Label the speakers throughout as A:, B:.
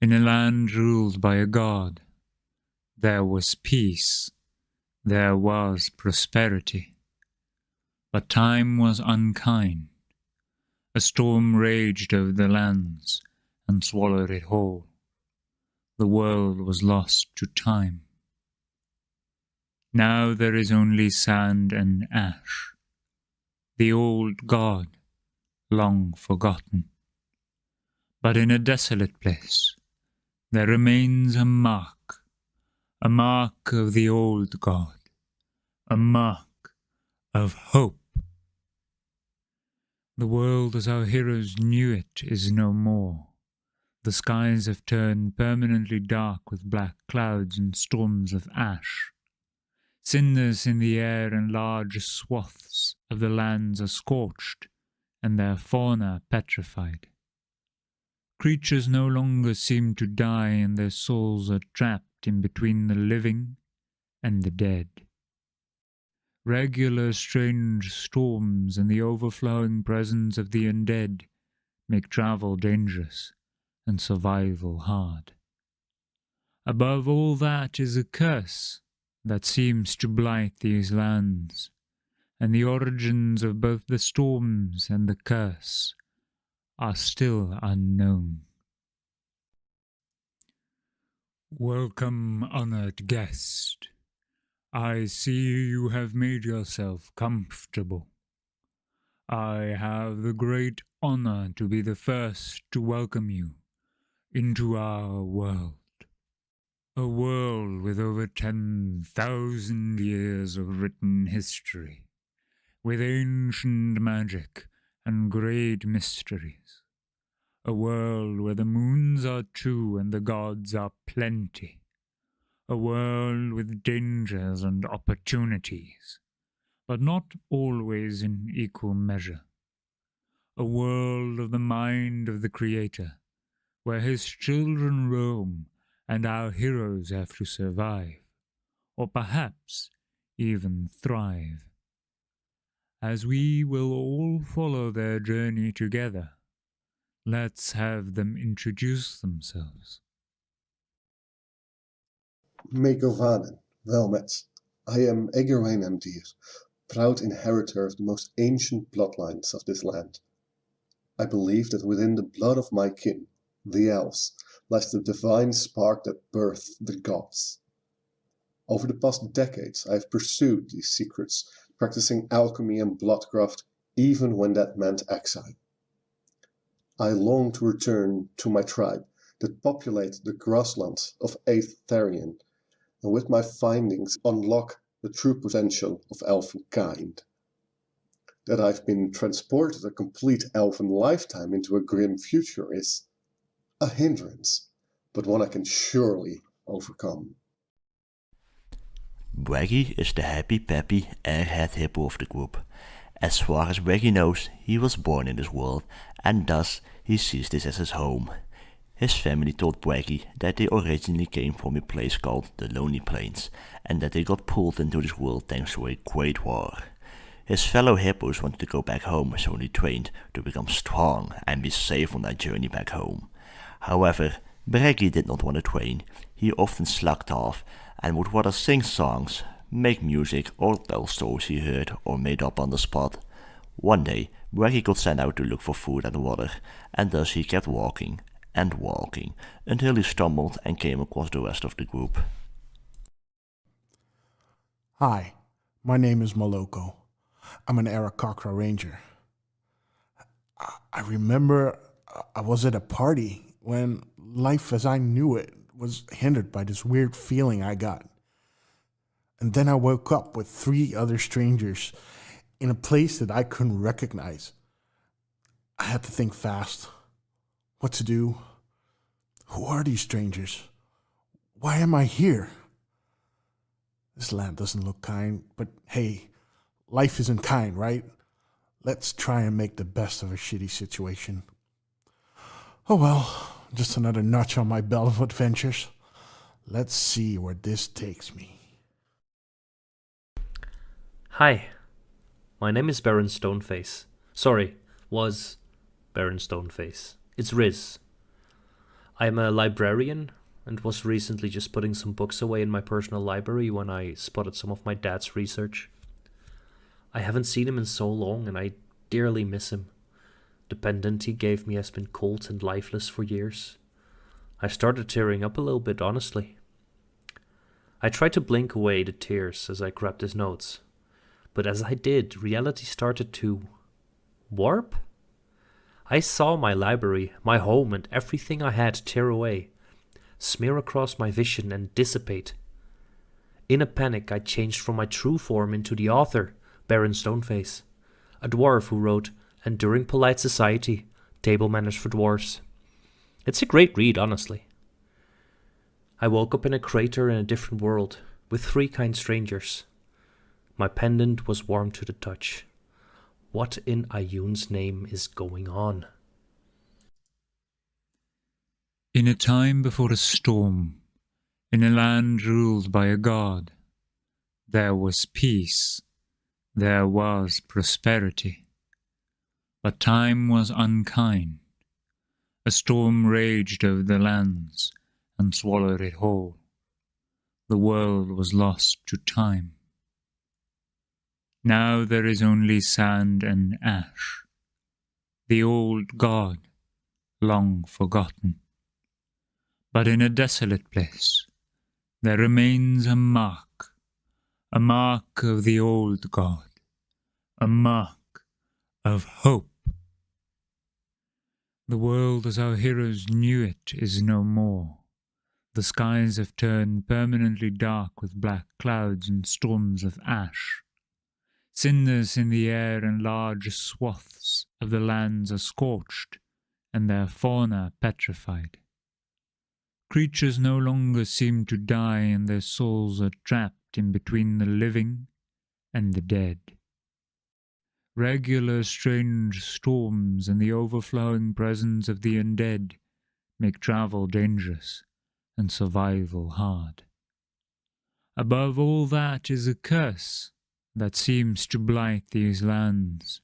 A: In a land ruled by a god, there was peace, there was prosperity. But time was unkind. A storm raged over the lands and swallowed it whole. The world was lost to time. Now there is only sand and ash, the old god, long forgotten. But in a desolate place, there remains a mark of the old god, a mark of hope. The world as our heroes knew it is no more. The skies have turned permanently dark with black clouds and storms of ash. Cinders in the air and large swaths of the lands are scorched, and their fauna petrified. Creatures no longer seem to die, and their souls are trapped in between the living and the dead. Regular strange storms and the overflowing presence of the undead make travel dangerous and survival hard. Above all that is a curse that seems to blight these lands, and the origins of both the storms and the curse are still unknown. Welcome, honored guest. I see you have made yourself comfortable. I have the great honor to be the first to welcome you into our world. A world with over 10,000 years of written history, with ancient magic and great mysteries. A world where the moons are two and the gods are plenty. A world with dangers and opportunities, but not always in equal measure. A world of the mind of the Creator, where his children roam and our heroes have to survive, or perhaps even thrive. As we will all follow their journey together, let's have them introduce themselves.
B: Megovanen, Welmet. I am Egerwain Emdir, proud inheritor of the most ancient bloodlines of this land. I believe that within the blood of my kin, the elves, lies the divine spark that birthed the gods. Over the past decades I have pursued these secrets, practicing alchemy and bloodcraft even when that meant exile. I long to return to my tribe that populate the grasslands of Aetherion, and with my findings unlock the true potential of elfenkind. That I've been transported a complete elven lifetime into a grim future is a hindrance, but one I can surely overcome.
C: Braggy is the happy-peppy airhead hippo of the group. As far as Braggy knows, he was born in this world, and thus he sees this as his home. His family told Braggy that they originally came from a place called the Lonely Plains, and that they got pulled into this world thanks to a great war. His fellow hippos wanted to go back home, so they trained to become strong and be safe on their journey back home. However, Braggy did not want to train. He often slacked off and would rather sing songs, make music, or tell stories he heard or made up on the spot. One day, Braggy got sent out to look for food and water, and thus he kept walking and walking until he stumbled and came across the rest of the group.
D: Hi, my name is Moloko. I'm an Arakakra ranger. I remember I was at a party when life as I knew it was hindered by this weird feeling I got. And then I woke up with 3 other strangers in a place that I couldn't recognize. I had to think fast. What to do? Who are these strangers? Why am I here? This land doesn't look kind, but hey, life isn't kind, right? Let's try and make the best of a shitty situation. Oh well, just another notch on my belt of adventures. Let's see where this takes me.
E: Hi, my name is Baron Stoneface. Sorry, was Baron Stoneface. It's Riz. I'm a librarian and was recently just putting some books away in my personal library when I spotted some of my dad's research. I haven't seen him in so long and I dearly miss him. The pendant he gave me has been cold and lifeless for years. I started tearing up a little bit, honestly. I tried to blink away the tears as I grabbed his notes, but as I did, reality started to warp? I saw my library, my home, and everything I had tear away, smear across my vision and dissipate. In a panic, I changed from my true form into the author, Baron Stoneface, a dwarf who wrote Enduring Polite Society, Table Manners for Dwarves. It's a great read, honestly. I woke up in a crater in a different world, with 3 kind strangers. My pendant was warm to the touch. What in Ayun's name is going on?
A: In a time before a storm, in a land ruled by a god, there was peace, there was prosperity. But time was unkind. A storm raged over the lands and swallowed it whole. The world was lost to time. Now there is only sand and ash, the old god, long forgotten. But in a desolate place, there remains a mark of the old god, a mark of hope. The world as our heroes knew it is no more. The skies have turned permanently dark with black clouds and storms of ash. Cinders in the air and large swaths of the lands are scorched, and their fauna petrified. Creatures no longer seem to die, and their souls are trapped in between the living and the dead. Regular strange storms and the overflowing presence of the undead make travel dangerous and survival hard. Above all that is a curse that seems to blight these lands,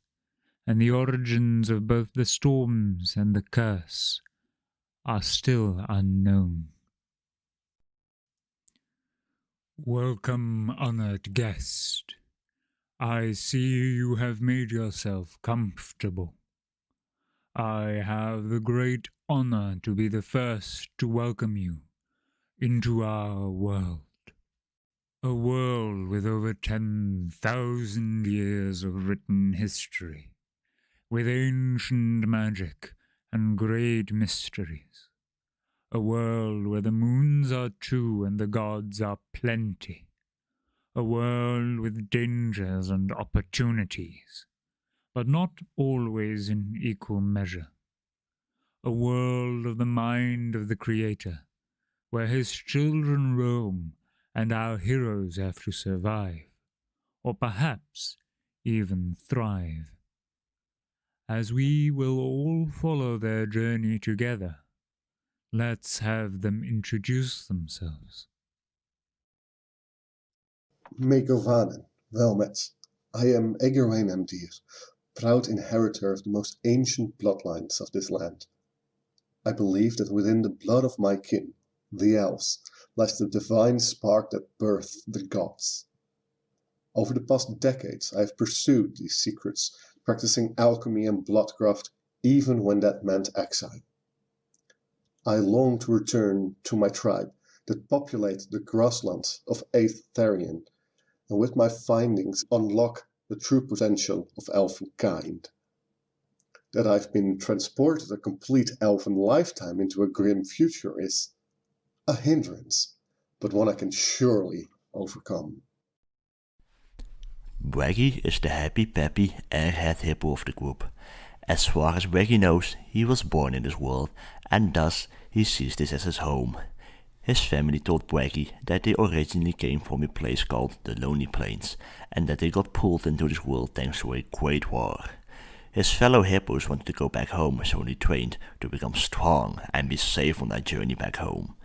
A: and the origins of both the storms and the curse are still unknown. Welcome, honored guest. I see you have made yourself comfortable. I have the great honor to be the first to welcome you into our world. A world with over 10,000 years of written history, with ancient magic and great mysteries. A world where the moons are 2 and the gods are plenty. A world with dangers and opportunities, but not always in equal measure. A world of the mind of the Creator, where his children roam and our heroes have to survive, or perhaps even thrive. As we will all follow their journey together, let's have them introduce themselves.
B: Megovanen, welmet. I am Eggerwain Emdir, proud inheritor of the most ancient bloodlines of this land. I believe that within the blood of my kin, the elves, lies the divine spark that birthed the gods. Over the past decades, I have pursued these secrets, practicing alchemy and bloodcraft, even when that meant exile. I long to return to my tribe that populate the grasslands of Aetherian, and with my findings unlock the true potential of elfenkind. That I've been transported a complete elven lifetime into a grim future is a hindrance, but one I can surely overcome.
C: Waggy is the happy-peppy airhead hippo of the group. As far as Waggy knows, he was born in this world, and thus he sees this as his home. His family told Waggy that they originally came from a place called the Lonely Plains, and that they got pulled into this world thanks to a great war. His fellow hippos wanted to go back home, so they trained to become strong and be safe on their journey back home.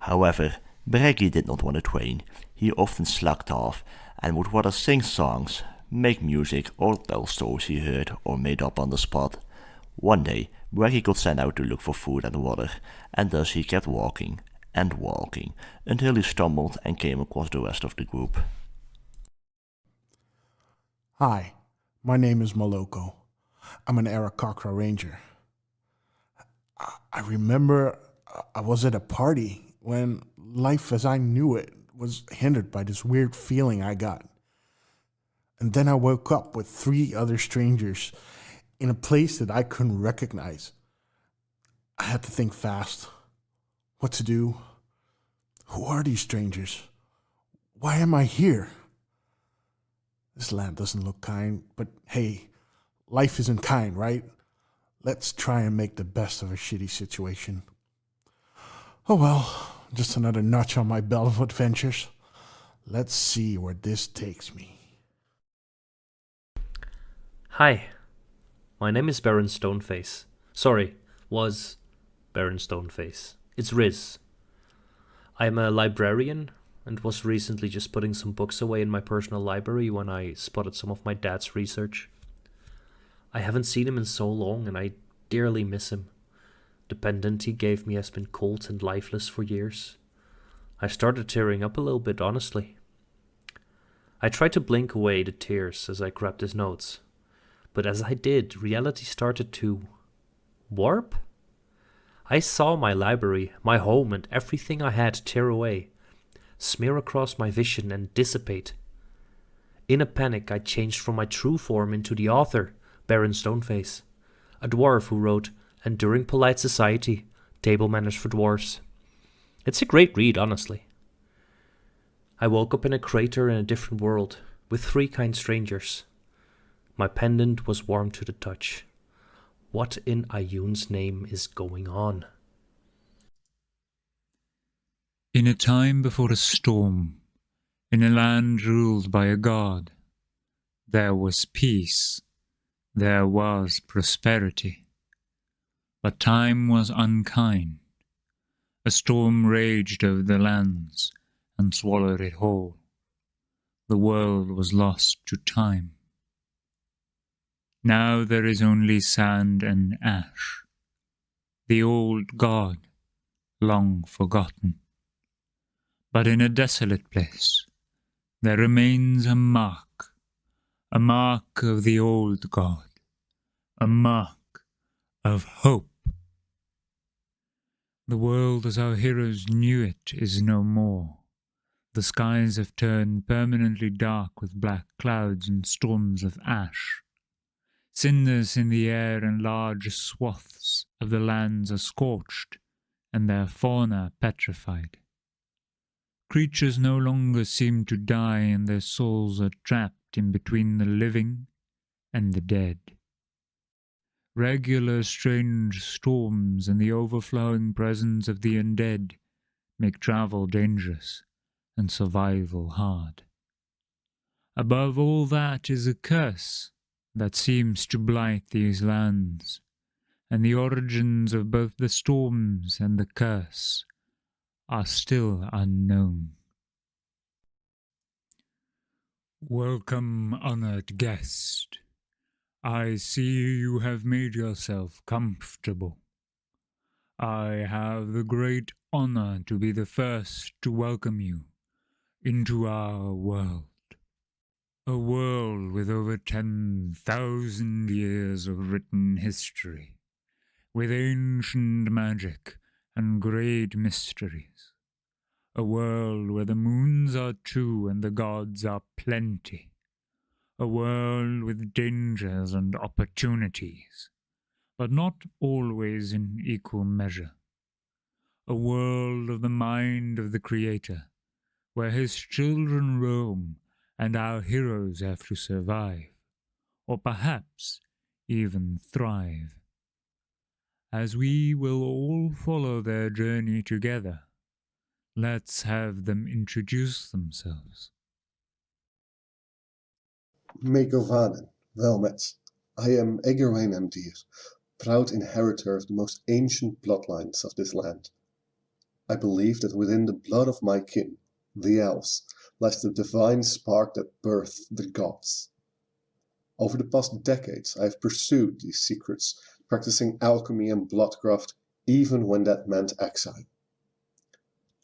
C: However, Waggy did not want to train. He often slacked off and would rather sing songs, make music, or tell stories he heard or made up on the spot. One day, Braggy got sent out to look for food and water, and thus he kept walking and walking until he stumbled and came across the rest of the group.
D: Hi, my name is Moloko. I'm an Arakakra ranger. I remember I was at a party when life as I knew it was hindered by this weird feeling I got. And then I woke up with 3 other strangers in a place that I couldn't recognize. I had to think fast. What to do? Who are these strangers? Why am I here? This land doesn't look kind, but hey, life isn't kind, right? Let's try and make the best of a shitty situation. Oh well, just another notch on my belt of adventures. Let's see where this takes me.
E: Hi, my name is Baron Stoneface. Sorry, was Baron Stoneface. It's Riz. I'm a librarian and was recently just putting some books away in my personal library when I spotted some of my dad's research. I haven't seen him in so long and I dearly miss him. The pendant he gave me has been cold and lifeless for years. I started tearing up a little bit, honestly. I tried to blink away the tears as I grabbed his notes, but as I did, reality started to warp? I saw my library, my home, and everything I had tear away, smear across my vision and dissipate. In a panic, I changed from my true form into the author, Baron Stoneface, a dwarf who wrote Enduring Polite Society, Table Manners for Dwarves. It's a great read, honestly. I woke up in a crater in a different world, with 3 kind strangers. My pendant was warm to the touch. What in Ayun's name is going on?
A: In a time before a storm, in a land ruled by a god, there was peace, there was prosperity. But time was unkind. A storm raged over the lands and swallowed it whole. The world was lost to time. Now there is only sand and ash, the old god, long forgotten. But in a desolate place, there remains a mark of the old god, a mark of hope. The world as our heroes knew it is no more. The skies have turned permanently dark with black clouds and storms of ash. Cinders in the air and large swaths of the lands are scorched, and their fauna petrified. Creatures no longer seem to die, and their souls are trapped in between the living and the dead. Regular strange storms and the overflowing presence of the undead make travel dangerous and survival hard. Above all that is a curse that seems to blight these lands, and the origins of both the storms and the curse are still unknown. Welcome, honored guest. I see you have made yourself comfortable. I have the great honor to be the first to welcome you into our world. A world with over 10,000 years of written history, with ancient magic and great mysteries. A world where the moons are 2 and the gods are plenty. A world with dangers and opportunities, but not always in equal measure. A world of the mind of the Creator, where his children roam and our heroes have to survive, or perhaps even thrive. As we will all follow their journey together, let's have them introduce themselves.
B: Megovanen, Welmet. I am S1E13, proud inheritor of the most ancient bloodlines of this land. I believe that within the blood of my kin, the elves, lies the divine spark that birthed the gods. Over the past decades I have pursued these secrets, practicing alchemy and bloodcraft even when that meant exile.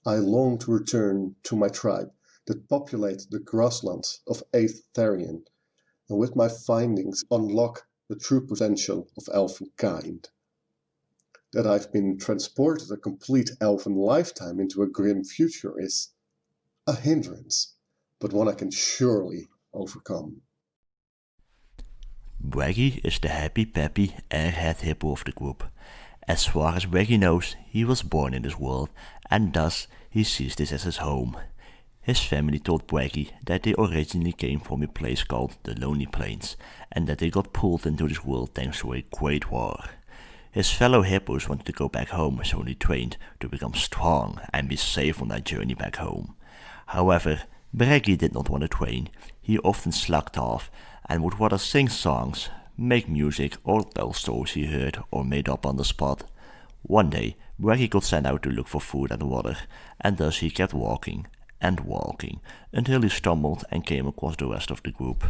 B: I long to return to my tribe that populate the grasslands of Aetherian, and with my findings unlock the true potential of elfenkind. That I've been transported a complete elven lifetime into a grim future is a hindrance, but one I can surely overcome.
C: Waggy is the happy-peppy airhead hippo of the group. As far as Waggy knows, he was born in this world, and thus he sees this as his home. His family told Waggy that they originally came from a place called the Lonely Plains, and that they got pulled into this world thanks to a great war. His fellow hippos wanted to go back home, so they trained to become strong and be safe on their journey back home. However, Waggy did not want to train. He often slacked off and would rather sing songs, make music, or tell stories he heard or made up on the spot. One day, Waggy got sent out to look for food and water, and thus he kept walking and walking until he stumbled and came across the rest of the group.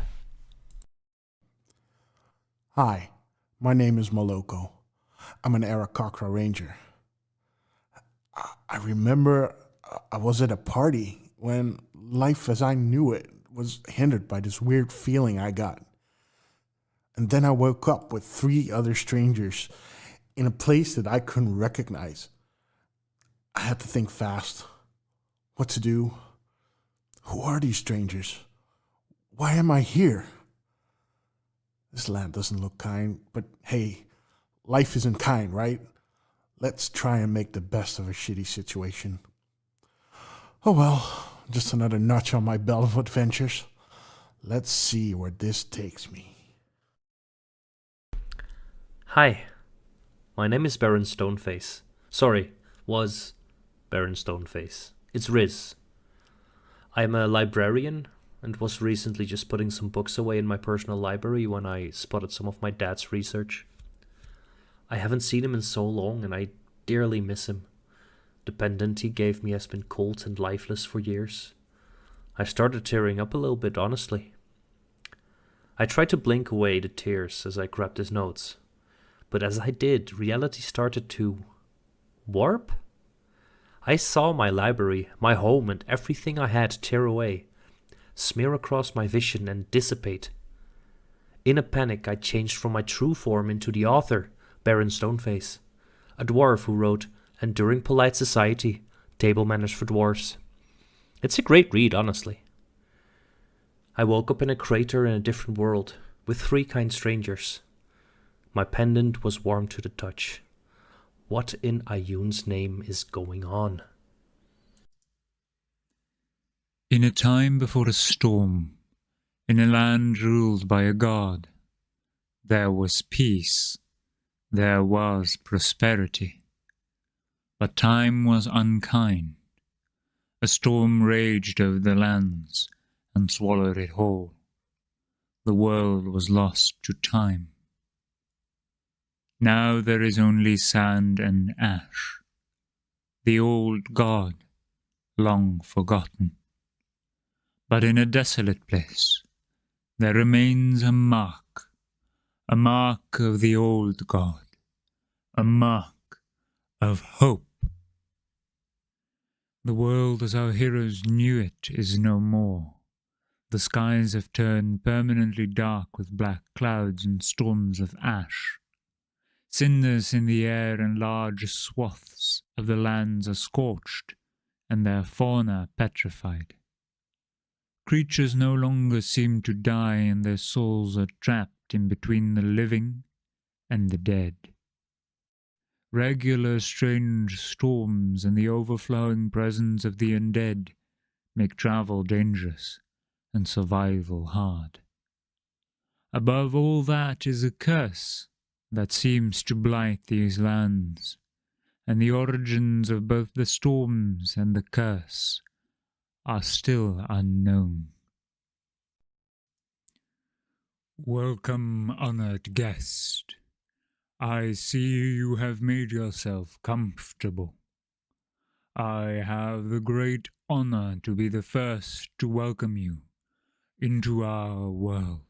D: Hi, my name is Moloko. I'm an Arakakra ranger. I remember I was at a party when life as I knew it was hindered by this weird feeling I got. And then I woke up with 3 other strangers in a place that I couldn't recognize. I had to think fast. What to do? Who are these strangers? Why am I here? This land doesn't look kind, but hey, life isn't kind, right? Let's try and make the best of a shitty situation. Oh well, just another notch on my belt of adventures. Let's see where this takes me.
E: Hi, my name is Baron Stoneface. Sorry, was Baron Stoneface. It's Riz. I'm a librarian and was recently just putting some books away in my personal library when I spotted some of my dad's research. I haven't seen him in so long and I dearly miss him. The pendant he gave me has been cold and lifeless for years. I started tearing up a little bit, honestly. I tried to blink away the tears as I grabbed his notes, but as I did, reality started to warp? I saw my library, my home, and everything I had tear away, smear across my vision and dissipate. In a panic, I changed from my true form into the author, Baron Stoneface, a dwarf who wrote Enduring Polite Society, Table Manners for Dwarves. It's a great read, honestly. I woke up in a crater in a different world, with 3 kind strangers. My pendant was warm to the touch. What in Ayun's name is going on?
A: In a time before a storm, in a land ruled by a god, there was peace, there was prosperity. But time was unkind. A storm raged over the lands and swallowed it whole. The world was lost to time. Now there is only sand and ash, the old god, long forgotten. But in a desolate place, there remains a mark of the old god, a mark of hope. The world as our heroes knew it is no more. The skies have turned permanently dark with black clouds and storms of ash. Cinders in the air and large swaths of the lands are scorched, and their fauna petrified. Creatures no longer seem to die, and their souls are trapped in between the living and the dead. Regular strange storms and the overflowing presence of the undead make travel dangerous and survival hard. Above all that is a curse that seems to blight these lands, and the origins of both the storms and the curse are still unknown. Welcome, honored guest. I see you have made yourself comfortable. I have the great honor to be the first to welcome you into our world.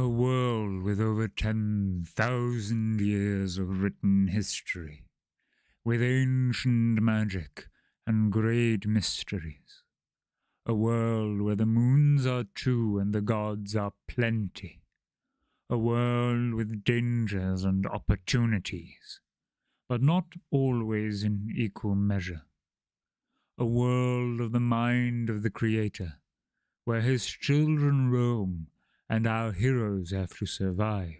A: A world with over 10,000 years of written history, with ancient magic and great mysteries. A world where the moons are two and the gods are plenty. A world with dangers and opportunities, but not always in equal measure. A world of the mind of the Creator, where his children roam and our heroes have to survive,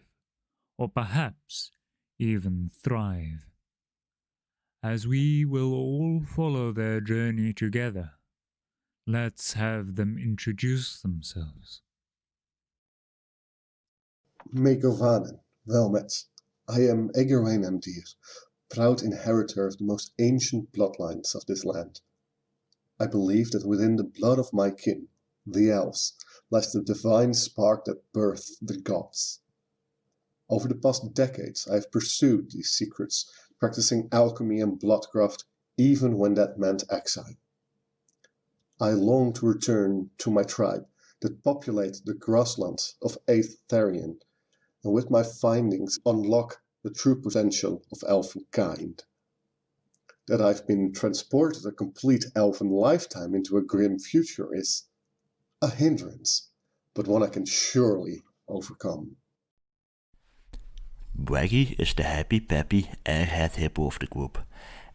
A: or perhaps even thrive. As we will all follow their journey together, let's have them introduce themselves.
B: Megovaden, Velmet. I am S1E13, proud inheritor of the most ancient bloodlines of this land. I believe that within the blood of my kin, the elves, lies the divine spark that birthed the gods. Over the past decades I have pursued these secrets, practicing alchemy and bloodcraft even when that meant exile. I long to return to my tribe that populate the grasslands of Aetherian, and with my findings unlock the true potential of elfenkind. That I've been transported a complete elven lifetime into a grim future is a hindrance, but one I can surely overcome.
C: Braggy is the happy-peppy airhead hippo of the group.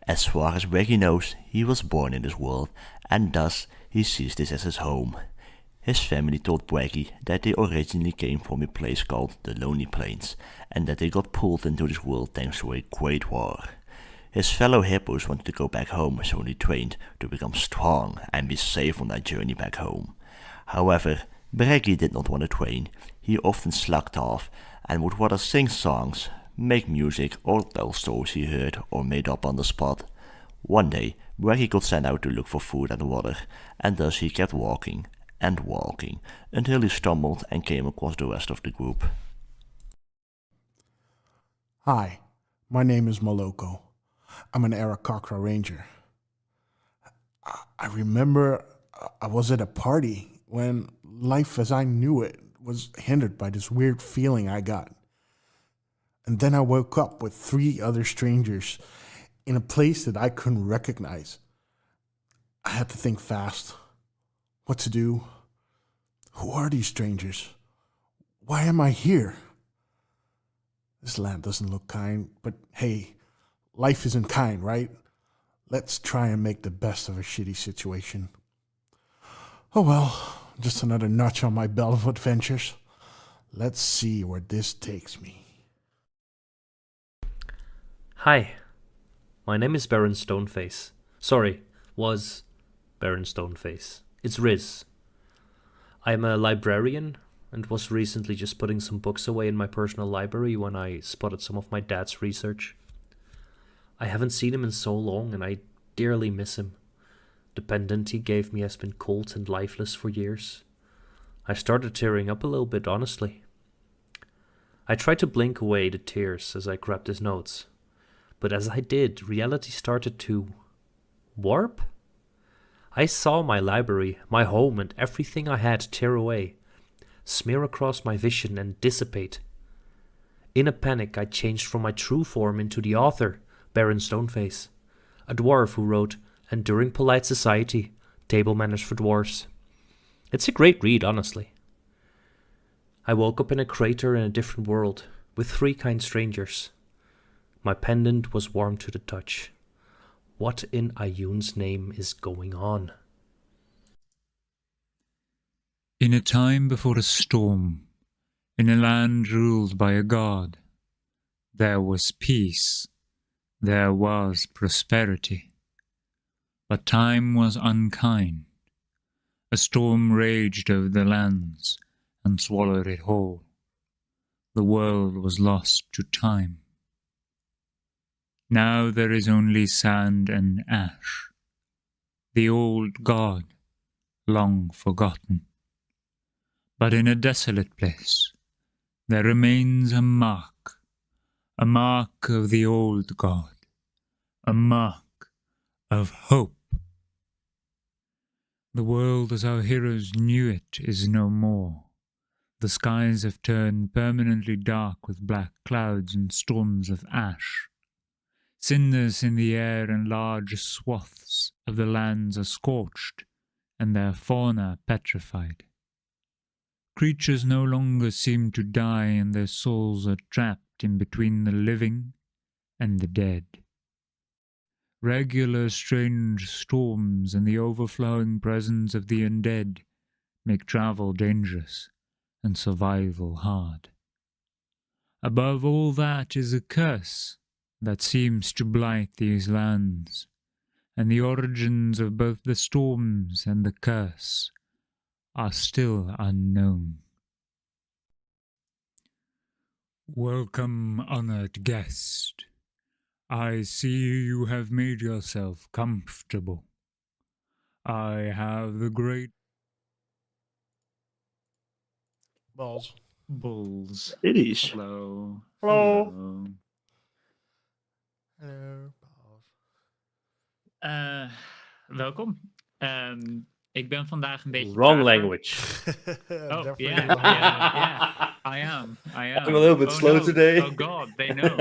C: As far as Braggy knows, he was born in this world, and thus he sees this as his home. His family told Braggy that they originally came from a place called the Lonely Plains, and that they got pulled into this world thanks to a great war. His fellow hippos wanted to go back home, so they trained to become strong and be safe on their journey back home. However, Braggy did not want to train. He often slacked off and would rather sing songs, make music, or tell stories he heard or made up on the spot. One day, Braggy got sent out to look for food and water, and thus he kept walking and walking until he stumbled and came across the rest of the group.
D: Hi, my name is Moloko. I'm an Arakakra ranger. I remember I was at a party when life as I knew it was hindered by this weird feeling I got. And then I woke up with 3 other strangers in a place that I couldn't recognize. I had to think fast. What to do? Who are these strangers? Why am I here? This land doesn't look kind, but hey, life isn't kind, right? Let's try and make the best of a shitty situation. Oh well, just another notch on my belt of adventures. Let's see where this takes me.
E: Hi, my name is Baron Stoneface. Sorry, was Baron Stoneface. It's Riz. I am a librarian and was recently just putting some books away in my personal library when I spotted some of my dad's research. I haven't seen him in so long and I dearly miss him. The pendant he gave me has been cold and lifeless for years. I started tearing up a little bit, honestly. I tried to blink away the tears as I grabbed his notes, but as I did, reality started to warp? I saw my library, my home, and everything I had tear away, smear across my vision and dissipate. In a panic, I changed from my true form into the author, Baron Stoneface, a dwarf who wrote Enduring Polite Society, Table Manners for Dwarves. It's a great read, honestly. I woke up in a crater in a different world, with 3 kind strangers. My pendant was warm to the touch. What in Ayun's name is going on?
A: In a time before a storm, in a land ruled by a god, there was peace, there was prosperity. But time was unkind. A storm raged over the lands and swallowed it whole. The world was lost to time. Now there is only sand and ash, the old god, long forgotten. But in a desolate place, there remains a mark of the old god, a mark of hope. The world as our heroes knew it is no more. The skies have turned permanently dark with black clouds and storms of ash. Cinders in the air and large swaths of the lands are scorched, and their fauna petrified. Creatures no longer seem to die, and their souls are trapped in between the living and the dead. Regular strange storms and the overflowing presence of the undead make travel dangerous and survival hard. Above all that is a curse that seems to blight these lands, and the origins of both the storms and the curse are still unknown. Welcome, honored guest. I see you have made yourself comfortable. I have the great
D: Balls.
A: bulls.
F: It is.
A: Hello.
E: Hello.
D: Hello, balls.
G: Welkom. Ik ben vandaag een beetje
E: Wrong
G: trager.
E: language.
G: Oh,
D: Definitely
G: yeah,
D: the hard one.
G: yeah. I am.
E: I'm a little bit
G: Oh,
E: slow
G: no.
E: today.
G: Oh God, they know.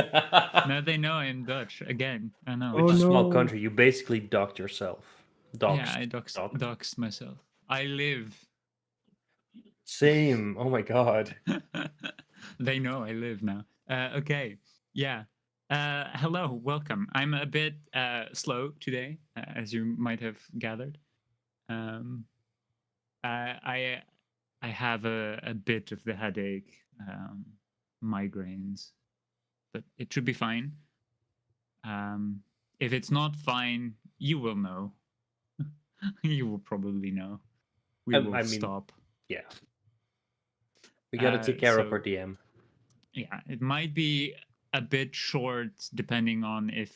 G: No, they know I'm Dutch again. I know.
E: Which is a small
F: no.
E: country. You basically docked yourself.
G: Yeah, I doxed myself. I live.
E: Same. Oh my god.
G: They know I live now. Okay. Yeah. Hello, welcome. I'm a bit slow today, as you might have gathered. I have a bit of the headache, migraines, but it should be fine. If it's not fine, you will know. You will probably know. We will
E: I mean,
G: stop.
E: Yeah. We gotta take care of
G: so-
E: our DM.
G: Yeah, it might be a bit short depending on if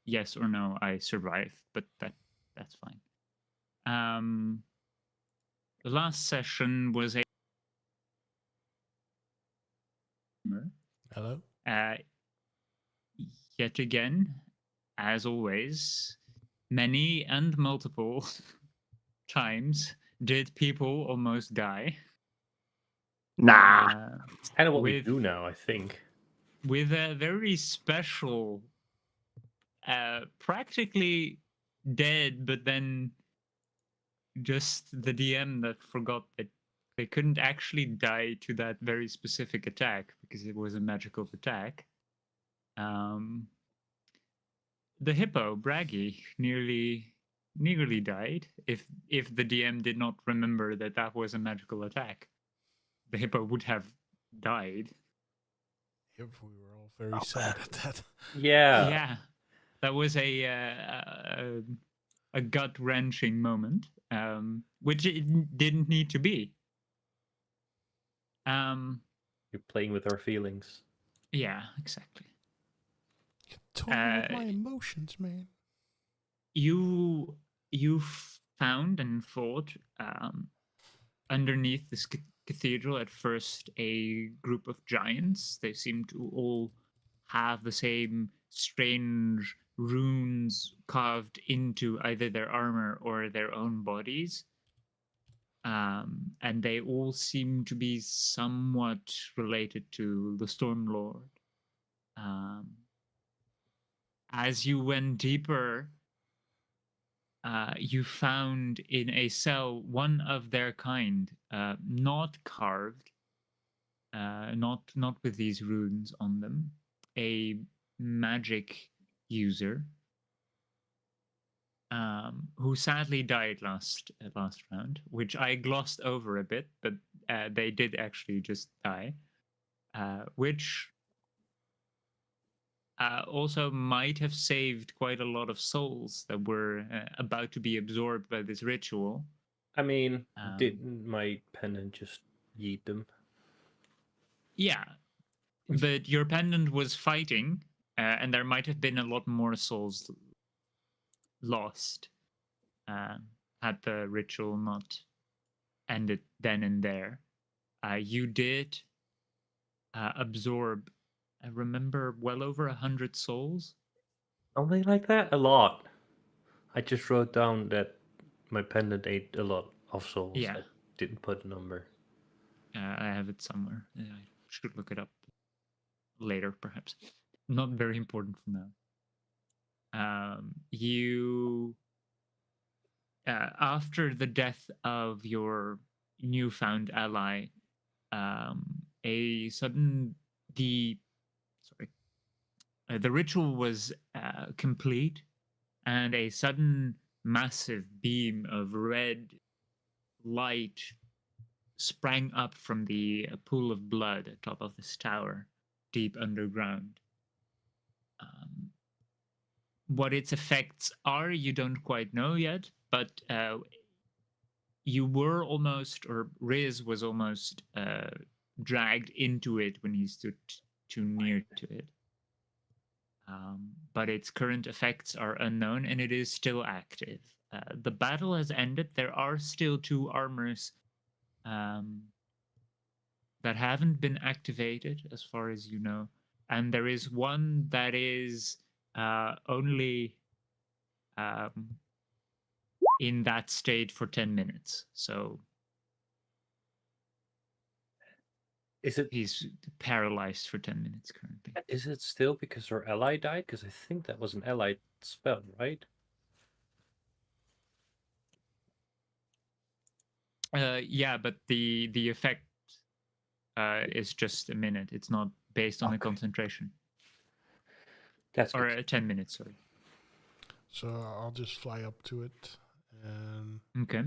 G: yes or no I survive, but that's fine. The last session was a
D: Hello?
G: yet again, as always, many and multiple times did people almost die.
F: Nah.
E: It's kind of what we
G: with-
E: do now, I think.
G: With a very special, practically dead, but then just the DM that forgot that they couldn't actually die to that very specific attack because it was a magical attack. The hippo, Braggy, nearly died if the DM did not remember that that was a magical attack. The hippo would have died.
D: Yep, we were all very sad at that.
E: Yeah.
G: Yeah, that was a gut wrenching moment, which it didn't need to be.
E: You're playing with our feelings.
G: Yeah, exactly.
D: You told me with my emotions, man.
G: You found and fought underneath this cathedral at first a group of giants. They seem to all have the same strange runes carved into either their armor or their own bodies. And they all seem to be somewhat related to the Stormlord. As you went deeper, you found in a cell one of their kind, not carved, not with these runes on them, a magic user who sadly died last round, which I glossed over a bit, but they did actually just die, which also might have saved quite a lot of souls that were about to be absorbed by this ritual.
E: I mean, didn't my pendant just yeet them?
G: Yeah, but your pendant was fighting, and there might have been a lot more souls lost had the ritual not ended then and there. You did absorb, I remember, well over 100 souls.
E: Something like that? A lot. I just wrote down that my pendant ate a lot of souls.
G: Yeah.
E: I didn't put a number.
G: I have it somewhere. I should look it up later, perhaps. Not very important for now. You, after the death of your newfound ally, a sudden the ritual was complete, and a sudden massive beam of red light sprang up from the pool of blood atop of this tower, deep underground. What its effects are, you don't quite know yet, but you were almost, or Riz was almost dragged into it when he stood too near to it. But its current effects are unknown, and it is still active. The battle has ended. There are still 2 armors that haven't been activated, as far as you know, and there is one that is only in that state for 10 minutes. So he's paralyzed for 10 minutes currently.
E: Is it still because her ally died? Because I think that was an allied spell, right?
G: Yeah, but the effect is just a minute. It's not based on a concentration.
E: That's
G: or
E: good.
G: 10 minutes. Sorry.
D: So I'll just fly up to it and.
G: Okay.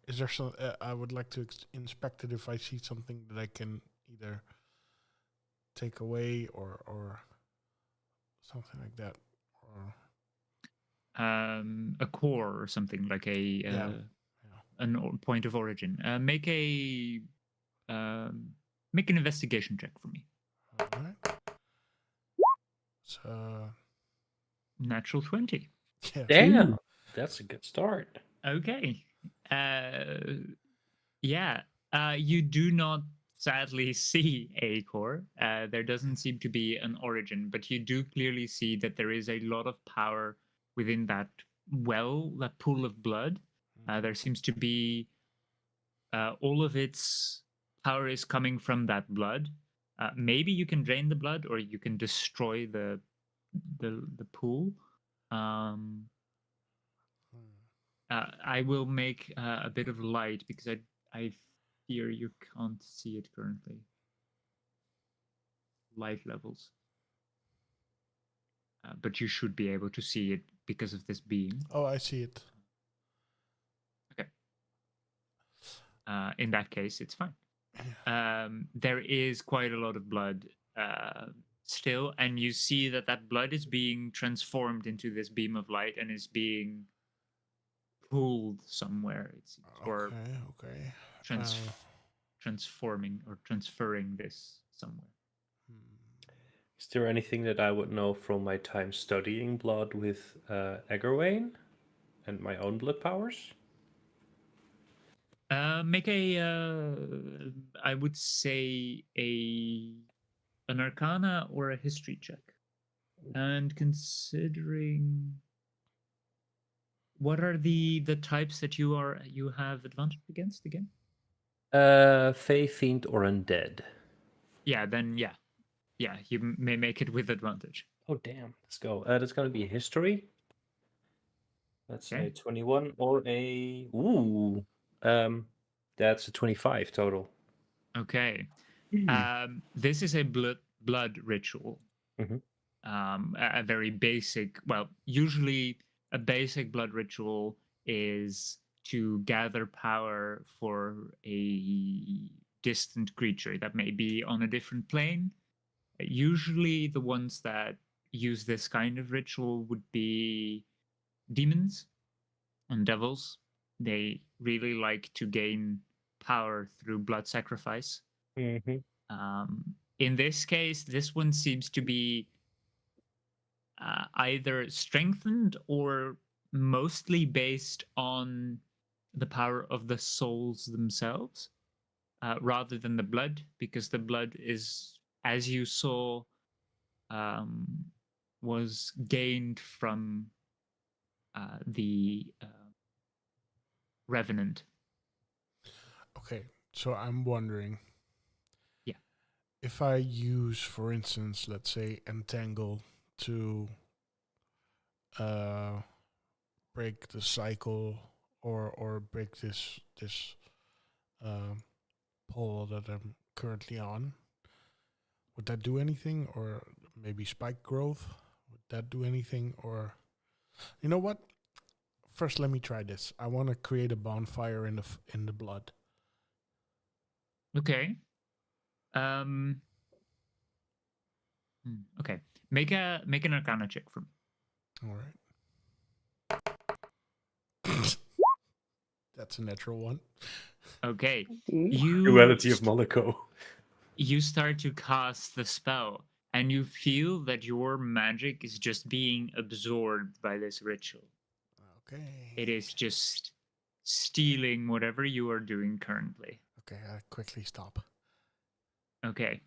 D: Is there some? I would like to inspect it if I see something that I can either take away or something like that. Or
G: A core or something like a point of origin. Make an investigation check for me.
D: all right. So
G: Natural 20.
D: yeah.
E: Damn, that's a good start.
G: Okay. Yeah. You do not sadly see a core. There doesn't seem to be an origin, but you do clearly see that there is a lot of power within that that pool of blood. There seems to be all of its power is coming from that blood. Maybe you can drain the blood, or you can destroy the pool. I will make a bit of light because I fear you can't see it currently. Light levels. But you should be able to see it because of this beam.
D: Oh, I see it.
G: Okay. In that case, it's fine. There is quite a lot of blood still, and you see that blood is being transformed into this beam of light and is being pulled somewhere, it seems, or
D: Okay.
G: transforming or transferring this somewhere.
E: Is there anything that I would know from my time studying blood with Eggerwain and my own blood powers?
G: Make I would say an Arcana or a History check. And considering, what are the types that you have advantage against again?
E: Fey, Fiend, or Undead.
G: Yeah, then yeah, you may make it with advantage.
E: Oh damn! Let's go. That's gonna be History. That's
G: Okay.
E: a 21 or a that's a 25 total.
G: Okay. This is a blood ritual.
E: Mhm.
G: A very basic. Well, usually a basic blood ritual is to gather power for a distant creature that may be on a different plane. Usually, the ones that use this kind of ritual would be demons and devils. They really like to gain power through blood sacrifice.
E: Mm-hmm.
G: In this case, this one seems to be either strengthened or mostly based on the power of the souls themselves, rather than the blood, because the blood is, as you saw, was gained from the revenant.
D: Okay, so I'm wondering.
G: Yeah.
D: If I use, for instance, let's say entangle to break the cycle or break this pole that I'm currently on, would that do anything? Or maybe spike growth, would that do anything? Or you know what? First, let me try this. I want to create a bonfire in the blood.
G: Okay. Okay. Make an Arcana check for me.
D: All right. That's a natural one.
G: Okay.
E: Duality of Moloko.
G: You start to cast the spell, and you feel that your magic is just being absorbed by this ritual.
D: Okay.
G: It is just stealing whatever you are doing currently.
D: Okay, I quickly stop.
G: Okay.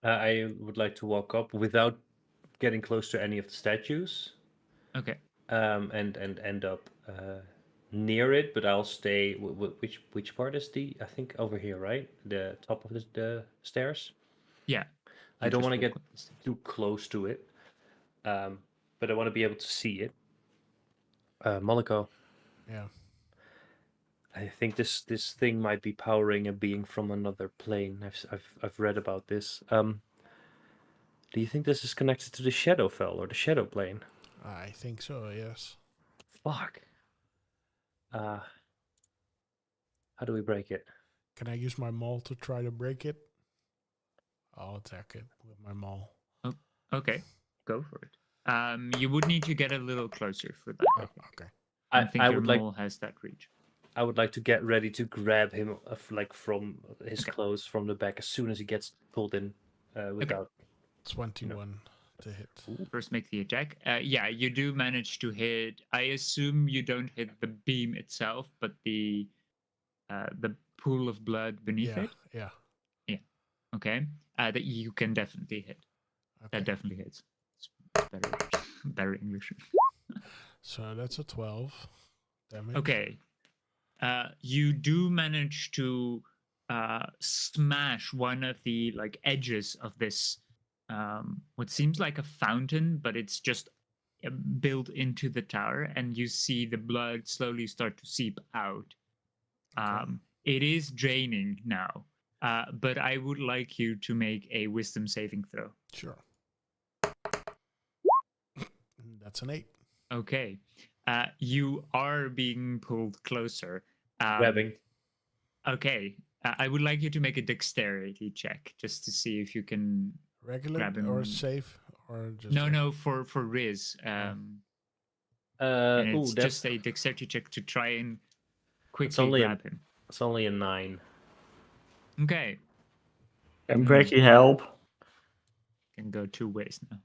E: I would like to walk up without getting close to any of the statues.
G: Okay.
E: And end up near it, but I'll stay. Which part is the? I think over here, right? The top of the stairs.
G: Yeah.
E: I don't want to get too close to it, but I want to be able to see it. Moloko.
D: Yeah.
E: I think this thing might be powering a being from another plane. I've read about this. Do you think this is connected to the Shadowfell or the Shadow Plane?
D: I think so, yes.
E: Fuck. How do we break it?
D: Can I use my maul to try to break it? I'll attack it with my maul.
G: Oh, okay. Go for it. You would need to get a little closer for that. I think.
D: Okay.
G: I don't think
E: I
G: your
E: would like.
G: mole has that reach.
E: I would like to get ready to grab him, like from his
G: Okay.
E: clothes from the back as soon as he gets pulled in, without.
D: 21 to hit.
G: First, make the attack. Yeah, you do manage to hit. I assume you don't hit the beam itself, but the pool of blood beneath
D: Yeah,
G: it.
D: yeah.
G: Yeah. Okay. That you can definitely hit.
D: Okay.
G: That definitely hits. It's better, better English.
D: So that's a 12 damage.
G: Okay. You do manage to smash one of the like edges of this what seems like a fountain, but it's just built into the tower, and you see the blood slowly start to seep out.
D: Okay.
G: It is draining now, but I would like you to make a wisdom saving throw.
D: Sure. That's an 8.
G: Okay. You are being pulled closer.
E: Grabbing.
G: Okay. I would like you to make a dexterity check just to see if you can
D: Regular
G: grab him.
D: or safe or just
G: No, for Riz. And it's
E: that's
G: just a dexterity check to try and quickly
E: only
G: grab him.
E: it's only a 9.
G: Okay.
C: Can Breaky help?
G: Can go 2 ways now.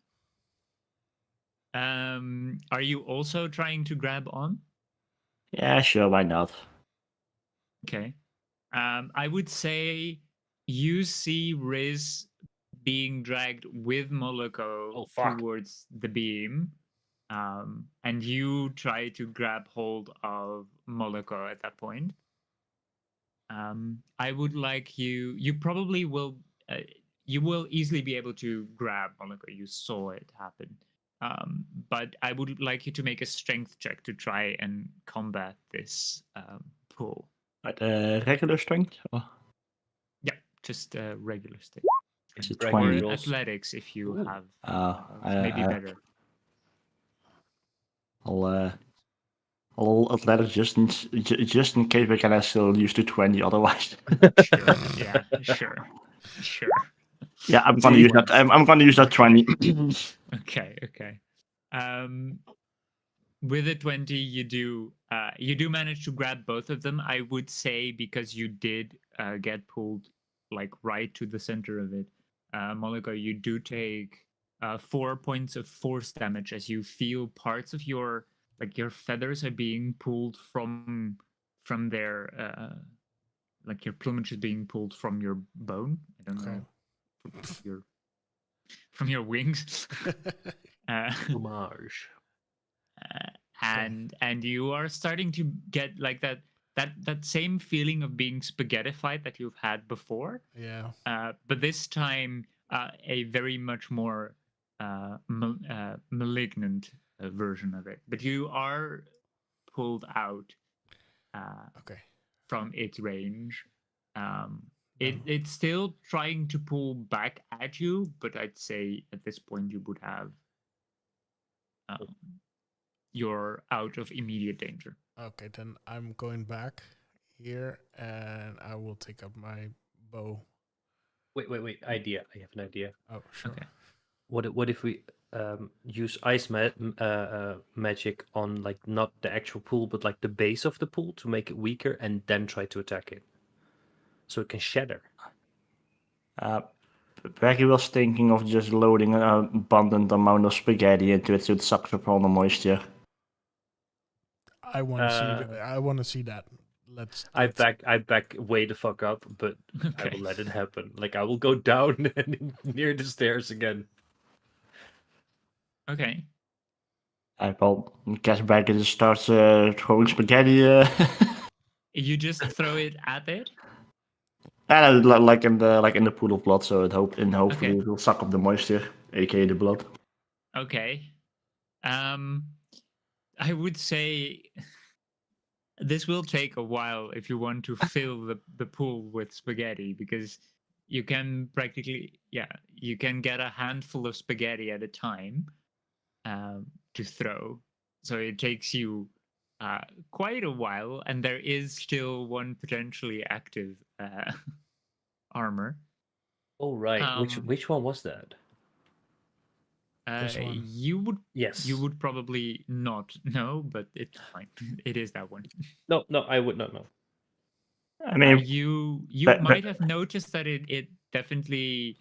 G: Are you also trying to grab on?
C: Yeah, sure, why not?
G: Okay. I would say you see Riz being dragged with Moloko towards the beam, and you try to grab hold of Moloko at that point. I would like you. You probably will. You will easily be able to grab Moloko. You saw it happen. But I would like you to make a strength check to try and combat this pull.
C: At regular strength? Or
G: Yeah, just regular stick.
C: is it
E: Or
C: 20?
G: Or athletics if you have. Maybe better.
C: I'll athletics just in case we can still use the 20 otherwise.
G: Sure. Yeah. Sure.
C: Yeah, I'm gonna use that. I'm gonna use that 20.
G: Okay. With a 20, you do manage to grab both of them. I would say because you did get pulled like right to the center of it, Moloko, you do take 4 points of force damage as you feel parts of your feathers are being pulled from their like your plumage is being pulled from your bone. I don't know. From your wings.
E: Plumage.
G: and you are starting to get like that same feeling of being spaghettified that you've had before,
D: Yeah.
G: but this time a very much more malignant version of it. But you are pulled out
D: Okay.
G: from its range.
D: No.
G: It's still trying to pull back at you, but I'd say at this point you would have you're out of immediate danger.
D: Okay, then I'm going back here, and I will take up my bow.
E: Wait. Idea. I have an idea.
D: Oh, sure.
G: Okay.
E: What if we use magic on like not the actual pool, but like the base of the pool to make it weaker, and then try to attack it, so it can shatter.
C: Becky was thinking of just loading an abundant amount of spaghetti into it so it sucks up all the moisture.
D: I want to see. I want to see that. Let's.
E: I back way the fuck up, but I
G: Okay.
E: will let it happen. Like I will go down and near the stairs again.
G: Okay.
C: I will guess Becky just starts throwing spaghetti.
G: You just throw it at it.
C: And like in the pool of blood, so hopefully
G: Okay.
C: it will suck up the moisture, aka the blood.
G: Okay. I would say this will take a while if you want to fill the pool with spaghetti, because you can you can get a handful of spaghetti at a time to throw. So it takes you quite a while, and there is still one potentially active armor.
E: Oh right, which one was that?
D: This one.
G: You would
E: Yes.
G: you would probably not know, but it's fine. It is that one.
E: No, I would not know.
C: I mean,
G: you
C: but-
G: might have noticed that it definitely.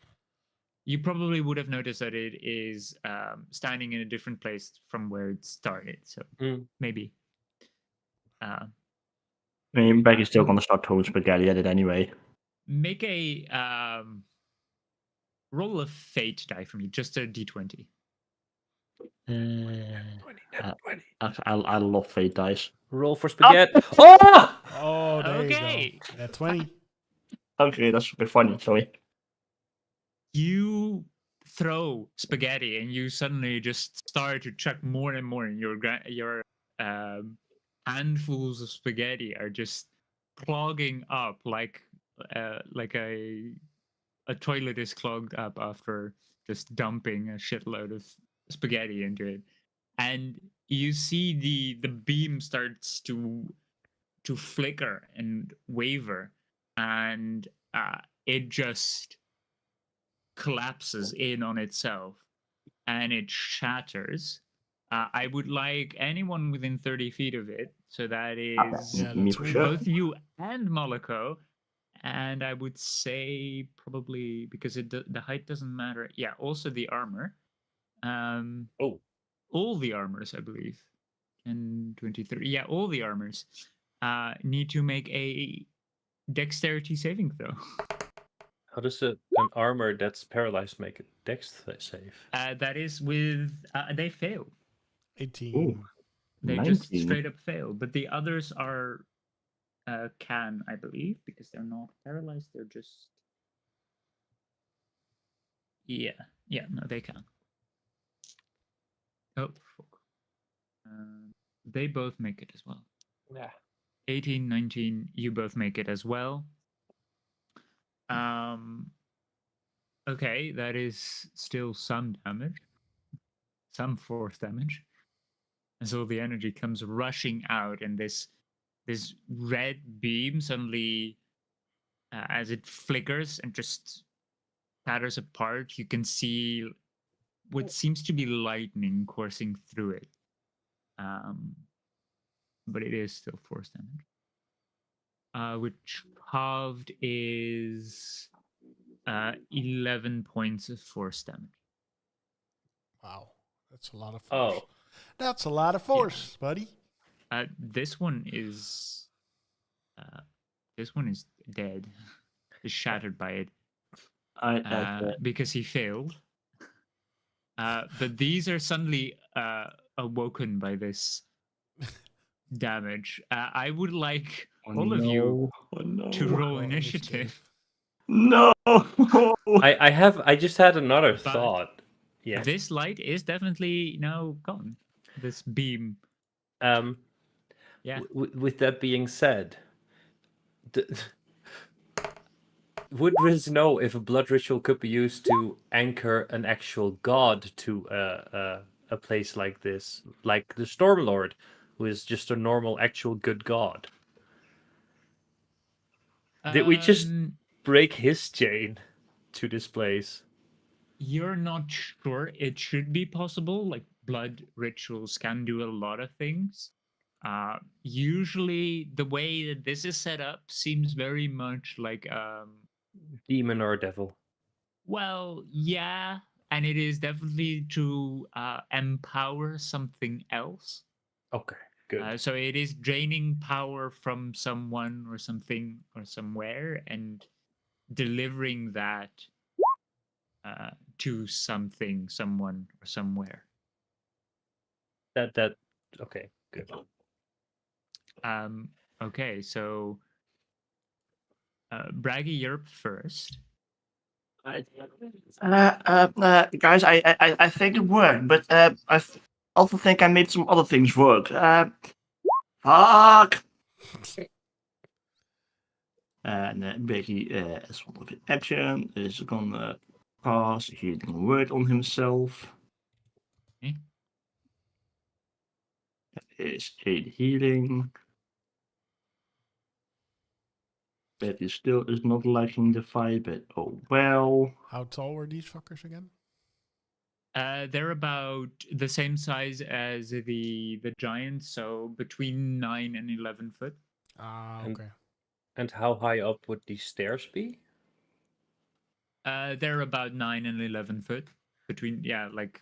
G: You probably would have noticed that it is standing in a different place from where it started. So maybe.
C: I mean, Becky's still gonna start throwing spaghetti at it anyway.
G: Make a roll of fate die for me, just a d20.
C: I love fate dice.
E: Roll for spaghetti. Oh!
D: Oh, there
G: Okay.
D: you go. At 20.
C: Okay, that's a bit funny. Sorry.
G: You throw spaghetti and you suddenly just start to chuck more and more, and your handfuls of spaghetti are just clogging up like a toilet is clogged up after just dumping a shitload of spaghetti into it. And you see the beam starts to flicker and waver, and it just collapses in on itself and it shatters. I would like anyone within 30 feet of it, so that is
D: Yeah,
C: Me
D: that's
C: for
D: me.
C: sure.
G: both you and Moloko. And I would say probably because the height doesn't matter. Yeah, also the armor. All the armors, I believe. 10, 20, 30. Yeah, all the armors need to make a dexterity saving throw.
E: How does an armor that's paralyzed make a dex save?
G: That is with they fail.
D: 18.
C: Ooh.
G: They
C: 19.
G: just straight up fail. But the others are can, I believe, because they're not paralyzed. They're just yeah, no, they can. Oh, fuck. They both make it as well.
E: Yeah.
G: 18, 19, you both make it as well. Okay, that is still some damage. Some force damage. As all the energy comes rushing out, and this red beam suddenly, as it flickers and just patters apart, you can see what seems to be lightning coursing through it. But it is still force damage. Which halved is 11 points of force damage.
D: Wow. That's a lot of force.
E: Oh.
D: That's a lot of force, buddy.
G: This one is dead. Is shattered by it. Because he failed. But these are suddenly awoken by this damage. I would like
F: Oh,
G: all of you
F: no. Oh, no.
G: to roll
D: Roll
G: initiative.
F: No.
E: I just had another
G: But
E: thought. Yeah.
G: This light is definitely now gone. This beam.
E: Um.
G: Yeah.
E: With that being said, would Riz know if a blood ritual could be used to anchor an actual god to a place like this, like the Stormlord, who is just a normal, actual good god? Did we just break his chain to this place?
G: You're not sure. It should be possible. Like blood rituals can do a lot of things. Usually, the way that this is set up seems very much like
E: Demon or devil?
G: well, yeah, and it is definitely to empower something else.
E: Okay, good.
G: So it is draining power from someone or something or somewhere and delivering that to something, someone, or somewhere.
E: That okay, good.
G: Okay, so Braggy, you're up first.
F: Guys, I think it worked, but also think I made some other things work. Fuck. And Becky, as one of his action, is gonna cast a healing word on himself.
G: Okay.
F: That is 8 healing. Betty still is not liking the fight, but oh well.
D: How tall were these fuckers again?
G: They're about the same size as the giants, so between 9 and 11 foot.
D: Ah,
E: And-
D: okay.
E: And how high up would these stairs be?
G: They're about 9 and 11 foot. Between, yeah, like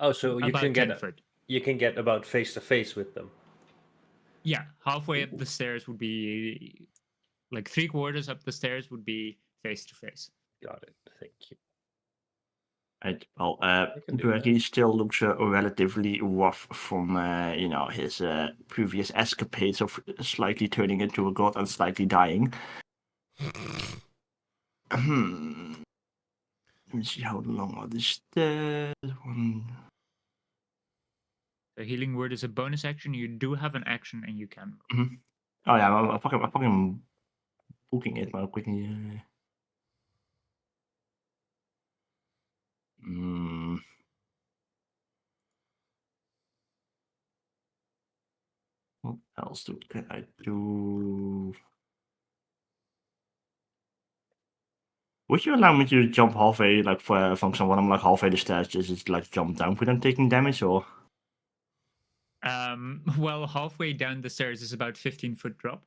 E: Oh, so you
G: about
E: can
G: 10
E: get
G: foot.
E: you can get about face to face with them.
G: Yeah, halfway up the stairs would be like 3/4 up the stairs would be face to face.
E: Got it. Thank you.
F: Right, well,
E: can do
F: Bergie still looks relatively rough from, his previous escapades of slightly turning into a god and slightly dying. Let me see how long are the stairs.
G: The healing word is a bonus action. You do have an action and you can.
F: Oh yeah, I'm fucking booking it, maar quickly. What else can I do? Would you allow me to jump halfway, like from someone I'm like halfway the stairs, just like jump down without taking damage, or?
G: Well, halfway down the stairs is about 15-foot drop.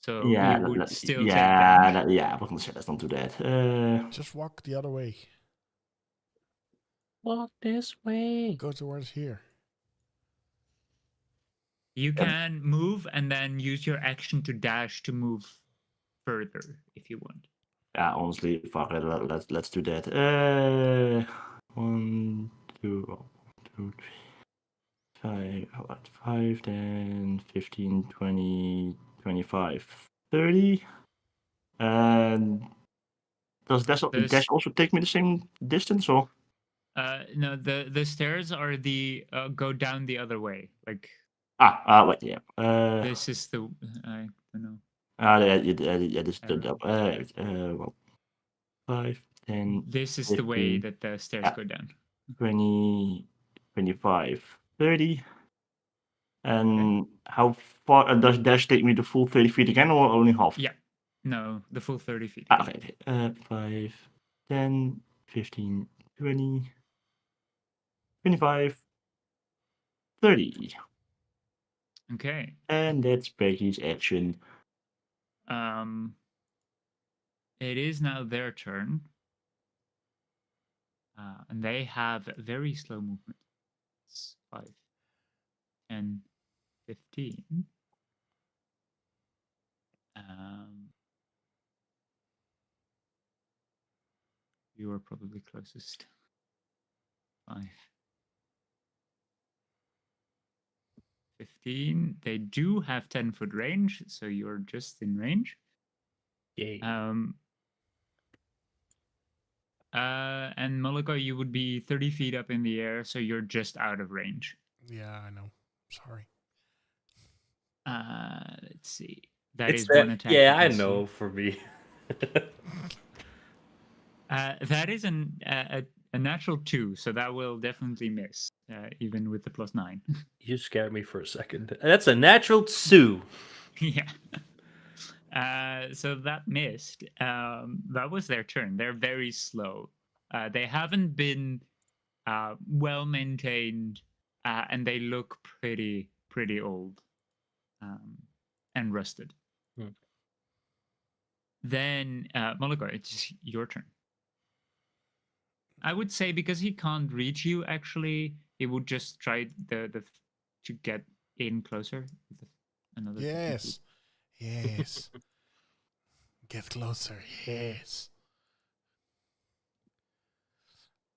G: So
F: Yeah,
G: you would still take damage.
F: yeah, I was gonna say let's not do that.
D: Just walk the other way.
E: Walk this way.
D: Go towards here.
G: You can move and then use your action to dash to move further if you want.
F: Yeah, honestly, fuck it. Let's do that. 1, 2, 2, 3, 5, 10, 15, 20, 25, 30. And does dash also take me the same distance, or?
G: No, the stairs are the go down the other way. Like
F: Wait, yeah.
G: this is the I don't know.
F: Yeah, this is the well, 5, 10,
G: This is
F: 15,
G: the way that the stairs go down.
F: 20, 25, 30. And how far does dash take me the full 30 feet again, or only half?
G: Yeah. No, the full 30 feet.
F: Okay. 5, 10, 15, 20, 25, 30.
G: Okay.
F: And that's Becky's action.
G: It is now their turn. And they have very slow movement. It's 5, 10, 15. You are probably closest. 5, 15. They do have 10-foot range, so you're just in range.
E: Yay.
G: And Moloko, you would be 30 feet up in the air, so you're just out of range.
D: Yeah, I know. Sorry.
G: Let's see. That
E: It's
G: is one attack.
E: Yeah, I
G: against you.
E: know for me.
G: That is a natural 2, so that will definitely miss, even with the +9.
E: You scared me for a second. That's a natural 2.
G: Yeah. So that missed. That was their turn. They're very slow. They haven't been well maintained, and they look pretty old and rusted. Then Moloko, it's your turn. I would say because he can't reach you, actually, he would just try the to get in closer. With another 50 feet.
D: Yes. Yes. Get closer. Yes.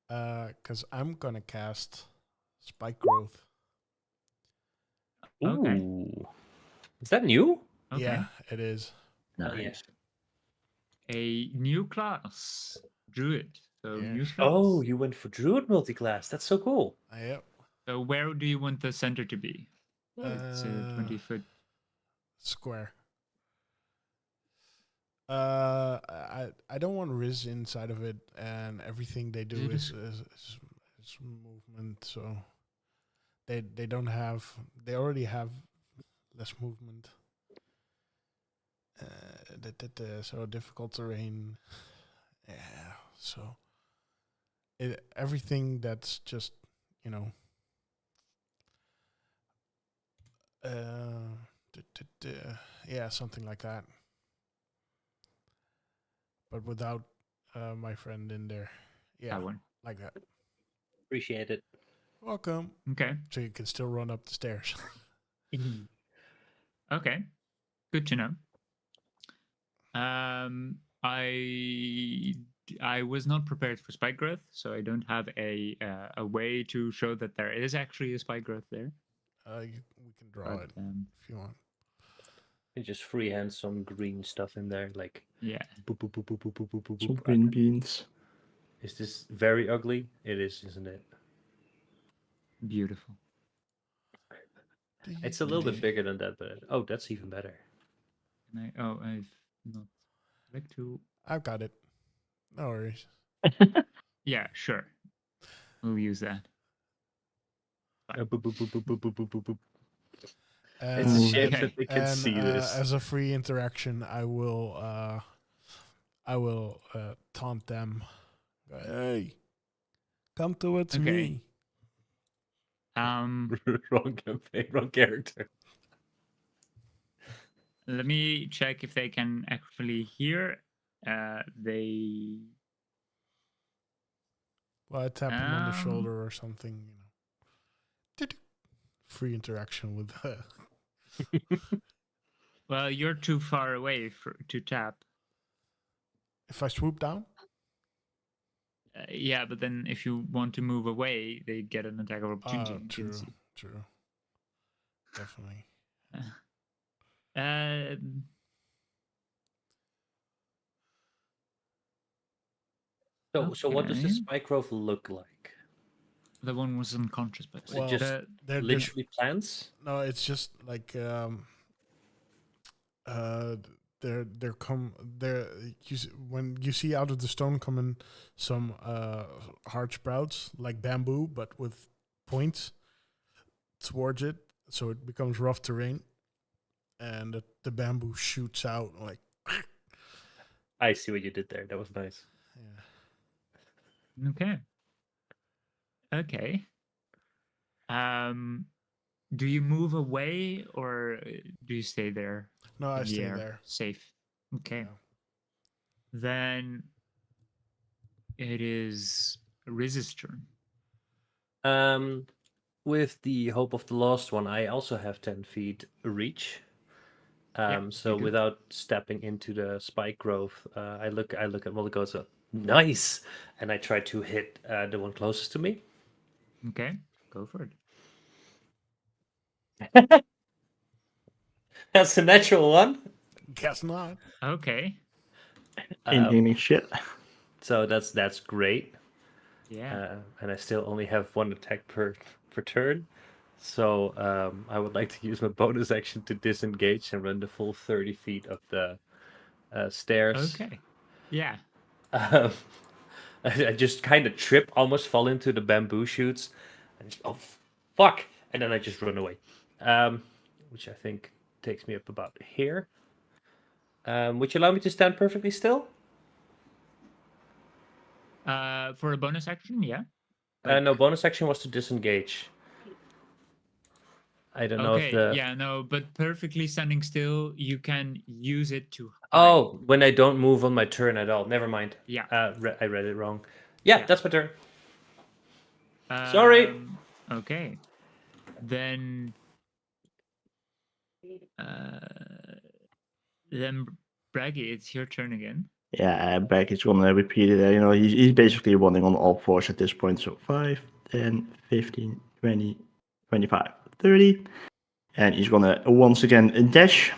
D: Because I'm gonna cast Spike Growth.
G: Okay.
E: Ooh. Is that new?
G: Okay.
D: Yeah, it is.
F: Nice.
G: A new class, Druid. So
D: Yeah.
G: new spells.
E: Oh, you went for Druid multiclass. That's so cool.
D: Yep.
G: So where do you want the center to be? It's a 20-foot.
D: Square. I don't want Riz inside of it, and everything they do is movement. So they don't have. They already have less movement. So difficult terrain. Yeah. So everything that's just yeah, something like that. But without my friend in there. Yeah,
G: That one.
D: like that.
E: Appreciate it.
D: Welcome.
G: Okay.
D: So you can still run up the stairs.
G: Okay. Good to know. I was not prepared for spike growth, so I don't have a way to show that there is actually a spike growth there.
D: We can draw it if you want.
E: You just freehand some green stuff in there, like
G: yeah.
E: boop, boop, boop, boop, boop, boop, boop, boop,
F: Some
E: boop.
F: green beans.
E: Is this very ugly? It is, isn't it?
G: Beautiful.
E: It's a little bit bigger than that, but oh, that's even better.
G: I've not like to.
D: I've got it. No worries.
G: Yeah, sure. We'll use that.
E: Boop, boop, boop, boop, boop, boop, boop, boop, boop.
D: And,
E: It's a shame
G: Okay.
E: that they can
D: and,
E: see this.
D: As a free interaction, I will taunt them. Hey, come towards
G: Okay.
D: me.
E: Wrong campaign, wrong character.
G: Let me check if they can actually hear. They.
D: Well, I tap him on the shoulder or something. Free interaction with her.
G: Well, you're too far away to tap.
D: If I swoop down?
G: Yeah, but then if you want to move away, they get an attack of opportunity.
D: True. Definitely.
E: So what does the
G: Okay.
E: spike growth look like?
G: The one was unconscious, but
E: Is it just
D: they're
E: literally plants?
D: No, it's just like when you see out of the stone coming some hard sprouts like bamboo, but with points towards it, so it becomes rough terrain, and the bamboo shoots out like.
E: I see what you did there. That was nice.
D: Yeah.
G: Okay. Do you move away or do you stay there?
D: No, I
G: in the
D: stay
G: air,
D: there.
G: safe. Okay.
D: Yeah.
G: Then it is Riz's turn.
E: With the Hope of the Lost one, I also have 10 feet reach. So
G: you do.
E: without stepping into the spike growth, I look at Moloko, so nice, and I try to hit the one closest to me.
G: Okay, go for it.
E: That's a natural one.
D: Guess not.
G: Okay.
F: Anything shit.
E: So that's great.
G: Yeah.
E: And I still only have one attack per turn. So I would like to use my bonus action to disengage and run the full 30 feet up the stairs.
G: Okay. Yeah.
E: Um, I just kind of trip, almost fall into the bamboo shoots, and just, oh fuck! And then I just run away, which I think takes me up about here. Would you allow me to stand perfectly still?
G: For a bonus action, yeah.
E: No, bonus action was to disengage. I don't know if
G: Okay.
E: the.
G: Yeah. No, but perfectly standing still, you can use it to hide.
E: Oh, when I don't move on my turn at all. Never mind.
G: Yeah.
E: I read it wrong. Yeah,
G: Yeah.
E: that's my turn. Sorry.
G: Okay. Then. Then Braggy, it's your turn again.
F: Yeah, back is gonna repeat it. You know, he's basically running on all fours at this point. So 5, 10, 15, 20, 25, 30. And he's gonna once again dash.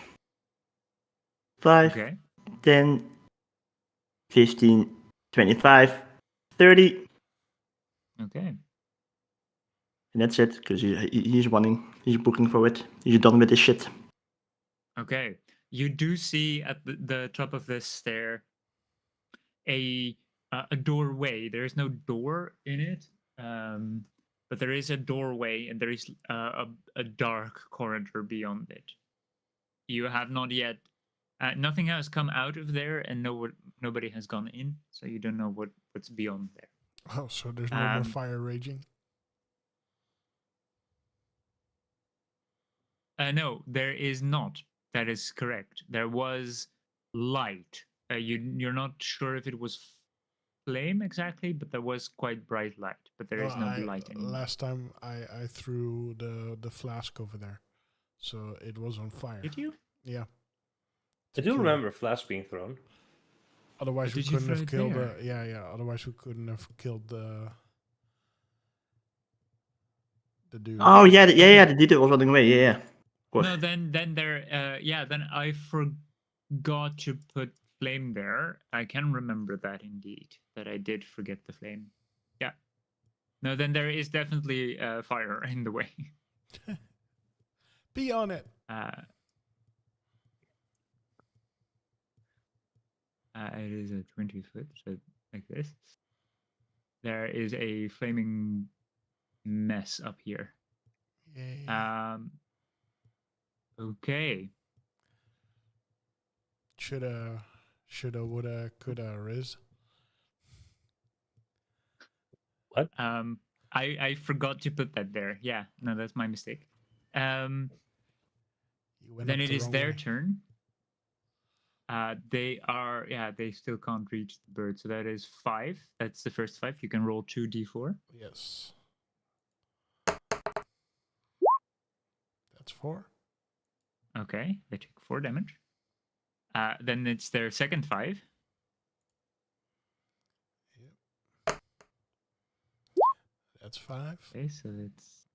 F: 5,
G: Okay.
F: 10, 15, 25, 30.
G: Okay.
F: And that's it, because he's running. He's booking for it. He's done with this shit.
G: Okay. You do see at the top of this stair a doorway. There is no door in it, but there is a doorway, and there is a dark corridor beyond it. You have not yet. Nothing has come out of there, and nobody has gone in, so you don't know what's beyond there.
D: Oh, so there's no more fire raging?
G: No, there is not. That is correct. There was light. You're not sure if it was flame exactly, but there was quite bright light. But there is no light anymore.
D: Last time I threw the flask over there, so it was on fire.
G: Did you?
D: Yeah.
E: I do remember Flash being thrown.
D: Otherwise,
G: But
D: we
G: did you
D: couldn't have
G: throw it
D: killed.
G: there?
D: Yeah. Otherwise, we couldn't have killed the dude.
F: Oh yeah, the detail was running away. Yeah.
G: No, then there. Then I forgot to put flame there. I can remember that indeed. That I did forget the flame. Yeah. No, then there is definitely fire in the way.
D: Be on it.
G: It is a 20 foot, so like this. There is a flaming mess up here.
D: Yeah.
G: Okay.
D: Shoulda, woulda, coulda, riz.
E: What?
G: I forgot to put that there. Yeah, no, that's my mistake. Then it is their turn. They still can't reach the bird, so that is 5. That's the first 5. You can roll 2d4.
D: Yes. That's 4.
G: Okay, they take 4 damage. Then it's their second 5.
D: Yep. That's 5.
G: Okay, so it's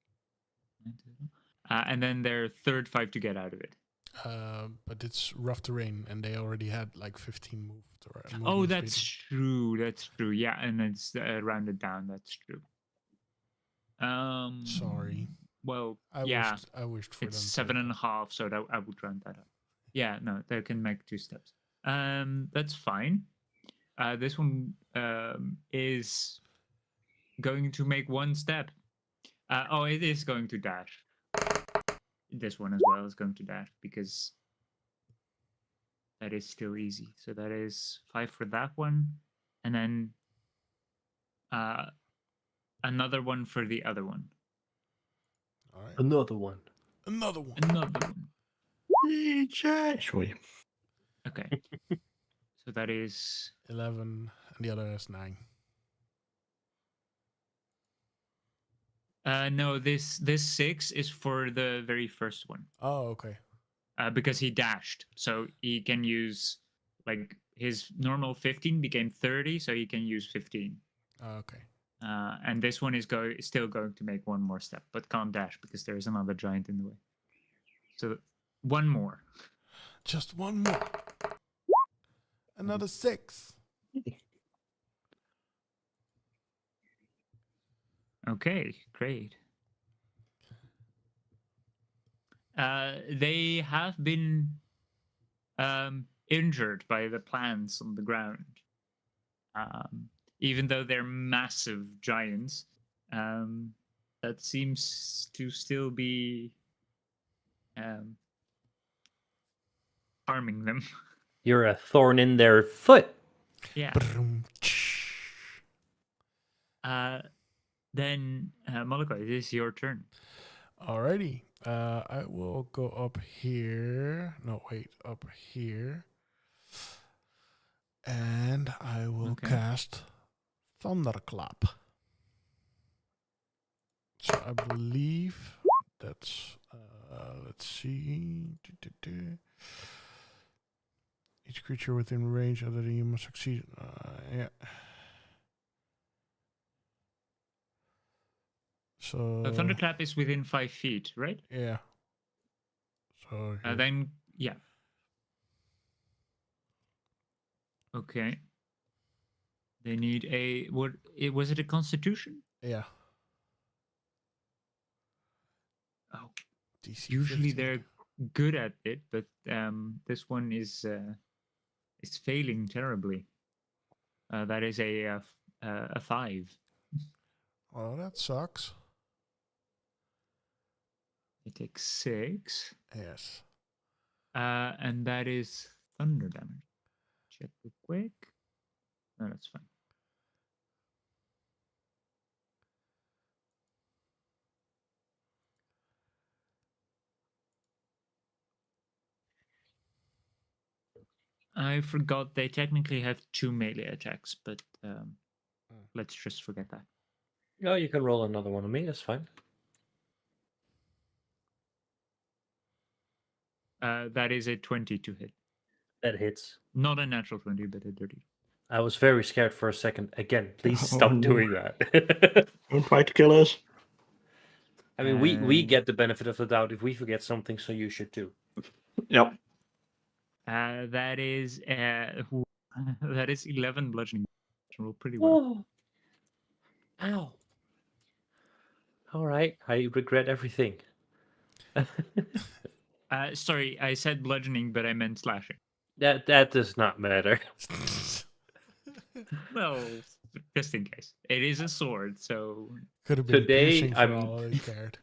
G: 9 total. And then their third 5 to get out of it.
D: But it's rough terrain, and they already had like 15 moved.
G: Oh, that's true. That's true. Yeah, and it's rounded down. That's true.
D: Sorry.
G: Well,
D: I wished for
G: it's
D: them.
G: 7.5, so that I would round that up. Yeah, no, they can make 2 steps. That's fine. This one is going to make 1 step. It is going to dash. This one as well is going to dash because that is still easy. So that is 5 for that one, and then another one for the other one.
D: All right.
E: Another one.
D: Another one.
F: Sorry.
G: Okay. So that is
D: 11, and the other is 9.
G: No, this 6 is for the very first one.
D: Oh, okay.
G: Because he dashed, so he can use like his normal 15 became 30, so he can use 15.
D: Okay.
G: And this one is still going to make 1 more step, but can't dash because there is another giant in the way. So one more.
D: Just one more. Another 6.
G: Okay, great. They have been injured by the plants on the ground. Even though they're massive giants, that seems to still be harming them.
E: You're a thorn in their foot.
G: Yeah. Then, Moloko, it is your turn.
D: Alrighty. I will go up here. No, wait, up here. And I will cast Thunderclap. So I believe that's, let's see. Each creature within range other than you must succeed. Yeah. So
G: A thunderclap is within 5 feet, right?
D: yeah. So
G: Then, yeah. Okay. They need a what? Was it a Constitution?
D: yeah.
G: Oh,
D: DC
G: usually
D: 15.
G: they're good at it, but this one is failing terribly. That is a 5.
D: Well, that sucks.
G: It takes 6.
D: Yes.
G: And that is thunder damage. Check real quick. No, that's fine. I forgot they technically have 2 melee attacks, but let's just forget that.
E: Oh, you can roll another one on me. That's fine.
G: That is a 20 to hit.
E: That hits.
G: Not a natural 20, but a dirty.
E: I was very scared for a second. Again, please stop doing that.
F: Don't try to kill us.
E: I mean, we get the benefit of the doubt if we forget something, so you should too.
F: Yep.
G: That is that is 11 bludgeoning. Roll pretty well.
E: Oh. Ow. All right, I regret everything.
G: Sorry, I said bludgeoning, but I meant slashing.
E: That does not matter.
G: Well, just in case. It is a sword, so
D: Could have been
E: Today,
D: piercing for
E: I'm-
D: all they cared.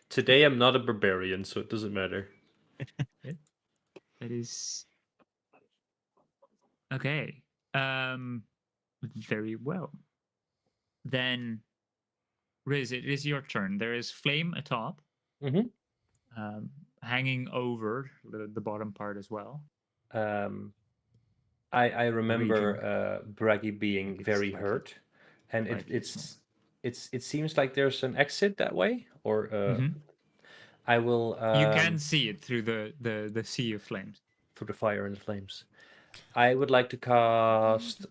E: Today I'm not a barbarian, so it doesn't matter.
G: that is okay. Very well. Then, Riz, it is your turn. There is flame atop, hanging over the bottom part as well.
E: I remember Braggy being very
G: Slightly-
E: hurt, and
G: slightly
E: it seems like there's an exit that way, or I will.
G: You can see it through the sea of flames.
E: Through the fire and the flames. I would like to cast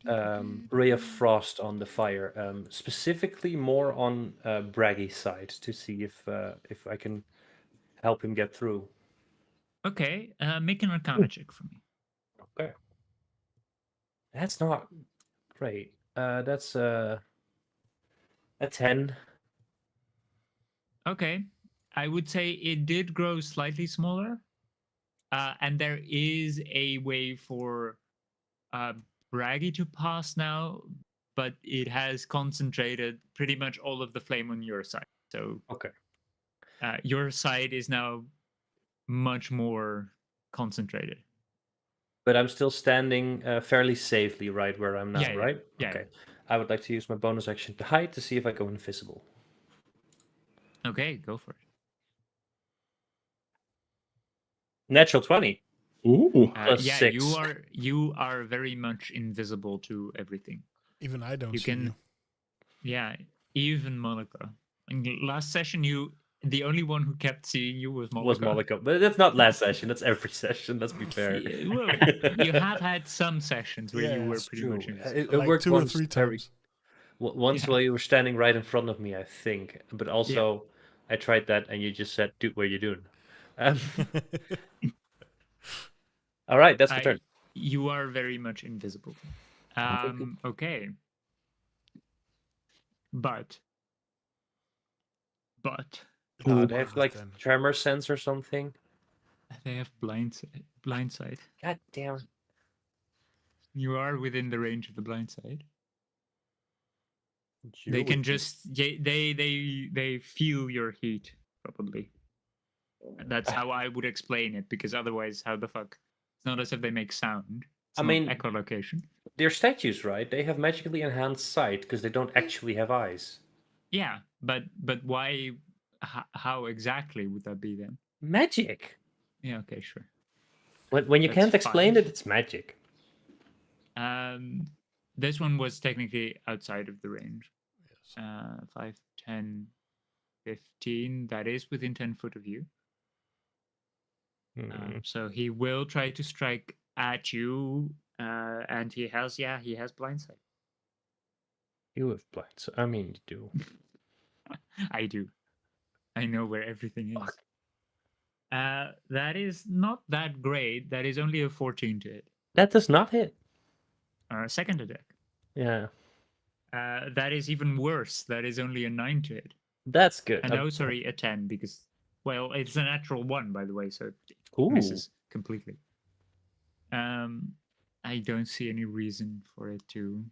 E: Ray of Frost on the fire, specifically more on Braggy's side to see if I can help him get through.
G: Okay, make an Arcana check for me.
E: Okay. That's not great. That's a 10.
G: Okay, I would say it did grow slightly smaller, and there is a way for Braggy to pass now, but it has concentrated pretty much all of the flame on your side. So
E: Okay.
G: Your side is now much more concentrated.
E: But I'm still standing fairly safely right where I'm now,
G: Yeah,
E: right?
G: yeah.
E: Okay. I would like to use my bonus action to hide to see if I go invisible.
G: Okay, go for it.
E: Natural 20.
F: Ooh.
E: Plus
G: yeah,
E: 6.
G: you are very much invisible to everything.
D: Even I don't
G: You
D: see
G: can,
D: you.
G: yeah, even Monica. In last session, the only one who kept seeing you was Monica.
E: Was Monica. But that's not last session. That's every session. Let's be fair.
G: Yeah, well, you have had some sessions where
D: Yeah,
G: you were
D: that's
G: pretty much
E: True.
G: invisible.
E: It
D: Like
E: worked
D: 2 or
E: once
D: 3
E: very-
D: times.
E: Once
G: Yeah.
E: while you were standing right in front of me, I think. But also, I tried that and you just said, dude, what are you doing? All right, that's my turn.
G: You are very much invisible. Okay. But
E: Oh, they have
D: Bad
E: like
D: then.
E: tremor sense or something.
G: they have blind sight.
E: God damn.
G: You are within the range of the blind sight.
E: You're
G: They can
E: with me.
G: just they feel your heat probably. That's how I would explain it, because otherwise, how the fuck? It's not as if they make sound. It's
E: I
G: not
E: mean-
G: echolocation.
E: They're statues, right? They have magically enhanced sight because they don't actually have eyes.
G: Yeah, but why? How exactly would that be then?
E: Magic.
G: Yeah. Okay. Sure.
E: When you
G: That's
E: can't explain
G: fine.
E: it, it's magic.
G: This one was technically outside of the range.
D: Yes.
G: 5, 10, 15. That is within 10 foot of you. So he will try to strike at you, and he has blind sight.
E: You have blind. I mean, you do.
G: I do. I know where everything is. That is not that great. That is only a 14 to hit.
E: That does not hit.
G: Second attack.
E: Yeah,
G: That is even worse. That is only a 9 to hit.
E: that's good.
G: And no, sorry, a 10, because, well, it's a natural 1, by the way, so it
E: Ooh.
G: misses completely. I don't see any reason for it to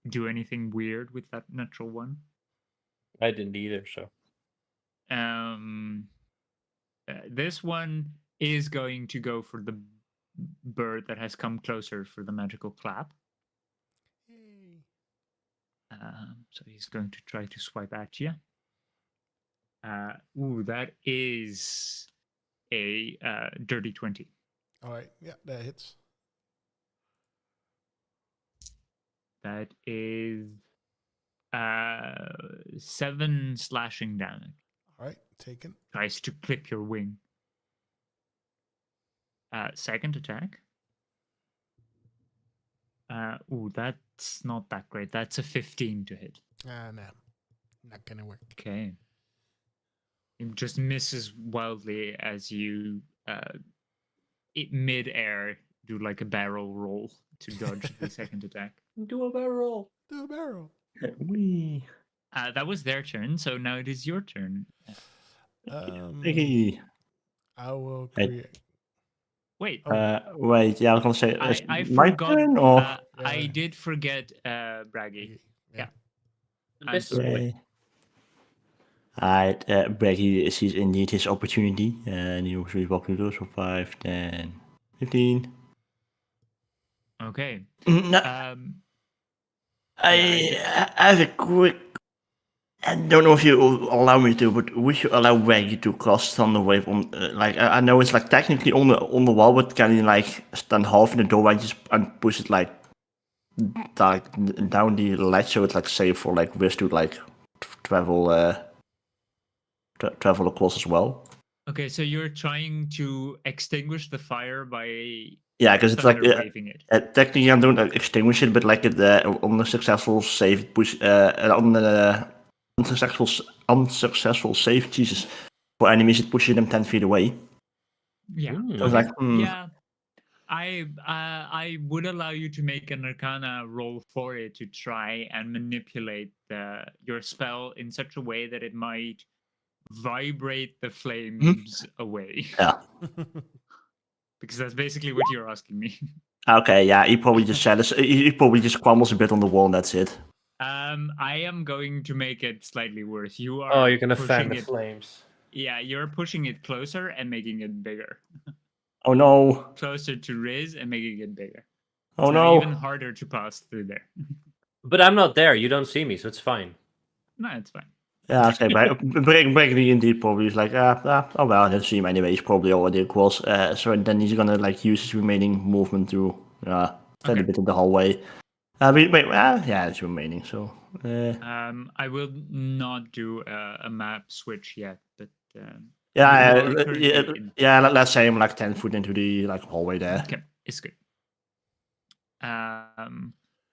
G: do anything weird with that natural 1.
E: I didn't either. So
G: This one is going to go for the bird that has come closer for the magical clap.
D: Yay.
G: So he's going to try to swipe at you. That is a dirty 20.
D: All right. Yeah, that hits.
G: That is 7 slashing damage.
D: All right. Taken.
G: Tries to clip your wing. Second attack. That's not that great. That's a 15 to hit.
D: No. Not gonna work.
G: Okay. It just misses wildly as you, mid-air, do like a barrel roll to dodge the second attack.
E: do a barrel.
D: Do a barrel.
F: Wee.
G: That was their turn, so now it is your turn.
F: Hey.
D: I will
F: Hey.
D: create.
G: Wait,
F: Wait, yeah, I was gonna say, is
G: I
F: my
G: forgot.
F: turn or?
G: I
D: Yeah.
G: did forget Braggy. Yeah. I'm
E: Best
G: sorry.
F: Right. Alright, Braggy sees indeed his opportunity, and he was really walking through, so 5, 10, 15.
G: Okay.
F: No, I have a quick. I don't know if you will allow me to, but would you allow Braggy to cast Thunderwave on? Like, I know it's like technically on the wall, but can you like stand half in the doorway and push it like down the ledge so it's like safe for like Wiz to like travel travel across as well?
G: Okay, so you're trying to extinguish the fire by
F: Yeah, because it's like
G: thunder waving it.
F: technically I don't extinguish it, but like on the successful save push on the unsuccessful save, Jesus, for enemies it pushes them 10 feet away.
G: Yeah.
F: I was like,
G: Yeah. I would allow you to make an Arcana roll for it to try and manipulate your spell in such a way that it might vibrate the flames away.
F: Yeah.
G: Because that's basically what you're asking me.
F: Okay, yeah, he probably just said this. He probably just crumbles a bit on the wall and that's it.
G: I am going to make it slightly worse. You are.
E: Oh, you're gonna fan
G: pushing
E: the
G: it.
E: flames.
G: Yeah, you're pushing it closer and making it bigger.
F: Oh no!
G: Closer to Riz and making it bigger.
F: Oh
G: So
F: no!
G: even harder to pass through there.
E: But I'm not there. You don't see me, so it's fine.
G: No, it's fine.
F: Yeah, okay, Braggy indeed probably is like, oh well, I don't see him anyway, he's probably already across, so then he's gonna like use his remaining movement to stand a bit in the hallway. Yeah, it's remaining, so...
G: I will not do a map switch yet, but...
F: let's say I'm like 10 foot into the like hallway there.
G: Okay, it's good.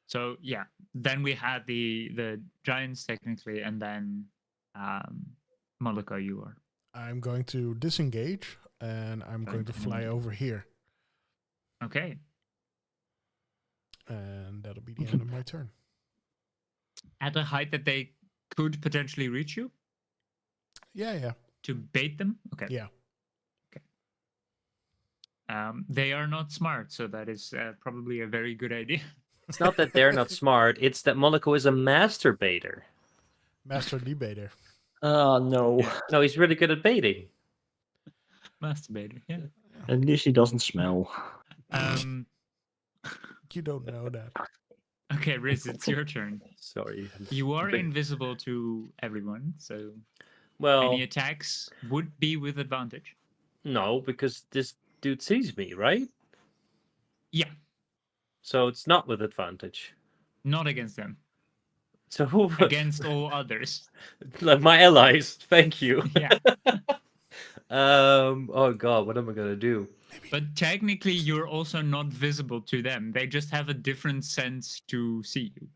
G: So yeah, then we had the giants technically, and then Moloko, you are.
D: I'm going to disengage, and I'm going to fly over here.
G: Okay.
D: And that'll be the end of my turn.
G: At a height that they could potentially reach you
D: Yeah.
G: to bait them? Okay.
D: Yeah.
G: They are not smart, so that is probably a very good idea.
E: It's not that they're not smart, it's that Monaco is a masturbator.
D: Master debater.
F: Oh, no.
G: Yeah.
E: No, he's really good at baiting.
G: Masturbator, yeah.
F: At least he doesn't smell.
D: You don't know that.
G: Okay, Riz, it's your turn.
E: Sorry.
G: You are invisible to everyone, so
E: Well,
G: any attacks would be with advantage.
E: no, because this dude sees me, right?
G: Yeah,
E: So it's not with advantage.
G: not against them.
E: So who
G: Against all others.
E: like my allies? Thank you.
G: Yeah.
E: Oh god, what am I gonna do?
G: But technically, you're also not visible to them. They just have a different sense to see you.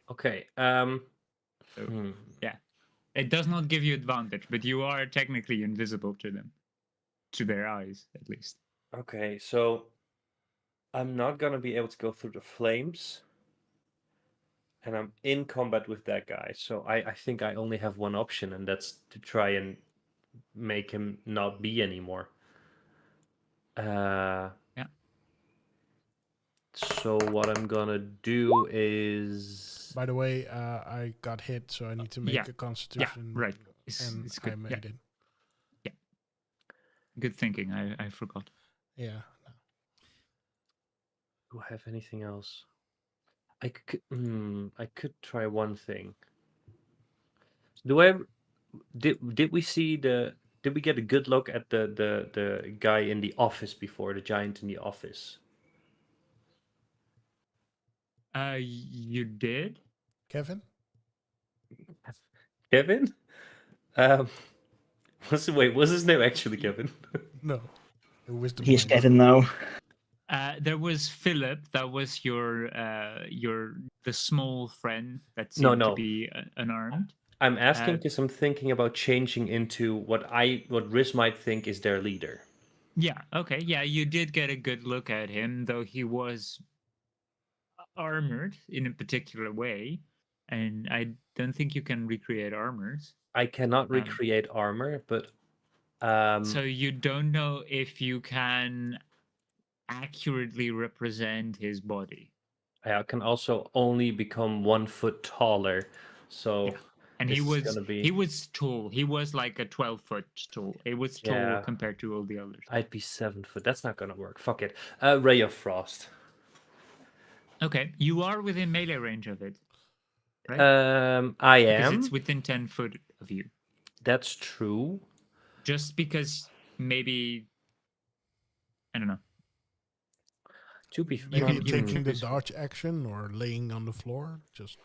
E: Okay.
G: Yeah. It does not give you advantage, but you are technically invisible to them. To their eyes, at least.
E: Okay, so I'm not gonna be able to go through the flames. And I'm in combat with that guy. So I think I only have one option, and that's to try and make him not be anymore.
G: Yeah.
E: So what I'm gonna do is
D: By the way, I got hit, so I need to make a constitution.
G: Yeah, right.
D: And
G: It's good.
D: I made it.
G: Yeah. Good thinking. I forgot.
D: Yeah.
E: do I have anything else? I could try one thing. Did we see did we get a good look at the guy in the office before, the giant in the office?
G: You did?
D: Kevin?
E: Kevin? Was his name actually Kevin?
D: No. It was the
F: He's
D: point.
F: Kevin now.
G: There was Philip. That was the small friend that
E: No,
G: seemed
E: no.
G: to be unarmed.
E: I'm asking because I'm thinking about changing into what Riz might think is their leader.
G: Yeah. Okay. Yeah, you did get a good look at him, though he was armored in a particular way, and I don't think you can recreate armors.
E: I cannot recreate armor, but
G: so you don't know if you can accurately represent his body.
E: I can also only become 1 foot taller. So
G: yeah. And he was tall. He was like a 12-foot tall. It was tall compared to all the others.
E: I'd be 7 foot. That's not gonna work. Fuck it. Ray of Frost.
G: Okay, you are within melee range of it, right?
E: I am.
G: Because it's within 10 foot of you.
E: That's true.
G: Just because maybe, I don't know.
E: To be
D: maybe taking the dodge action or laying on the floor, just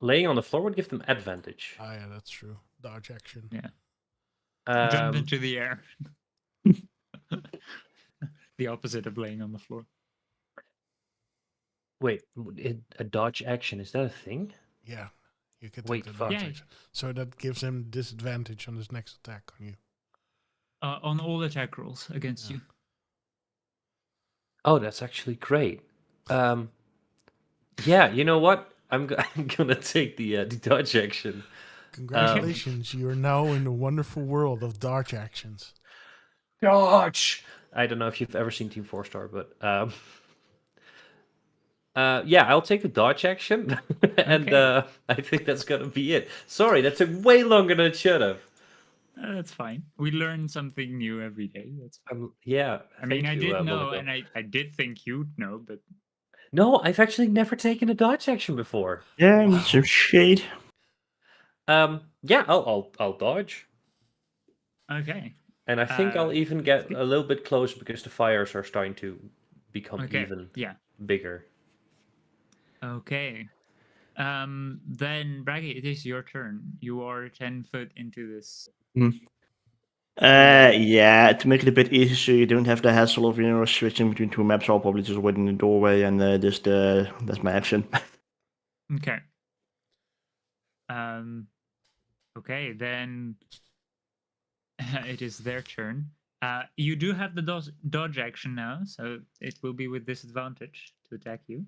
E: laying on the floor would give them advantage.
D: Ah, yeah, that's true. Dodge action.
G: Yeah. Jump into the air. The opposite of laying on the floor.
E: Wait, a dodge action, is that a thing?
D: Yeah, you can take the dodge action. So that gives him disadvantage on his next attack on you.
G: On all attack rolls against you.
E: Oh, that's actually great. Yeah, you know what? I'm gonna take the dodge action.
D: Congratulations, you are now in the wonderful world of dodge actions.
E: Dodge! I don't know if you've ever seen Team 4-Star, but yeah, I'll take the dodge action, and I think that's gonna be it. Sorry, that took way longer than it should have.
G: That's fine. We learn something new every day. That's fine.
E: Yeah.
G: I mean, I did know, and I did think you'd know, but
E: no, I've actually never taken a dodge action before.
F: Yeah, it's a shade.
E: Yeah, I'll dodge.
G: Okay.
E: And I think I'll even get a little bit closer because the fires are starting to become even bigger.
G: Okay. Then Braggy, it is your turn. You are 10 foot into this.
F: Yeah, to make it a bit easier so you don't have the hassle of switching between two maps, I'll probably just wait in the doorway and that's my action.
G: Okay. Okay, then it is their turn. You do have the dodge action now, so it will be with disadvantage to attack you.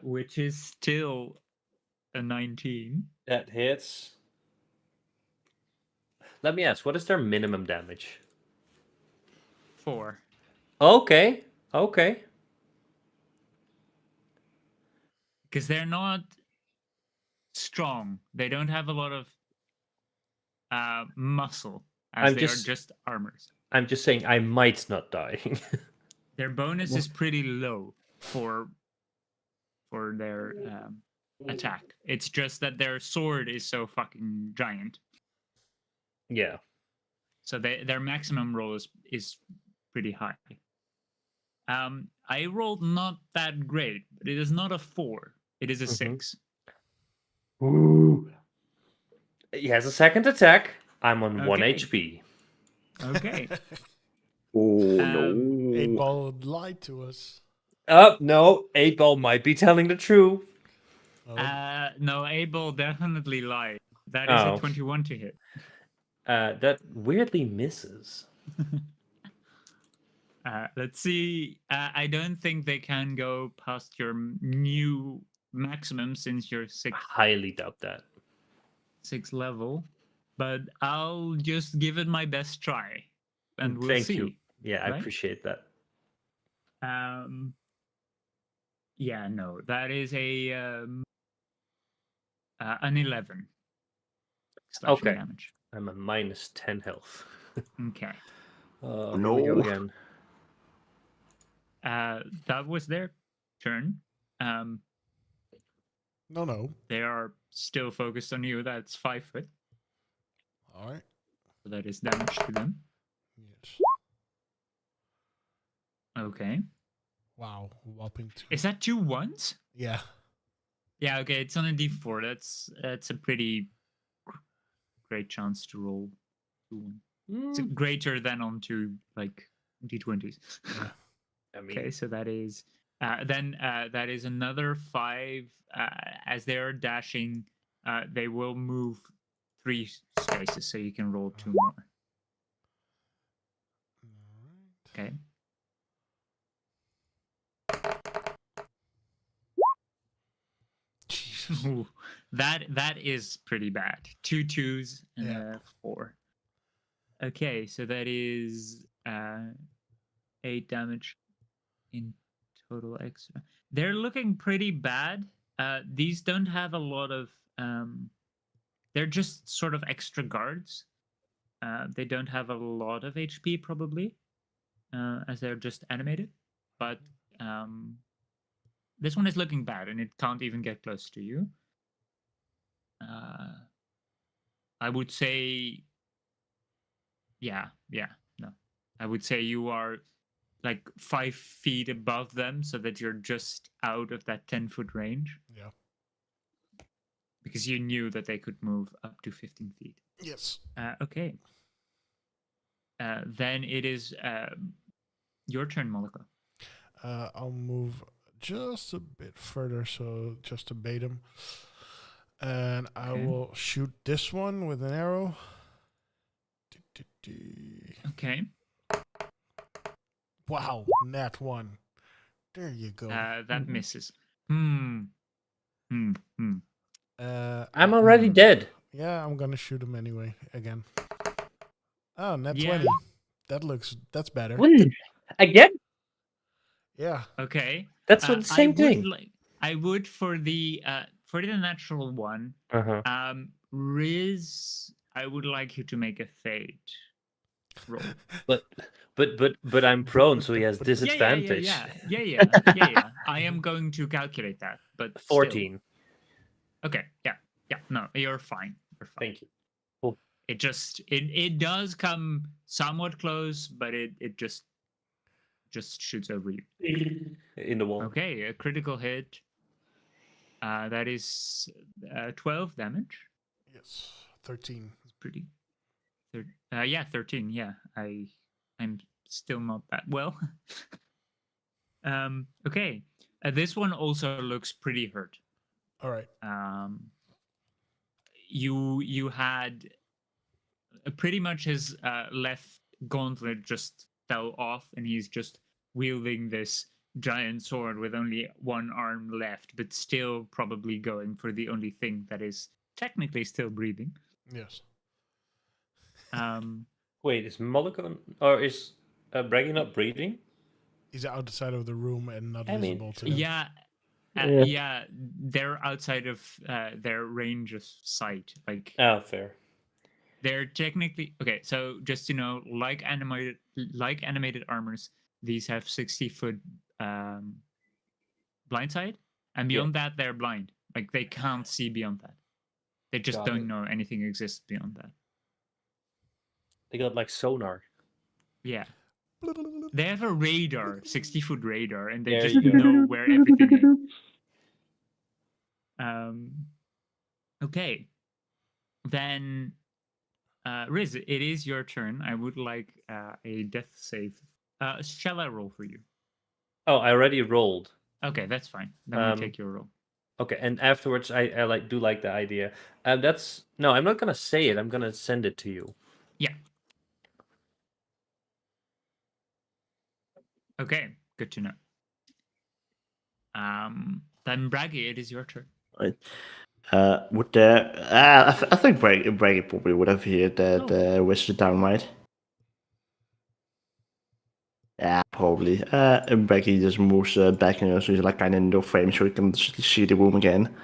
G: Which is still a 19.
E: That hits. Let me ask, what is their minimum damage?
G: 4.
E: Okay. Okay.
G: Because they're not strong. They don't have a lot of muscle, as they are just armors.
E: I'm just saying I might not die.
G: Their bonus is pretty low for their attack. It's just that their sword is so fucking giant.
E: Yeah.
G: So their maximum roll is pretty high. I rolled not that great, but it is not a 4. It is a 6.
E: Ooh. He has a second attack. I'm on 1
G: Okay.
E: HP.
G: Okay.
F: Oh
G: Um,
D: 8
F: no.
D: Ball lied to us.
E: No, 8 Ball might be telling the truth.
D: Oh.
G: no, Abel definitely lied. That is a 21 to hit.
E: That weirdly misses.
G: Let's see. I don't think they can go past your new maximum since you're
E: Highly doubt that.
G: 6th level, but I'll just give it my best try, and we'll
E: Thank
G: see.
E: you. Yeah, I
G: right?
E: appreciate that.
G: Yeah, no, that is an 11. Slashing
E: Okay.
G: damage.
E: I'm a minus 10 health.
G: Okay.
E: Here we go
F: No.
E: again.
G: That was their turn.
D: No.
G: They are still focused on you. That's 5 foot.
D: All right.
G: So that is damage to them.
D: Yes.
G: Okay.
D: Wow. Whopping 2.
G: Is that 2 ones?
D: Yeah.
G: Yeah, okay. It's on a d4. That's a pretty great chance to roll 2 1. It's greater than on 2 like d20s.
D: Yeah.
E: I mean,
G: Okay, so that is then that is another 5. As they are dashing, they will move 3 spaces, so you can roll 2 more.
D: All right.
G: Okay.
D: Jesus.
G: Ooh, that is pretty bad. 2 2s and
D: Yeah.
G: a 4. Okay, so that is 8 damage in total extra. They're looking pretty bad. These don't have a lot of. They're just sort of extra guards. They don't have a lot of HP probably, as they're just animated. But this one is looking bad, and it can't even get close to you. I would say, no. I would say you are like 5 feet above them, so that you're just out of that 10-foot range.
D: Yeah.
G: Because you knew that they could move up to 15 feet.
D: Yes.
G: Okay. Then it is your turn, Moloko.
D: I'll move just a bit further, so just to bait him. And I
G: Okay.
D: will shoot this one with an arrow.
G: Okay.
D: Wow, nat 1. There you go.
G: That misses.
E: I'm
D: uh,
E: already dead.
D: Yeah, I'm gonna shoot him anyway again. Oh, nat
G: Yeah.
D: 20. That's better.
E: Again?
D: Yeah.
G: Okay.
E: That's the same thing.
G: I would for the natural one. Riz, I would like you to make a fate roll.
E: But I'm prone, so he has disadvantage.
G: Yeah. I am going to calculate that, but
E: 14.
G: Still. Okay. Yeah. No, you're fine.
E: Thank you.
G: It just it does come somewhat close, but it just shoots over you
E: in the wall.
G: Okay, a critical hit. That is 12 damage.
D: Yes. 13.
G: It's pretty. 13. Yeah, I'm still not that well. Okay, this one also looks pretty hurt.
D: All right.
G: you had pretty much his left gauntlet just fell off, and he's just wielding this giant sword with only one arm left, but still probably going for the only thing that is technically still breathing.
D: Yes.
E: Wait, is Mulligan or is Braggy not breathing?
D: He's outside of the room and not
E: I mean,
D: visible to them.
G: Yeah,
F: Yeah.
G: yeah, they're outside of their range of sight. Like,
E: Oh, fair.
G: they're technically okay. So just to know, like animated armors, these have 60-foot blind side, and beyond that, they're blind. Like, they can't see beyond that. They just
E: Got
G: don't
E: it.
G: know anything exists beyond that.
E: They got like sonar.
G: Yeah. They have a radar, 60-foot radar, and they
E: There
G: just
E: you go.
G: know where everything is. Okay. Then, Riz, it is your turn. I would like a death save. Shall I roll for you?
E: Oh, I already rolled.
G: Okay, that's fine. Then we take your roll.
E: Okay, and afterwards, I like the idea. That's no, I'm not gonna say it. I'm gonna send it to you.
G: Yeah. Okay, good to know. Then Braggy, it is your turn.
F: Right. Would there? I think Braggy probably would have heard that whistle down, right? Yeah, probably. And Braggy just moves back, so he's like kind of in the frame, so he can see the room again.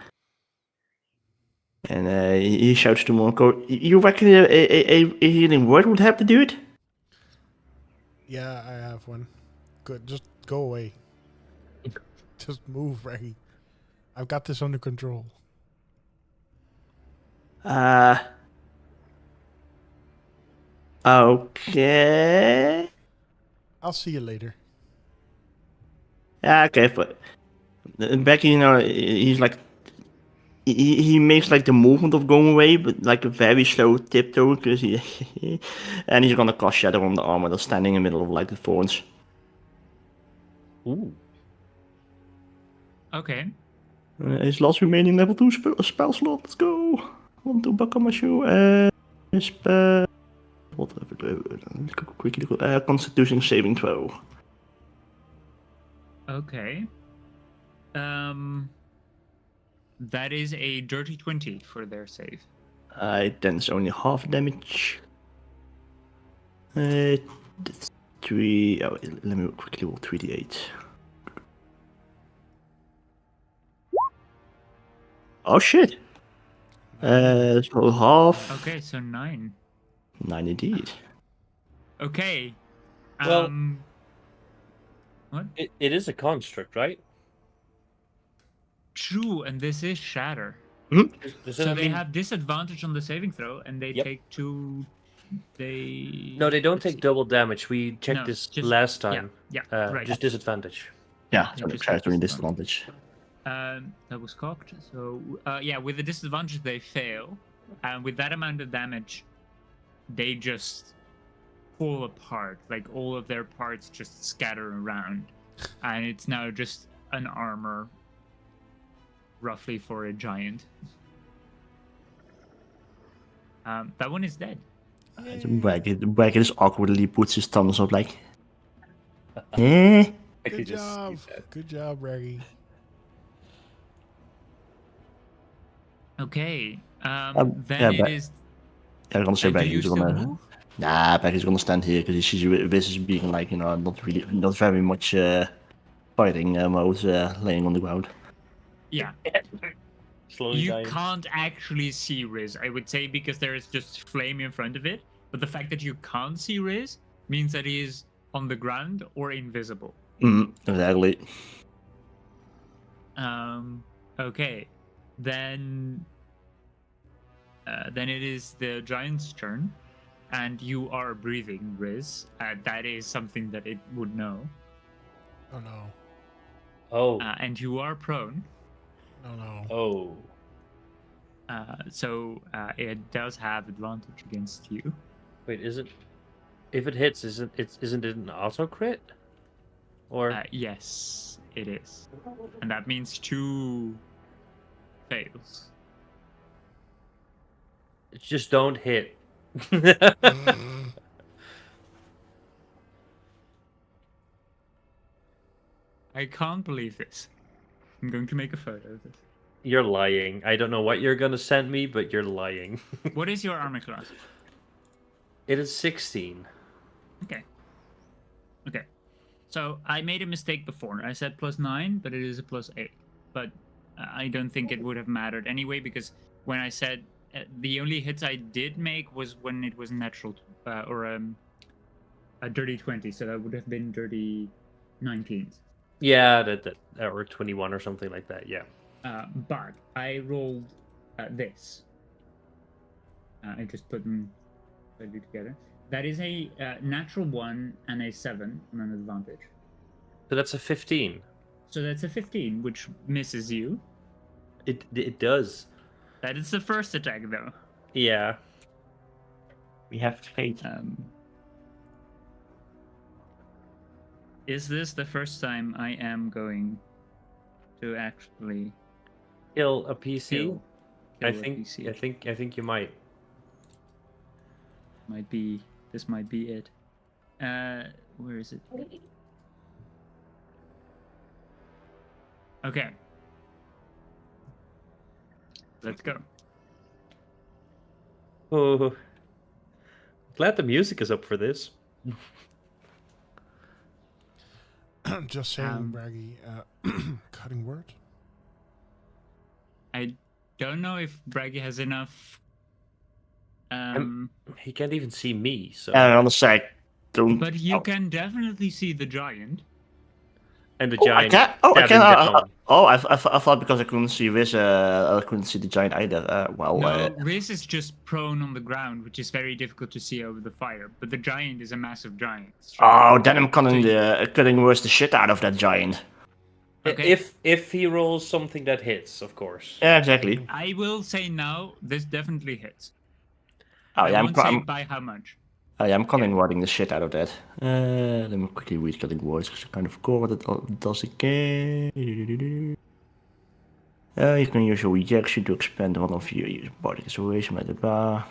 F: And he shouts to Monko, "You reckon a healing word would have to do it?"
D: Yeah, I have one. Good. Just go away. Just move, Raggy. I've got this under control.
F: Okay.
D: I'll see you later.
F: Yeah, okay, but Becky, he's like, he makes like the movement of going away, but like a very slow tiptoe, because and he's gonna cast Shadow on the armor that's standing in the middle of like the thorns.
E: Ooh.
G: Okay.
F: His last remaining level 2 spell slot. Let's go. 1, 2, buck on my shoe. Spell. Quickly look. Constitution saving throw.
G: Okay. That is a dirty 20 for their save.
F: Then it's only half damage. That's 3. Oh, let me quickly roll 3d8. Oh shit! So half.
G: Okay, so 9.
F: 9 indeed.
G: Okay.
E: Well,
G: what?
E: It is a construct, right?
G: True, and this is shatter.
E: Does
G: So
E: that
G: they
E: mean-
G: have disadvantage on the saving throw, and they
E: Yep.
G: take 2.
E: No, they don't
G: let's
E: take
G: see.
E: double damage. We checked
G: No,
E: this
G: just-
E: last time.
G: Yeah, right.
E: Just disadvantage.
F: Yeah,
G: they
F: so
G: just
F: it's only
G: have
F: disadvantage.
G: That was cocked. So yeah, with the disadvantage they fail, and with that amount of damage, they just fall apart. Like, all of their parts just scatter around, and it's now just an armor, roughly for a giant. That one is dead.
F: Bracket just awkwardly puts his thumbs up like, eh?
D: Good job. Good job, Raggy.
G: Okay.
F: Yeah,
G: Then it
F: but-
G: is.
F: I was gonna say
G: Do you
F: Bracky's
G: still
F: gonna.
G: move?
F: Nah, Bracky's gonna stand here because he sees Wiz being like, not very much fighting mode, laying on the ground.
G: Yeah.
E: Slowly
G: You
E: dying.
G: can't actually see Riz, I would say, because there is just flame in front of it. But the fact that you can't see Riz means that he is on the ground or invisible.
F: Exactly.
G: Okay. Then it is the giant's turn, and you are breathing, Riz. That is something that it would know.
D: Oh no.
E: Oh.
G: And you are prone.
D: No, no.
E: Oh.
G: So it does have advantage against you.
E: Wait, is it? If it hits, isn't it an auto crit? Or
G: Yes, it is, and that means 2 fails.
E: Just don't hit.
G: I can't believe this. I'm going to make a photo of this.
E: You're lying. I don't know what you're gonna send me, but you're lying.
G: What is your armor class?
E: It is 16.
G: Okay. Okay. So I made a mistake before. I said +9, but it is a +8. But I don't think it would have mattered anyway, because when I said the only hits I did make was when it was natural or a dirty 20, so that would have been dirty 19s.
E: Yeah, that or 21 or something like that. Yeah.
G: But I rolled this. I just put them together. That is a natural 1 and a 7 on an advantage.
E: So that's a 15.
G: So that's a 15, which misses you.
E: It does.
G: That is the first attack, though.
E: Yeah.
F: We have faith.
G: Is this the first time I am going to actually
E: Kill a PC.
G: kill
E: I
G: a
E: think.
G: PC?
E: I think you might.
G: This might be it. Where is it? Okay. Let's go.
E: Oh, glad the music is up for this.
D: Just saying, Braggy. Cutting word.
G: I don't know if Braggy has enough.
E: He can't even see me, so.
F: And on the side, don't.
G: But you can definitely see the giant.
E: And the
F: I
E: giant.
F: can. Oh, I
E: stabbing
F: can.
E: down.
F: I thought because I couldn't see Riz, I couldn't see the giant either.
G: No, Riz is just prone on the ground, which is very difficult to see over the fire. But the giant is a massive giant.
F: Oh, then I'm cutting worse the shit out of that giant.
G: Okay.
E: If he rolls something that hits, of course.
F: Yeah, exactly.
G: I will say now, this definitely hits.
F: Oh, yeah,
G: I won't say by how much.
F: I'm cutting wording the shit out of that. Let me quickly read cutting words because I kind of forgot what it does again. You can use your reaction to expand one of your body situation, blah blah blah.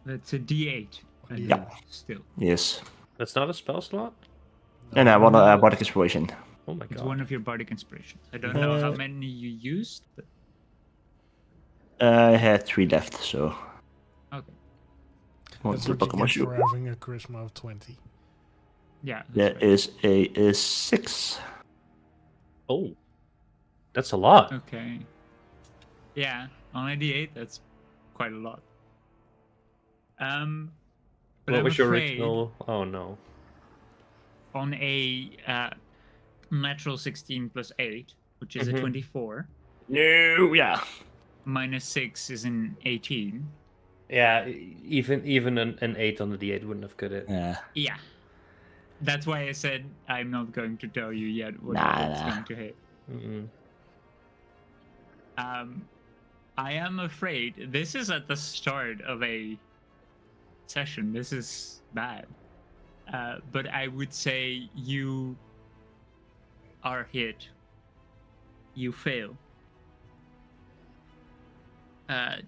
G: That's a D8.
F: Yeah.
G: Still.
F: Yes.
E: That's not a spell slot?
F: And I want a body inspiration.
E: Oh my
G: It's
E: god.
G: one of your bardic inspirations. I don't know how many you used, but
F: I had 3 left, so.
G: okay.
D: That's what you get for having a charisma of 20.
G: Yeah.
F: There
G: right.
F: is a 6.
E: Oh. That's a lot.
G: Okay. Yeah, on a D8, that's quite a lot. But
E: What
G: I'm
E: was your
G: afraid
E: original? Oh no.
G: on a natural 16 plus 8, which is a 24,
F: No, yeah.
G: minus 6 is an 18.
E: Yeah, even an 8 on the D8 wouldn't have cut it.
F: Yeah.
G: Yeah. That's why I said I'm not going to tell you yet what it's going to hit.
E: Mm-mm.
G: I am afraid this is at the start of a session. This is bad. But I would say you are hit. You fail.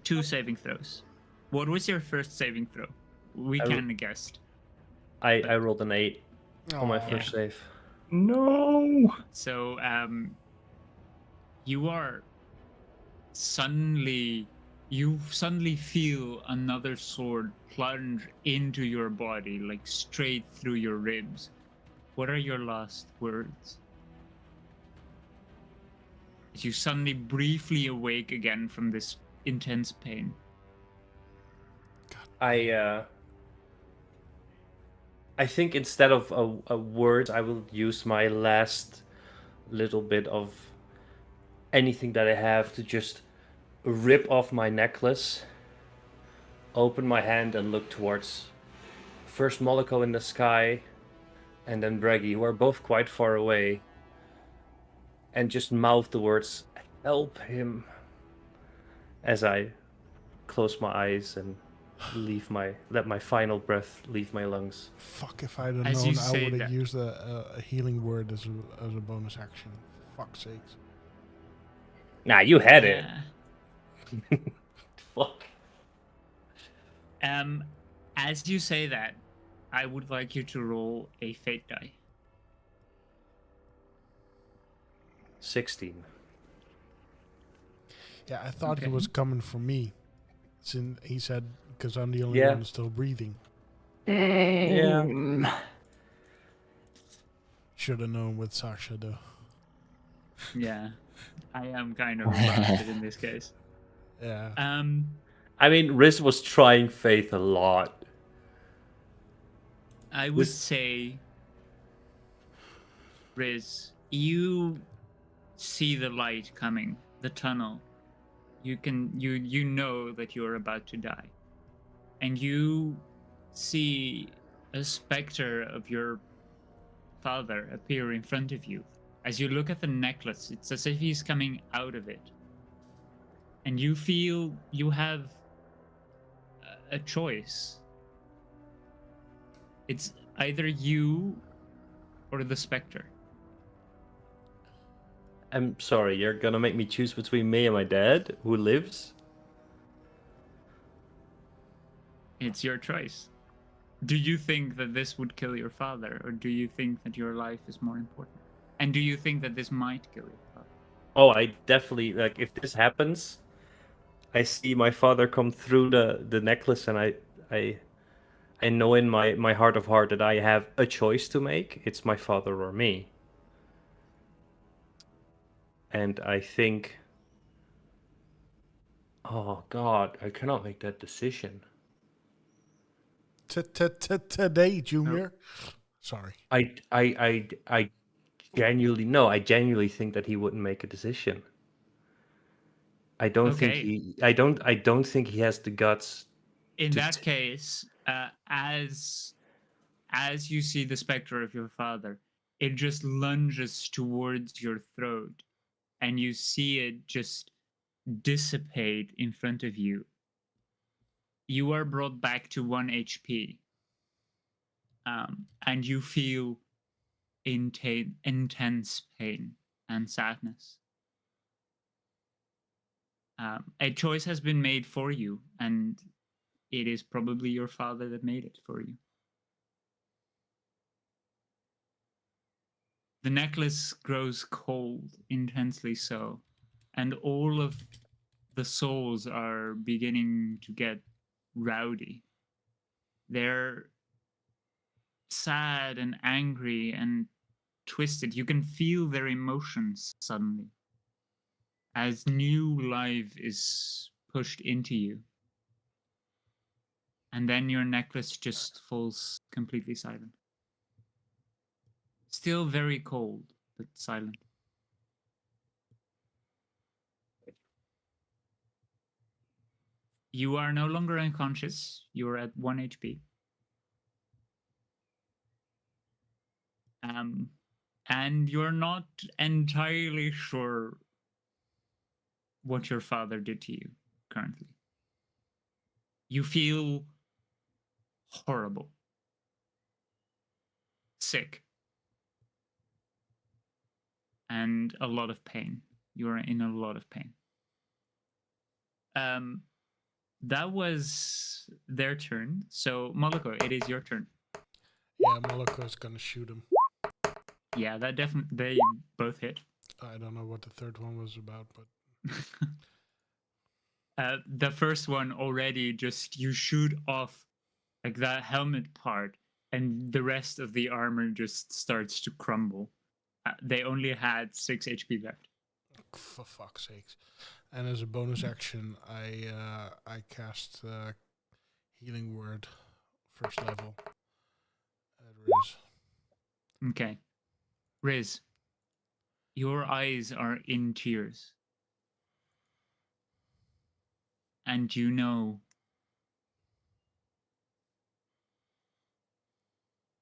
G: 2 saving throws. What was your first saving throw? We can guess.
E: I rolled an 8 on my first save.
F: No.
G: So you suddenly feel another sword plunge into your body, like straight through your ribs. What are your last words? As you suddenly briefly awake again from this intense pain.
E: I think instead of a word, I will use my last little bit of anything that I have to just rip off my necklace, open my hand and look towards first Moloko in the sky and then Braggy, who are both quite far away, and just mouth the words, "Help him," as I close my eyes and let my final breath leave my lungs.
D: Fuck, if I'd have
G: As
D: known,
G: you
D: I
G: say
D: would have
G: that-
D: used a healing word as a bonus action. Fuck's sakes.
E: Nah, you had it.
G: Yeah.
E: Fuck.
G: As you say that, I would like you to roll a fate die.
E: 16.
D: Yeah, I thought he
G: Okay.
D: was coming for me. Since he said, because I'm the only
E: Yeah.
D: one still breathing.
E: Yeah.
D: Should have known with Sasha, though.
G: Yeah, I am kind of a bastard in this case.
D: Yeah.
E: I mean, Riz was trying faith a lot.
G: I would
E: This-
G: say, Riz, you see the light coming, the tunnel. You know that you're about to die. And you see a specter of your father appear in front of you. As you look at the necklace, it's as if he's coming out of it. And you feel you have a choice. It's either you or the specter.
E: I'm sorry, you're gonna make me choose between me and my dad, who lives?
G: It's your choice. Do you think that this would kill your father, or do you think that your life is more important? And do you think that this might kill your father?
E: Oh, I definitely, like, if this happens, I see my father come through the necklace, and I know in my heart of heart that I have a choice to make. It's my father or me. And I think, oh God, I cannot make that decision.
D: Today, Junior. Sorry.
E: I genuinely no, I genuinely think that he wouldn't make a decision. I don't think
G: Okay.
E: I don't think he has the guts.
G: In
E: to
G: that
E: t-
G: case, as you see the specter of your father, it just lunges towards your throat, and you see it just dissipate in front of you. You are brought back to 1 HP, and you feel intense pain and sadness. A choice has been made for you, and it is probably your father that made it for you. The necklace grows cold, intensely so, and all of the souls are beginning to get rowdy. They're sad and angry and twisted. You can feel their emotions suddenly as new life is pushed into you. And then your necklace just falls completely silent. Still very cold, but silent. You are no longer unconscious. You are at 1 HP. And you're not entirely sure what your father did to you currently. You feel horrible, sick, and a lot of pain. You are in a lot of pain. That was their turn. So Moloko, it is your turn.
D: Yeah, Moloko gonna shoot him.
G: Yeah, that definitely they both hit.
D: I don't know what the third one was about, but
G: The first one already just you shoot off like that helmet part, and the rest of the armor just starts to crumble. They only had 6 HP left.
D: for fuck's sakes. And as a bonus action, I cast Healing Word, first level. Riz.
G: Okay. Riz, your eyes are in tears. And you know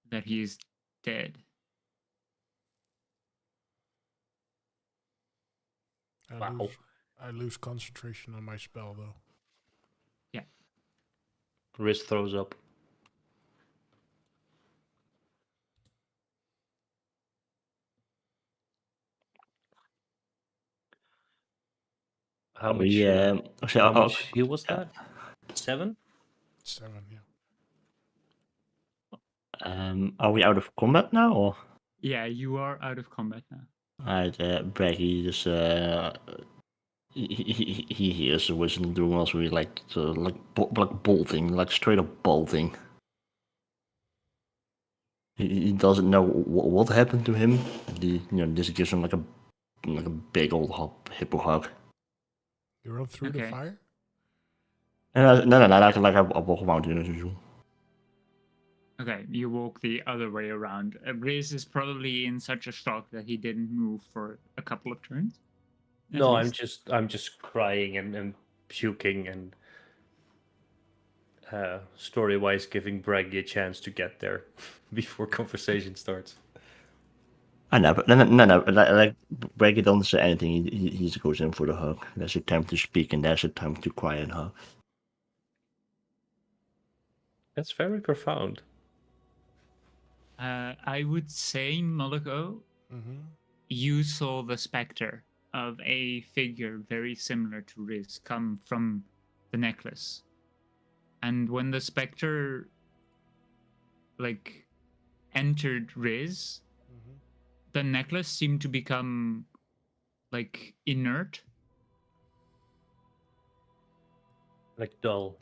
G: that he is dead.
D: I lose concentration on my spell, though.
G: Yeah.
E: Riz throws up. How much? How much heal was that? 7?
D: 7, yeah.
F: Are we out of combat now, or?
G: Yeah, you are out of combat now.
F: Alright, Braggy just he hears the wizard doing also really like bolting, like straight up bolting. He doesn't know what happened to him. This gives him like a big old hippo hug.
D: You run through the
G: Okay.
D: fire?
F: No, like I walk around as usual.
G: Okay, you walk the other way around. Riz is probably in such a shock that he didn't move for a couple of turns. at
E: No,
G: least.
E: I'm just crying and puking and story-wise giving Braggy a chance to get there before conversation starts.
F: I know, but no. Like Braggy doesn't say anything. He just goes in for the hug. There's a time to speak and there's a time to cry and hug.
E: That's very profound.
G: I would say, Moloko,
D: Mm-hmm.
G: you saw the specter of a figure very similar to Riz come from the necklace. And when the specter entered Riz,
D: Mm-hmm.
G: the necklace seemed to become inert.
E: Like dull.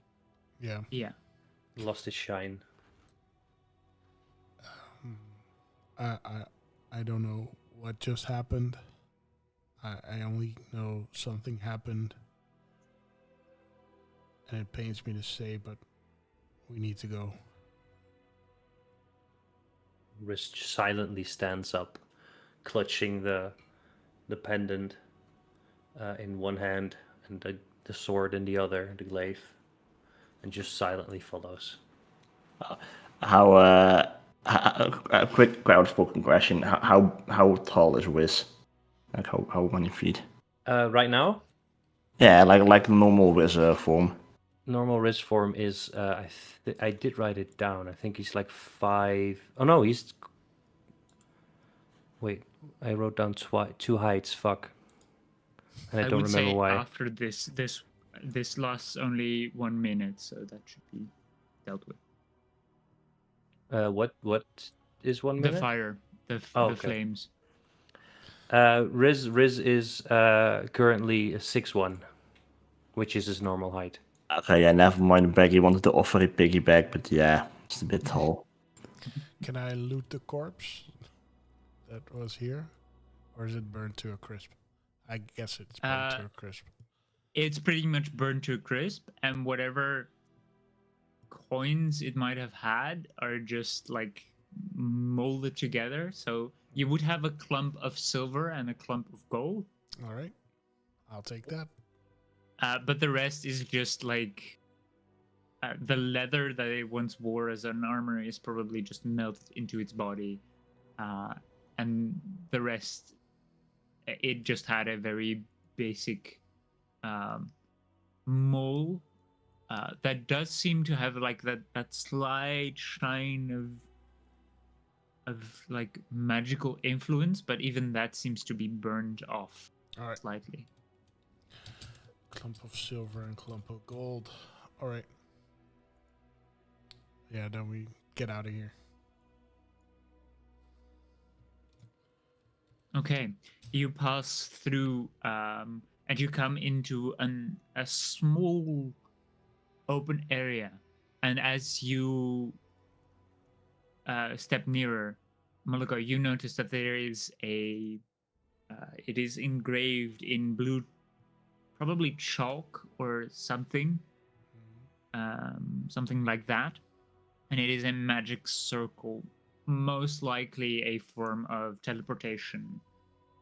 D: Yeah.
G: Yeah.
E: Lost its shine.
D: I don't know what just happened. I only know something happened. And it pains me to say, but we need to go.
E: Riz silently stands up, clutching the pendant in one hand and the sword in the other, the glaive, and just silently follows.
F: A quick outspoken question. How tall is Wiz? Like how many feet?
E: Right now,
F: Yeah, like normal Wiz form.
E: normal Riz form is I did write it down. I think he's like 5. Oh no, he's. Wait, I wrote down two heights. Fuck. And I don't
G: would
E: remember
G: say
E: why.
G: after this lasts only 1 minute, so that should be dealt with.
E: What is 1 minute?
G: The fire, the
E: okay.
G: flames.
E: Riz is currently 6'1", which is his normal height.
F: Okay, yeah, never mind. Baggy wanted to offer a piggyback, but yeah, it's a bit tall.
D: Can I loot the corpse that was here? Or is it burned to a crisp? I guess it's burned to a crisp.
G: It's pretty much burned to a crisp, and whatever coins it might have had are just molded together. So you would have a clump of silver and a clump of gold.
D: All right. I'll take that.
G: But the rest is just the leather that it once wore as an armor is probably just melted into its body. And the rest, it just had a very basic mole that does seem to have that slight shine of magical influence, but even that seems to be burned off slightly.
D: Clump of silver and clump of gold. All right. Yeah, then we get out of here.
G: Okay, you pass through and you come into a small open area, and as you step nearer, Malika, you notice that there is it is engraved in blue, probably chalk or something, something like that, and it is a magic circle, most likely a form of teleportation,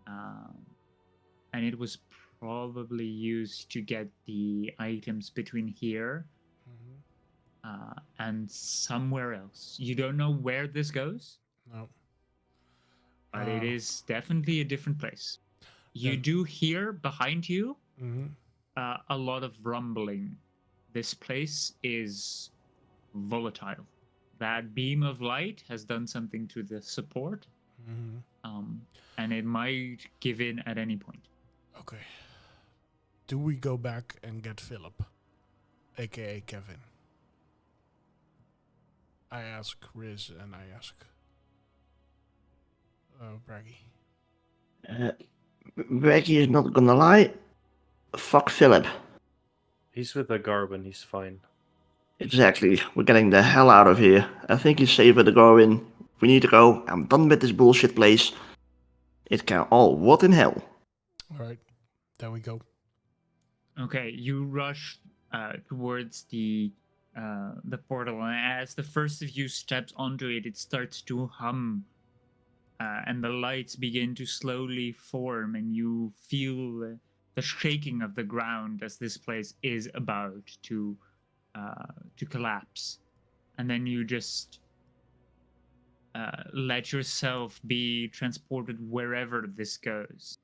G: and it was probably used to get the items between here and somewhere else. You don't know where this goes?
D: No.
G: But it is definitely a different place. You do hear behind you a lot of rumbling. This place is volatile. That beam of light has done something to the support, and it might give in at any point.
D: Okay. Do we go back and get Philip, aka Kevin? I ask Riz and I ask Braggy.
F: Becky is not gonna lie. Fuck Philip.
E: He's with the Garwin, he's fine.
F: Exactly. We're getting the hell out of here. I think it's safer to go in. We need to go. I'm done with this bullshit place. It can all rot in hell.
D: All right, there we go.
G: Okay, you rush towards the portal, and as the first of you steps onto it, it starts to hum, and the lights begin to slowly form, and you feel the shaking of the ground as this place is about to collapse, and then you just let yourself be transported wherever this goes.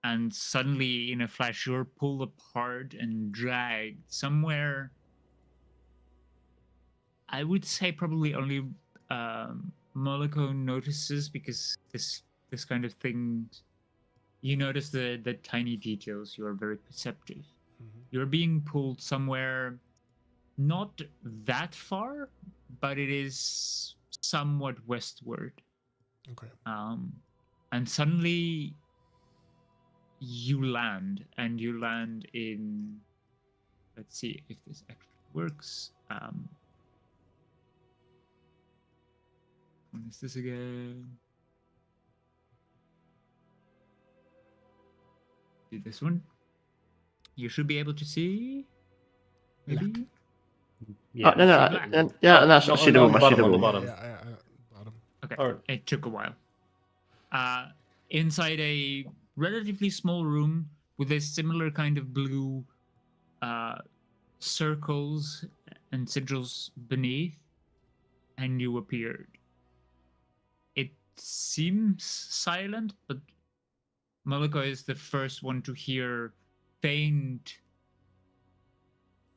G: And suddenly, in a flash, you're pulled apart and dragged somewhere. I would say probably only Moloko notices, because this kind of thing, you notice the tiny details. You are very perceptive.
D: Mm-hmm.
G: You're being pulled somewhere not that far, but it is somewhat westward.
D: Okay.
G: And suddenly you land, and you land in, let's see if this actually works. What is this again? Do this one. You should be able to see. Maybe.
E: Yeah.
F: Oh, no,
G: black.
F: I see the room. I see the
E: on the
F: room.
E: bottom.
D: Yeah, bottom.
G: Okay.
E: Alright.
G: It took a while. Inside a relatively small room with a similar kind of blue circles and sigils beneath, and you appeared. It seems silent, but Moloko is the first one to hear faint.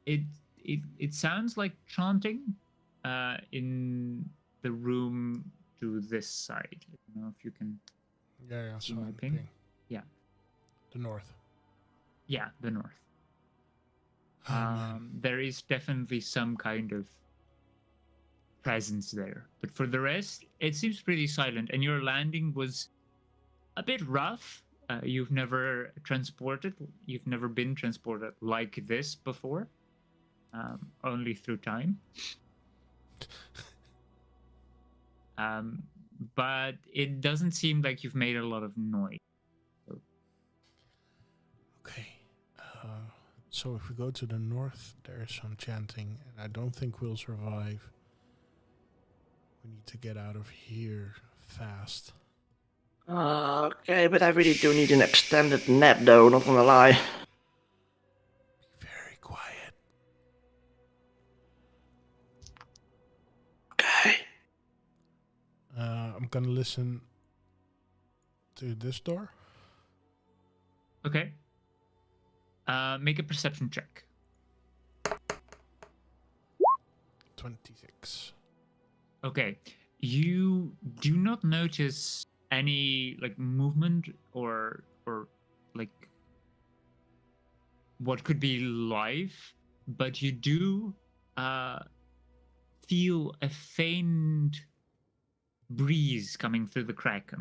G: It sounds like chanting in the room to this side. I don't know if you can.
D: Yeah,
G: see
D: so
G: my
D: I'm
G: ping?
D: ping.
G: Yeah.
D: The north.
G: Yeah, the north.
D: Oh, man.
G: There is definitely some kind of presence there, but for the rest, it seems pretty silent. And your landing was a bit rough. You've never been transported like this before, only through time. But it doesn't seem like you've made a lot of noise.
D: Okay. So if we go to the north, there is some chanting, and I don't think we'll survive. We need to get out of here fast.
F: Okay, but I really do need an extended nap though, not gonna lie.
D: Be very quiet.
F: Okay.
D: I'm gonna listen to this door.
G: Okay. Make a perception check.
D: 26.
G: Okay. You do not notice any like movement or like what could be life, but you do feel a faint breeze coming through the crack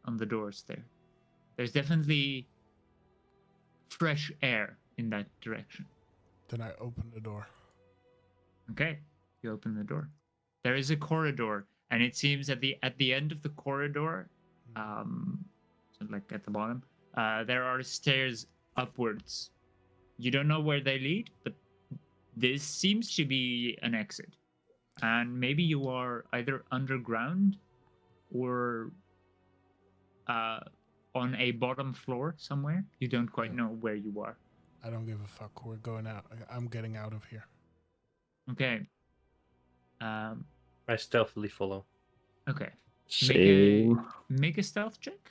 G: on the doors there. There's definitely fresh air in that direction.
D: Then I open the door.
G: Okay, you open the door. There is a corridor, and it seems at the end of the corridor, so like at the bottom, there are stairs upwards. You don't know where they lead, but this seems to be an exit. And maybe you are either underground or on a bottom floor somewhere. You don't quite know where you are.
D: I don't give a fuck. We're going out. I'm getting out of here.
G: Okay.
E: I stealthily follow.
G: Okay.
F: Same.
G: Make a stealth check.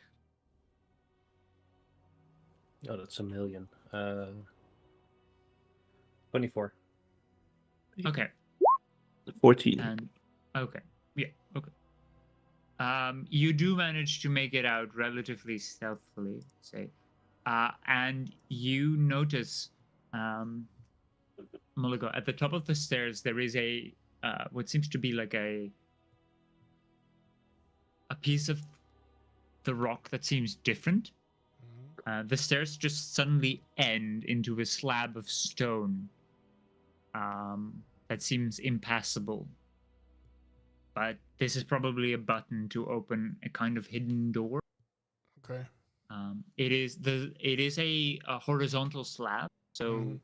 E: Oh, that's a million. 24.
G: Okay.
F: 14.
G: And okay. Yeah, okay. You do manage to make it out relatively stealthily, say. And you notice Mulligo, at the top of the stairs, there is a what seems to be like a piece of the rock that seems different. The stairs just suddenly end into a slab of stone that seems impassable. But this is probably a button to open a kind of hidden door.
D: Okay.
G: It is a horizontal slab, so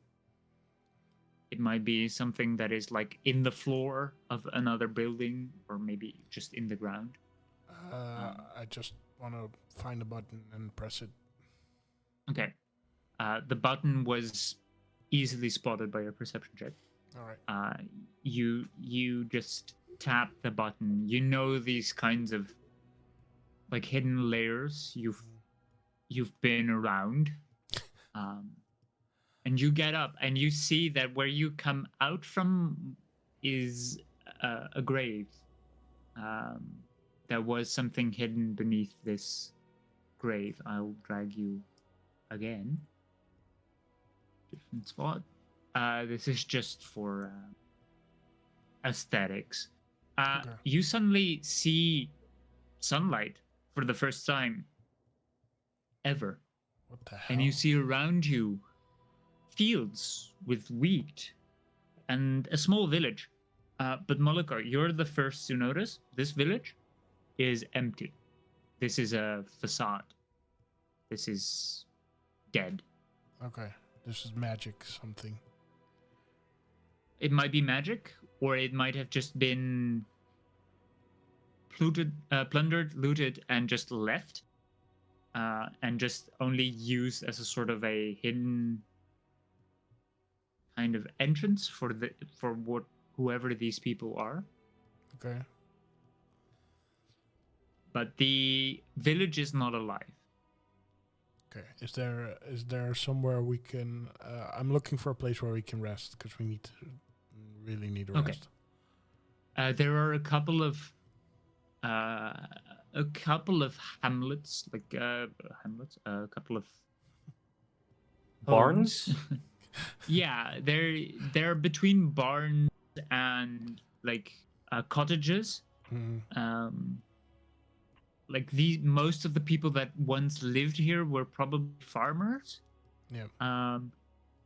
G: it might be something that is like in the floor of another building, or maybe just in the ground.
D: I just want to find a button and press it.
G: Okay. The button was easily spotted by your perception check.
D: All right.
G: You just tap the button. You know these kinds of like hidden layers. You've been around, and you get up and you see that where you come out from is a grave. There was something hidden beneath this grave. I'll drag you again. Different spot. This is just for aesthetics.
D: Okay.
G: You suddenly see sunlight for the first time ever.
D: What the hell?
G: And you see around you fields with wheat and a small village. But Moloko, you're the first to notice this village is empty. This is a facade. This is dead.
D: Okay. This is magic something.
G: It might be magic, or it might have just been plundered, looted, and just left. And just only used as a sort of a hidden kind of entrance for whoever these people are.
D: Okay.
G: But the village is not alive.
D: Okay. Is there somewhere we can? I'm looking for a place where we can rest because we really need a rest.
G: There are a couple of hamlets, like a couple of
E: Barns?
G: homes. Yeah, they're between barns and like cottages. Like most of the people that once lived here were probably farmers.
D: Yeah.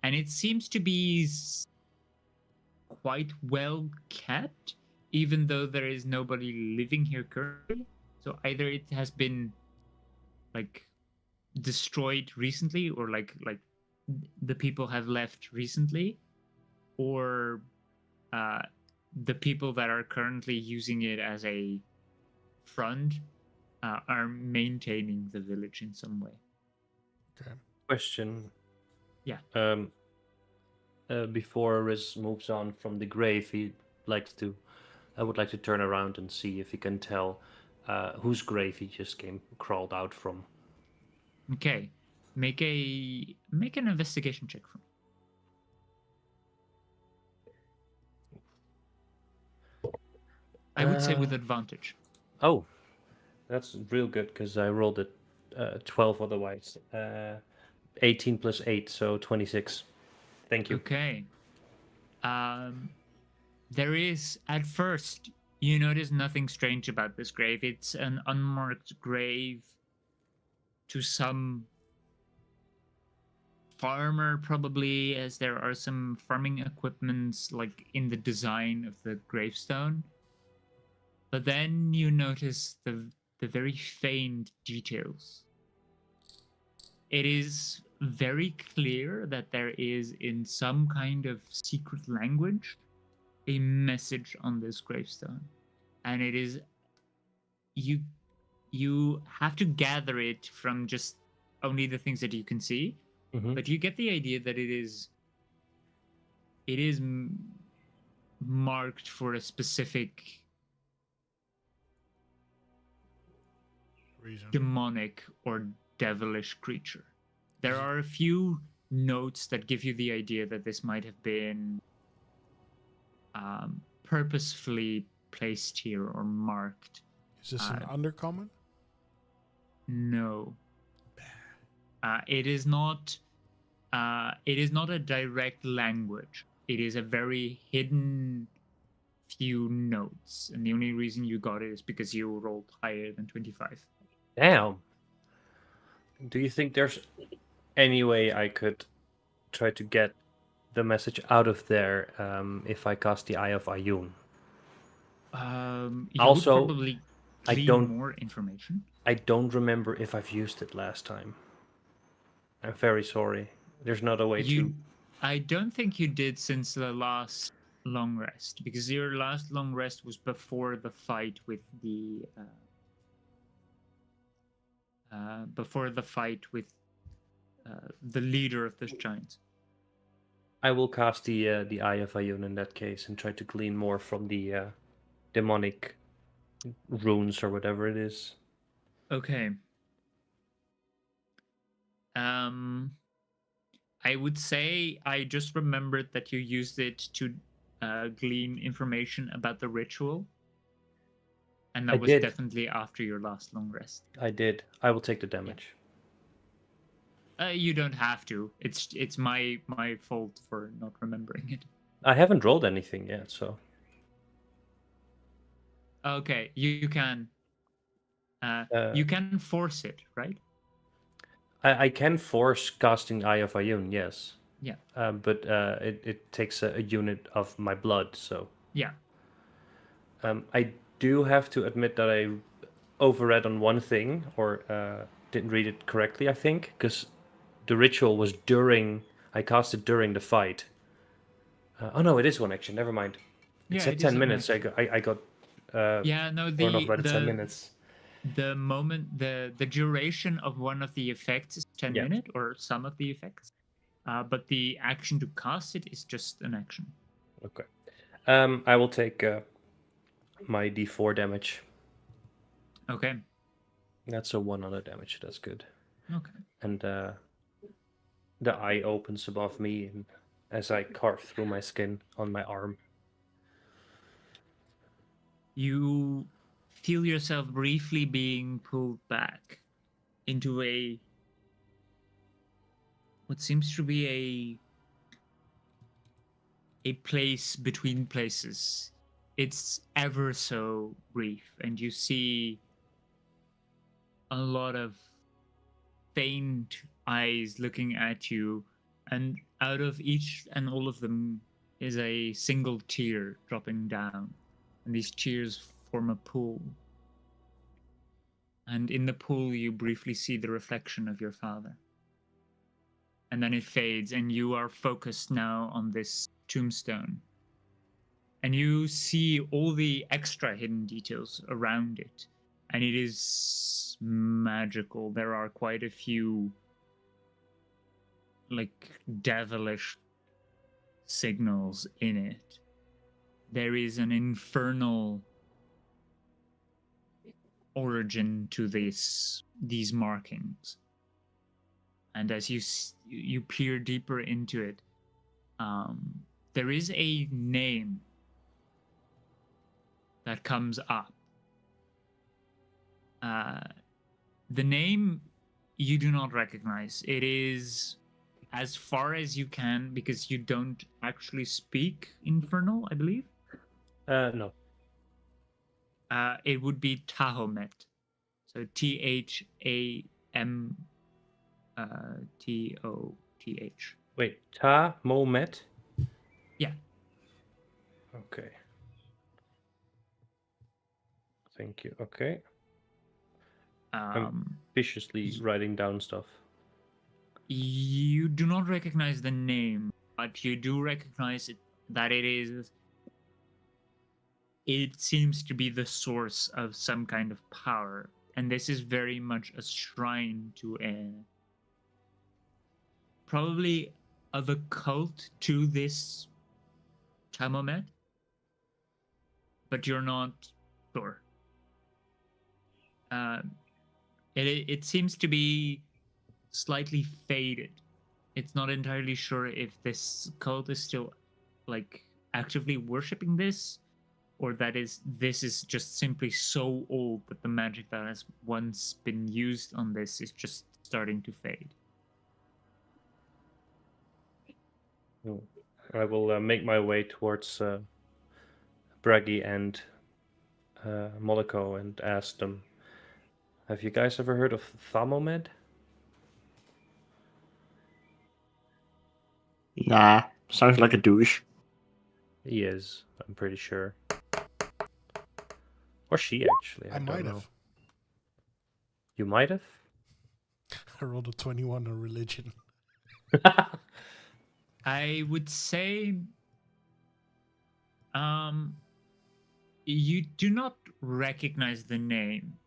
G: And it seems to be quite well kept, even though there is nobody living here currently. So either it has been like destroyed recently, or like the people have left recently, or the people that are currently using it as a front are maintaining the village in some way.
D: Okay.
E: Question.
G: Yeah.
E: Before Riz moves on from the grave, I would like to turn around and see if he can tell whose grave he just crawled out from.
G: Okay. Make an investigation check for me. I would say with advantage.
E: Oh, that's real good because I rolled it 12 otherwise. 18 plus 8, so 26. Thank you.
G: Okay. There is, at first, you notice nothing strange about this grave. It's an unmarked grave to some farmer, probably, as there are some farming equipments like in the design of the gravestone. But then you notice the very faint details. It is very clear that there is, in some kind of secret language, a message on this gravestone. And it is, you have to gather it from just only the things that you can see, but you get the idea that it is marked for a specific
D: Reason.
G: demonic or devilish creature. There are a few notes that give you the idea that this might have been purposefully placed here or marked.
D: Is this an undercommon?
G: No. It is not a direct language. it is a very hidden few notes, and the only reason you got it is because you rolled higher than 25.
E: Damn. Do you think there's any way I could try to get the message out of there if I cast the Eye of Ayun?
G: You
E: Also,
G: would probably
E: I
G: glean
E: don't-
G: more information.
E: I don't remember if I've used it last time. I'm very sorry. There's not a way to.
G: I don't think you did since the last long rest, because your last long rest was before the fight with the the leader of the giants.
E: I will cast the Eye of Ayun in that case and try to glean more from the demonic runes or whatever it is.
G: Okay. I would say I just remembered that you used it to glean information about the ritual, and that
E: I
G: was
E: did.
G: definitely after your last long rest.
E: I did. I will take the damage.
G: You don't have to. It's my fault for not remembering it.
E: I haven't rolled anything yet, so.
G: Okay, you can. You can force it, right?
E: I can force casting Eye of Ayun, yes.
G: Yeah.
E: But it takes a unit of my blood, so.
G: Yeah.
E: I do have to admit that I overread on one thing, or didn't read it correctly, I think, because the ritual was during. I cast it during the fight. Oh no, it is one action. Never mind. It
G: Yeah,
E: said
G: it
E: 10
G: is an
E: minutes.
G: action.
E: I got.
G: Yeah, no,
E: Thrown off by the 10 minutes.
G: the moment the duration of one of the effects is 10
E: Yeah.
G: minutes, or some of the effects, but the action to cast it is just an action.
E: Okay. I will take my D4 damage.
G: Okay.
E: That's a 1 on the damage. That's good.
G: Okay.
E: And the eye opens above me, and as I carve through my skin on my arm.
G: You feel yourself briefly being pulled back into what seems to be a place between places. It's ever so brief, and you see a lot of faint eyes looking at you, and out of each and all of them is a single tear dropping down, and these tears form a pool. And in the pool, you briefly see the reflection of your father. And then it fades, and you are focused now on this tombstone. And you see all the extra hidden details around it. And it is magical. There are quite a few, like, devilish signals in it. There is an infernal origin to these markings. And as you peer deeper into it, there is a name that comes up. The name you do not recognize. It is as far as you can, because you don't actually speak Infernal, I believe.
E: No.
G: It would be Tahomet. So THAMTOTH.
E: Wait, Ta Momet?
G: Yeah.
E: Okay. Thank you. Okay. I'm viciously writing down stuff.
G: You do not recognize the name, but you do recognize that it seems to be the source of some kind of power. And this is very much a shrine to probably of a cult to this Tamomet, but you're not sure. It seems to be slightly faded. It's not entirely sure if this cult is still, like, actively worshipping this, or this is just simply so old that the magic that has once been used on this is just starting to fade.
E: I will make my way towards Braggy and Moloko and ask them, have you guys ever heard of Thermomed?
F: Nah, sounds like a douche.
E: He is, I'm pretty sure. Or she, actually. I don't
D: might
E: know.
D: have.
E: You might have?
D: I rolled a 21 on religion.
G: I would say you do not recognize the name,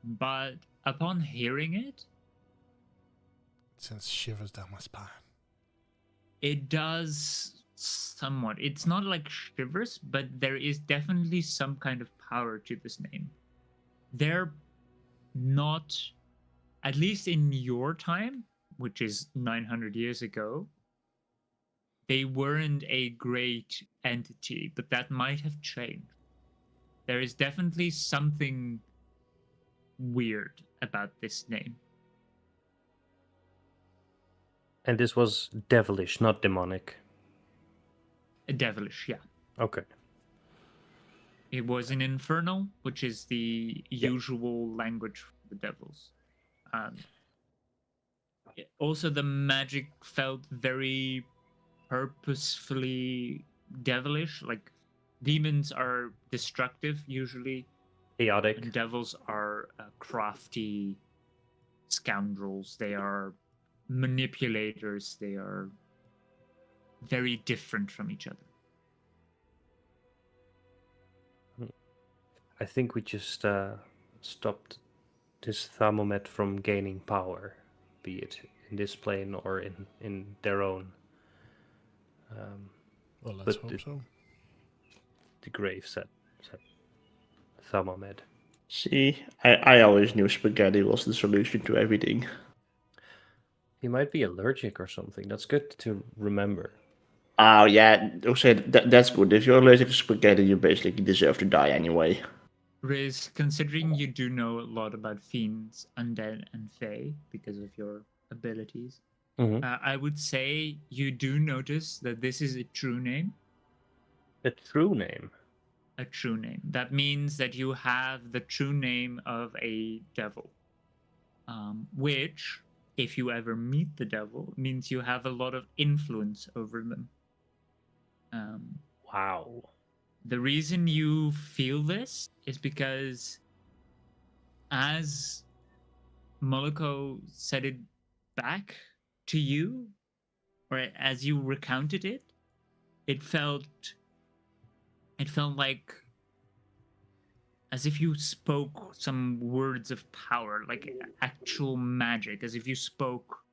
G: but upon hearing it,
D: It sends shivers down my spine.
G: it does somewhat. It's not like shivers, but there is definitely some kind of power to this name. They're not, at least in your time, which is 900 years ago, they weren't a great entity, but that might have changed. There is definitely something weird about this name.
E: And this was devilish, not demonic.
G: Devilish, yeah.
E: Okay.
G: It was in Infernal, which is the usual language for the devils. Also, the magic felt very purposefully devilish. Like, demons are destructive usually,
E: Chaotic.
G: and devils are crafty scoundrels. They are manipulators. They are very different from each other.
E: I think we just stopped this Thermomet from gaining power, be it in this plane or in their own.
D: Well, let's hope
E: the,
D: so.
E: The grave said Thermomet.
F: See, I always knew spaghetti was the solution to everything.
E: He might be allergic or something. That's good to remember.
F: Oh yeah, okay, that's good. If you're allergic to spaghetti, you basically deserve to die anyway.
G: Riz, considering you do know a lot about fiends, undead, and fae because of your abilities, I would say you do notice that this is a true name.
E: A true name?
G: A true name. That means that you have the true name of a devil, which, if you ever meet the devil, means you have a lot of influence over them.
E: Wow.
G: The reason you feel this is because as Moloko said it back to you, or as you recounted it, it felt like as if you spoke some words of power, like actual magic, as if you spoke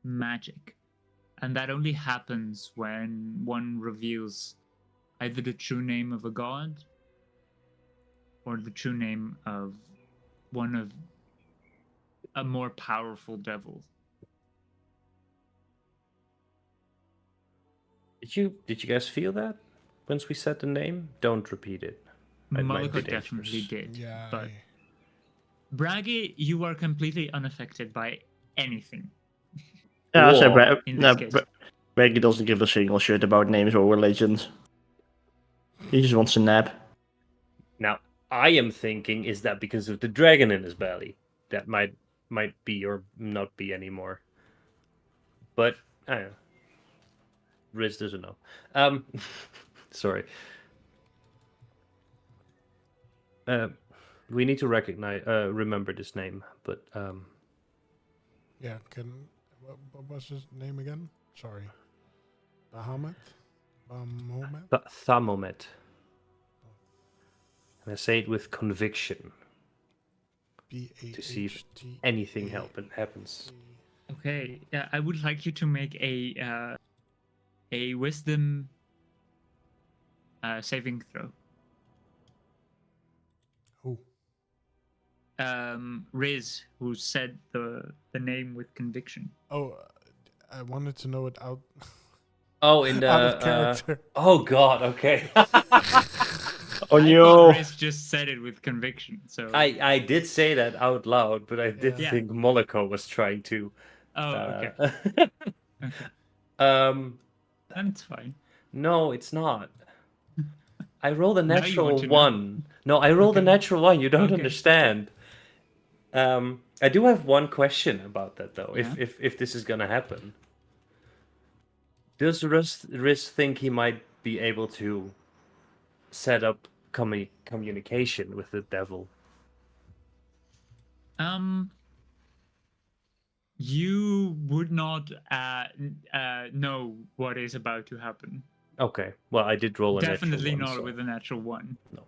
G: magic. And that only happens when one reveals either the true name of a god or the true name of one of a more powerful devil.
E: Did you guys feel that once we said the name? Don't repeat it.
G: Moloko definitely did.
D: Yeah.
G: But Braggy, you are completely unaffected by anything.
F: Yeah, so Braggy doesn't give a single shit about names or religions. He just wants a nap.
E: Now, I am thinking, is that because of the dragon in his belly? That might be or not be anymore. But I don't know. Riz doesn't know. Sorry. We need to remember this name, but
D: yeah. What was his name again? Sorry. Bahamut.
E: Thermomet. And I say it with conviction to see if anything happens.
G: Okay, yeah, I would like you to make a wisdom saving throw.
D: Who?
G: Riz, who said the name with conviction.
D: Oh, I wanted to know it out.
E: Oh, in the
D: out of character.
E: Oh God. Okay.
F: Oh
G: I
F: no!
G: thought Riz just said it with conviction. So
E: I did say that out loud, but I did think Moloko was trying to.
G: Oh, okay.
E: Okay.
G: That's fine.
E: No, it's not. I rolled a
G: Now you want
E: natural
G: to know.
E: 1. No, I rolled a
G: Okay.
E: natural 1. You don't
G: Okay.
E: understand. I do have one question about that though.
G: Yeah.
E: If this is gonna happen, does Riz think he might be able to set up communication with the devil?
G: You would not know what is about to happen.
E: Okay. Well, I did roll a
G: Definitely
E: natural 1,
G: not
E: so
G: with a natural 1.
E: no.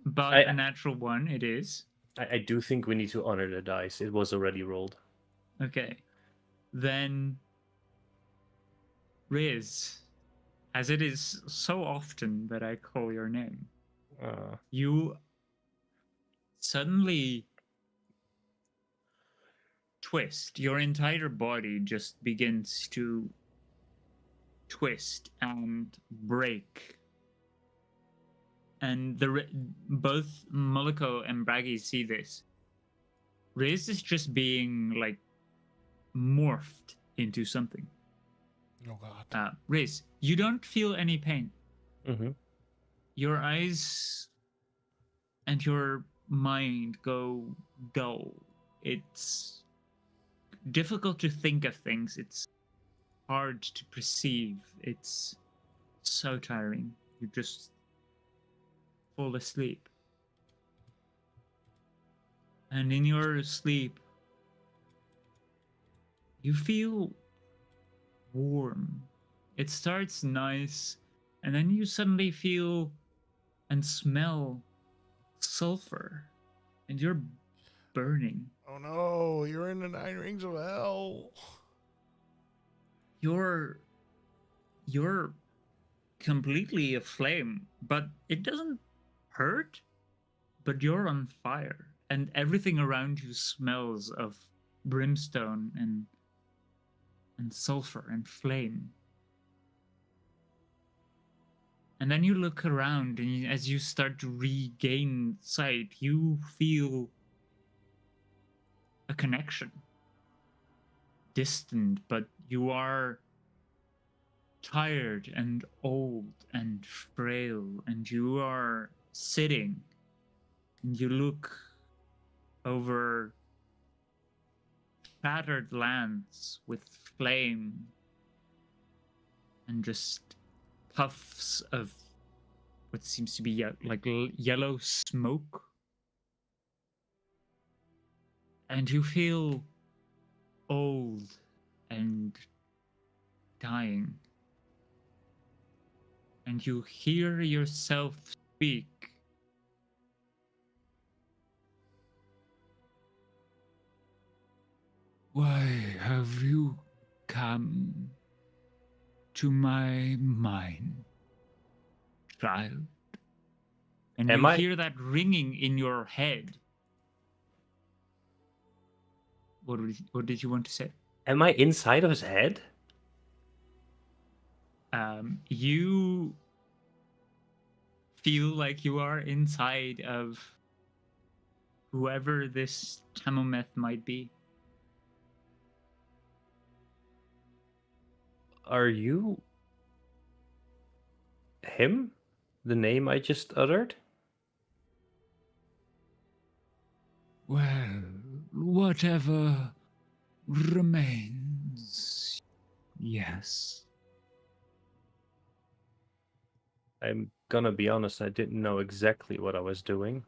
G: But a natural 1 it is.
E: I do think we need to honor the dice. It was already rolled.
G: Okay. Then Riz, as it is so often that I call your name, you suddenly twist. Your entire body just begins to twist and break. And both Moloko and Braggy see this. Riz is just being like morphed into something.
D: Oh God.
G: Riz, you don't feel any pain.
E: Mm-hmm.
G: Your eyes and your mind go dull. It's difficult to think of things. It's hard to perceive. It's so tiring. You just fall asleep. And in your sleep, you feel warm. It starts nice, and then you suddenly feel and smell sulfur, and you're burning.
D: Oh no, you're in the 9 rings of hell.
G: You're completely aflame, but it doesn't hurt, but you're on fire, and everything around you smells of brimstone and sulfur and flame. And then you look around, and as you start to regain sight, you feel a connection. Distant, but you are tired and old and frail, and you are sitting, and you look over shattered lands with flame and just puffs of what seems to be like yellow smoke. And you feel old and dying. And you hear yourself speak. Why have you come to my mind, child? And you hear that ringing in your head. What did you want to say?
E: Am I inside of his head?
G: You feel like you are inside of whoever this Tamometh might be.
E: Are you him? The name I just uttered?
A: Well, whatever remains, yes.
E: I'm gonna be honest, I didn't know exactly what I was doing.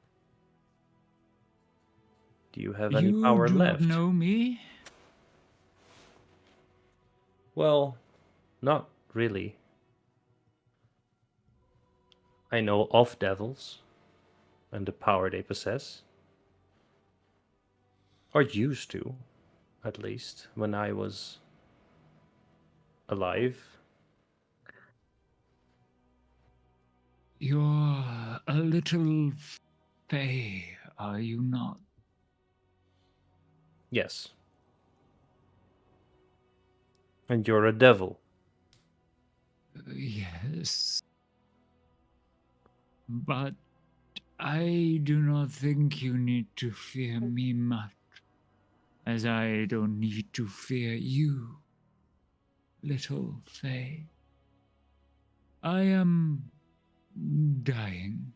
E: Do you have any power left?
G: You do not know me?
E: Well, not really. I know of devils and the power they possess. Or used to, at least, when I was alive.
A: You're a little fey, are you not?
E: Yes. And you're a devil.
A: Yes. But I do not think you need to fear me much, as I don't need to fear you. little Fae. I am dying.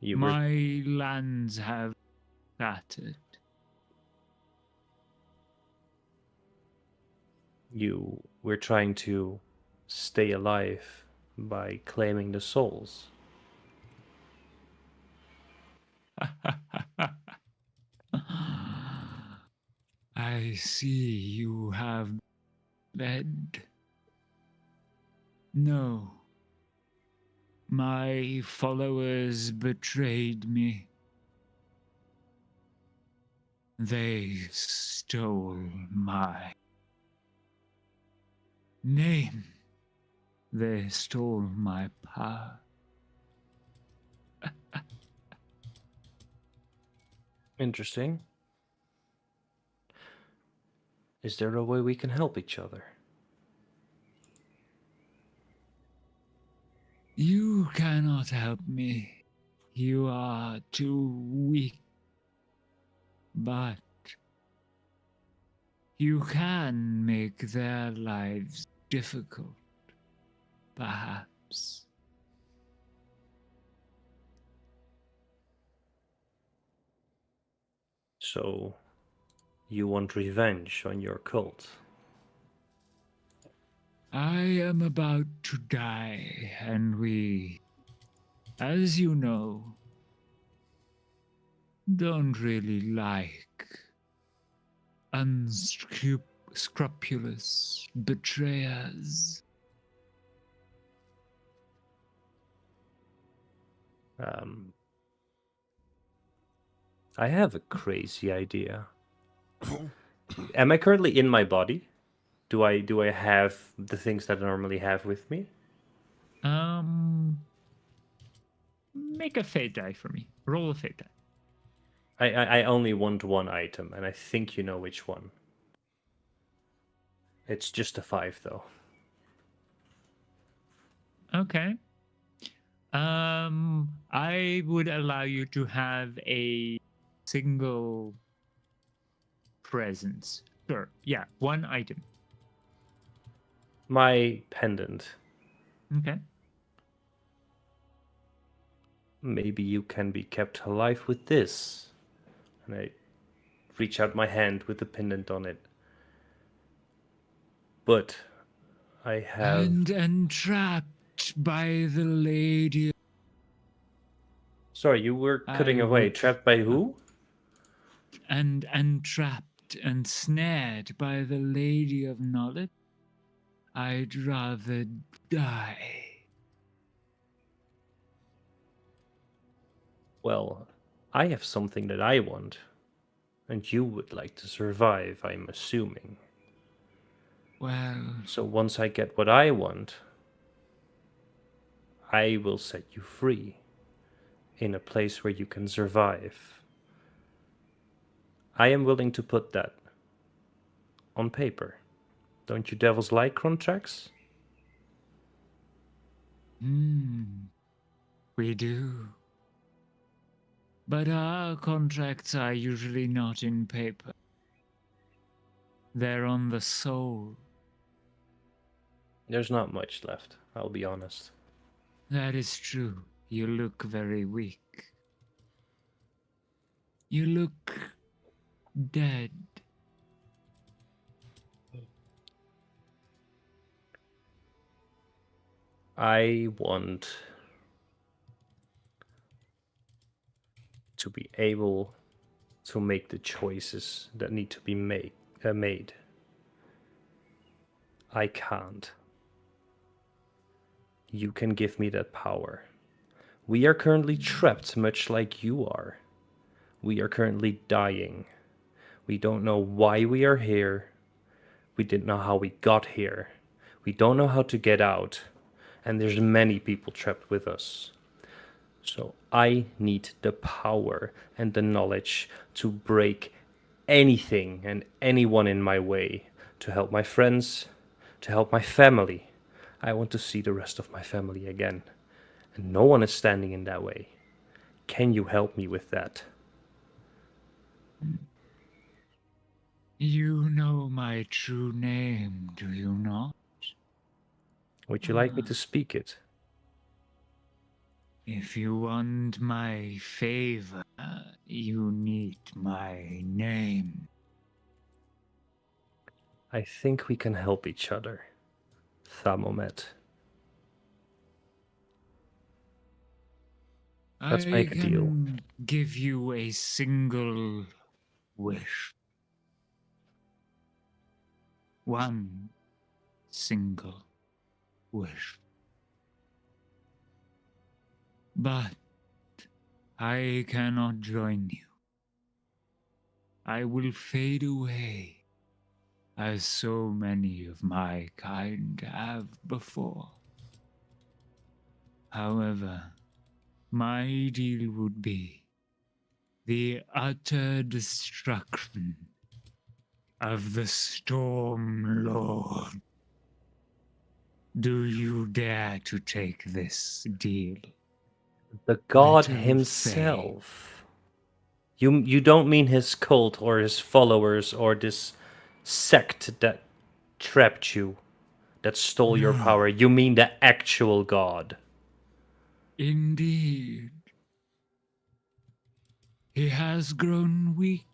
E: You were
A: My lands have scattered.
E: you were trying to stay alive by claiming the souls.
A: I see you have bed. No. My followers betrayed me. They stole my name. They stole my power.
E: Interesting. Is there a way we can help each other?
A: You cannot help me. You are too weak. But you can make their lives difficult, perhaps.
E: So, you want revenge on your cult?
A: I am about to die, and we, as you know, don't really like unscrupulous betrayers.
E: I have a crazy idea. Am I currently in my body? Do I have the things that I normally have with me?
G: Make a fate die for me. Roll a fate die.
E: I only want one item, and I think you know which one. It's just a 5, though.
G: Okay. I would allow you to have a single presence. Sure. Yeah, one item.
E: My pendant.
G: Okay.
E: Maybe you can be kept alive with this. And I reach out my hand with the pendant on it. But I have.
A: And entrapped by the lady.
E: Sorry, you were cutting
A: I
E: away.
A: would-
E: Trapped by who?
A: And entrapped and snared by the lady of knowledge. I'd rather die.
E: Well, I have something that I want. And you would like to survive, I'm assuming.
A: Well,
E: So once I get what I want, I will set you free in a place where you can survive. I am willing to put that on paper. Don't you devils like contracts?
A: we do. But our contracts are usually not in paper. They're on the soul.
E: There's not much left, I'll be honest.
A: That is true. You look very weak. You look dead.
E: I want to be able to make the choices that need to be made. I can't. You can give me that power. We are currently trapped, much like you are. We are currently dying. We don't know why we are here. We didn't know how we got here. We don't know how to get out. And there's many people trapped with us. So I need the power and the knowledge to break anything and anyone in my way, to help my friends, to help my family. I want to see the rest of my family again. And no one is standing in that way. Can you help me with that?
A: You know my true name, do you not?
E: Would you like me to speak it?
A: If you want my favor, you need my name.
E: I think we can help each other, Thermomet. Let's make a deal.
A: can give you a single wish. One single wish. But I cannot join you. I will fade away, as so many of my kind have before. However, my deal would be the utter destruction of the Storm Lord. Do you dare to take this deal?
E: The god
A: Letter of
E: himself. You don't mean his cult or his followers or this sect that trapped you, that stole your
A: No.
E: power. You mean the actual god.
A: Indeed. He has grown weak.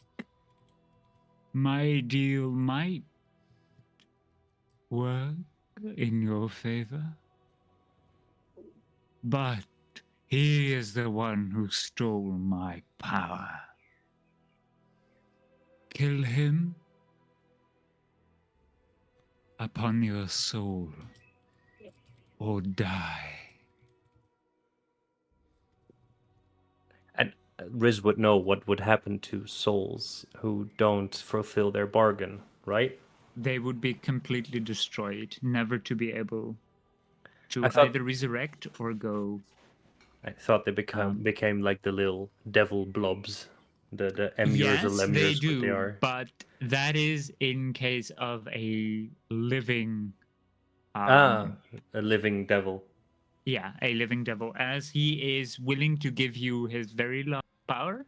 A: My deal might work in your favor. But he is the one who stole my power. Kill him upon your soul, or die.
E: And Riz would know what would happen to souls who don't fulfill their bargain, right?
G: They would be completely destroyed, never to be able to
E: I thought-
G: either resurrect or go.
E: I thought they became like the little devil blobs. The emirs or
G: Yes, they
E: lemirs,
G: do,
E: what they are.
G: but that is in case of a living.
E: A living devil.
G: Yeah, a living devil. As he is willing to give you his very last power,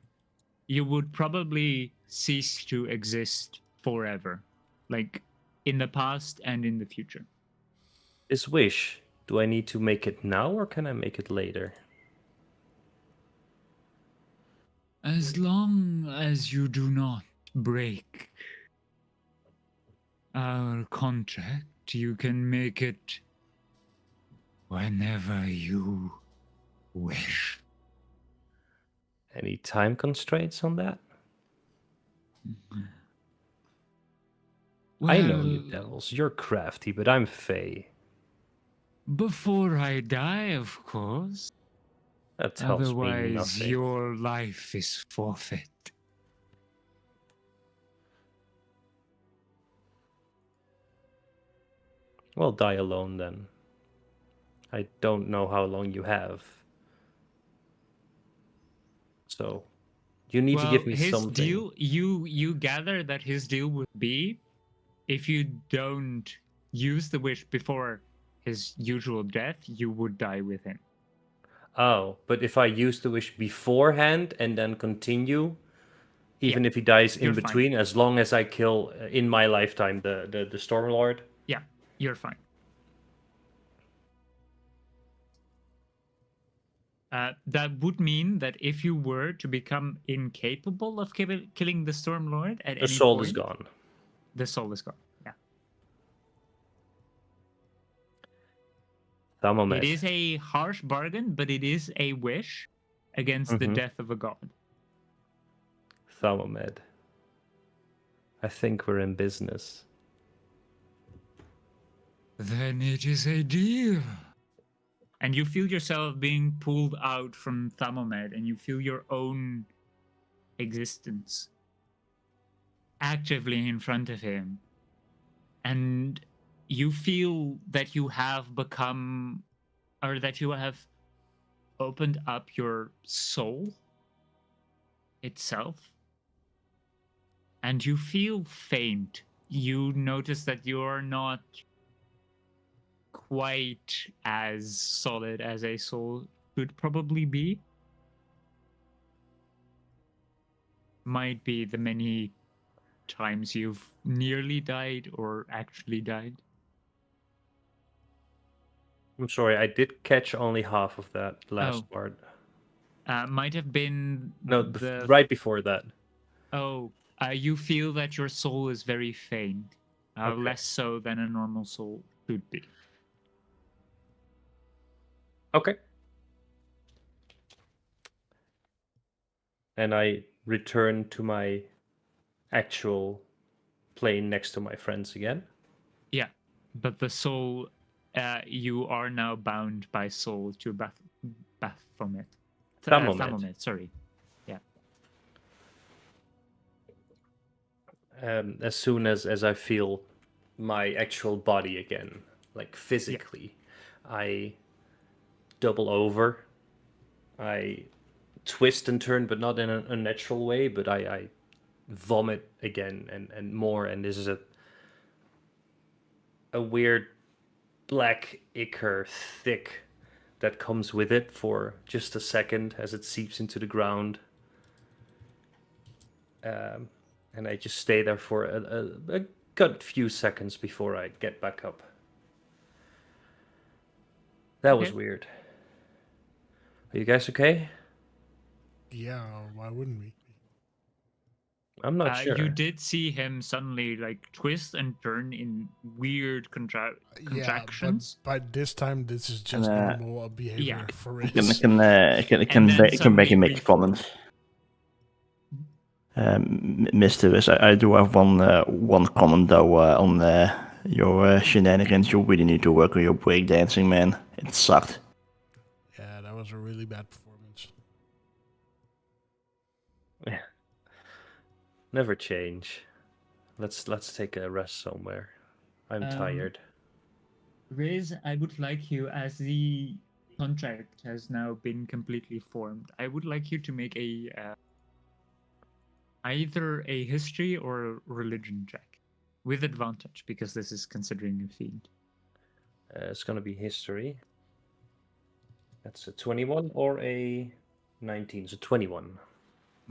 G: you would probably cease to exist forever, like in the past and in the future.
E: This wish, do I need to make it now or can I make it later?
A: As long as you do not break our contract, you can make it whenever you wish.
E: Any time constraints on that? I know you devils. You're crafty, but I'm Fey.
A: Before I die, of course.
E: That tells me
A: Otherwise,
E: nothing.
A: your life is forfeit.
E: Well, die alone then. I don't know how long you have. So, you need to give me
G: his
E: something.
G: deal, you gather that his deal would be, if you don't use the wish before his usual death, you would die with him.
E: Oh, but if I use the wish beforehand and then continue, even if he dies in
G: you're fine.
E: between, as long as I kill in my lifetime the Stormlord.
G: Yeah, you're fine. That would mean that if you were to become incapable of killing the Stormlord at
E: The
G: any
E: soul
G: point,
E: is gone.
G: the soul is gone. Yeah.
E: Thermomet.
G: It is a harsh bargain, but it is a wish against the death of a god.
E: Thermomet. I think we're in business.
A: Then it is a deal.
G: And you feel yourself being pulled out from Thermomed, and you feel your own existence actively in front of him. And you feel that you have become, or that you have opened up your soul itself. And you feel faint. You notice that you're not quite as solid as a soul could probably be. Might be the many times you've nearly died or actually died?
E: I'm sorry, I did catch only half of that last
G: Oh.
E: part.
G: Might have been
E: No,
G: the
E: right before that.
G: Oh, you feel that your soul is very faint,
E: Okay.
G: less so than a normal soul should be.
E: Okay. And I return to my actual plane next to my friends again.
G: Yeah, but the soul, you are now bound by soul to Baphomet.
E: Thermomet.
G: Sorry. Yeah.
E: As soon as I feel my actual body again, like physically, I double over. I twist and turn, but not in an unnatural way, but I vomit again and more, and this is a weird black ichor, thick, that comes with it for just a second as it seeps into the ground. And I just stay there for a good few seconds before I get back up. That was
G: Okay.
E: weird. Are you guys okay?
D: Yeah, why wouldn't we?
E: I'm not sure.
G: You did see him suddenly like twist and turn in weird contractions.
D: Yeah, but by this time, this is just normal behavior for it.
F: Can Becky make a comment? Mr. Wiss, I do have one comment though on your shenanigans. You really need to work on your breakdancing, man. It sucked.
D: Yeah, that was a really bad performance.
E: Yeah. Never change. Let's take a rest somewhere. I'm tired.
G: Riz, I would like you, as the contract has now been completely formed, I would like you to make a either a history or a religion check with advantage, because this is considering a fiend.
E: It's gonna be history. That's a 21 or a 19. So 21.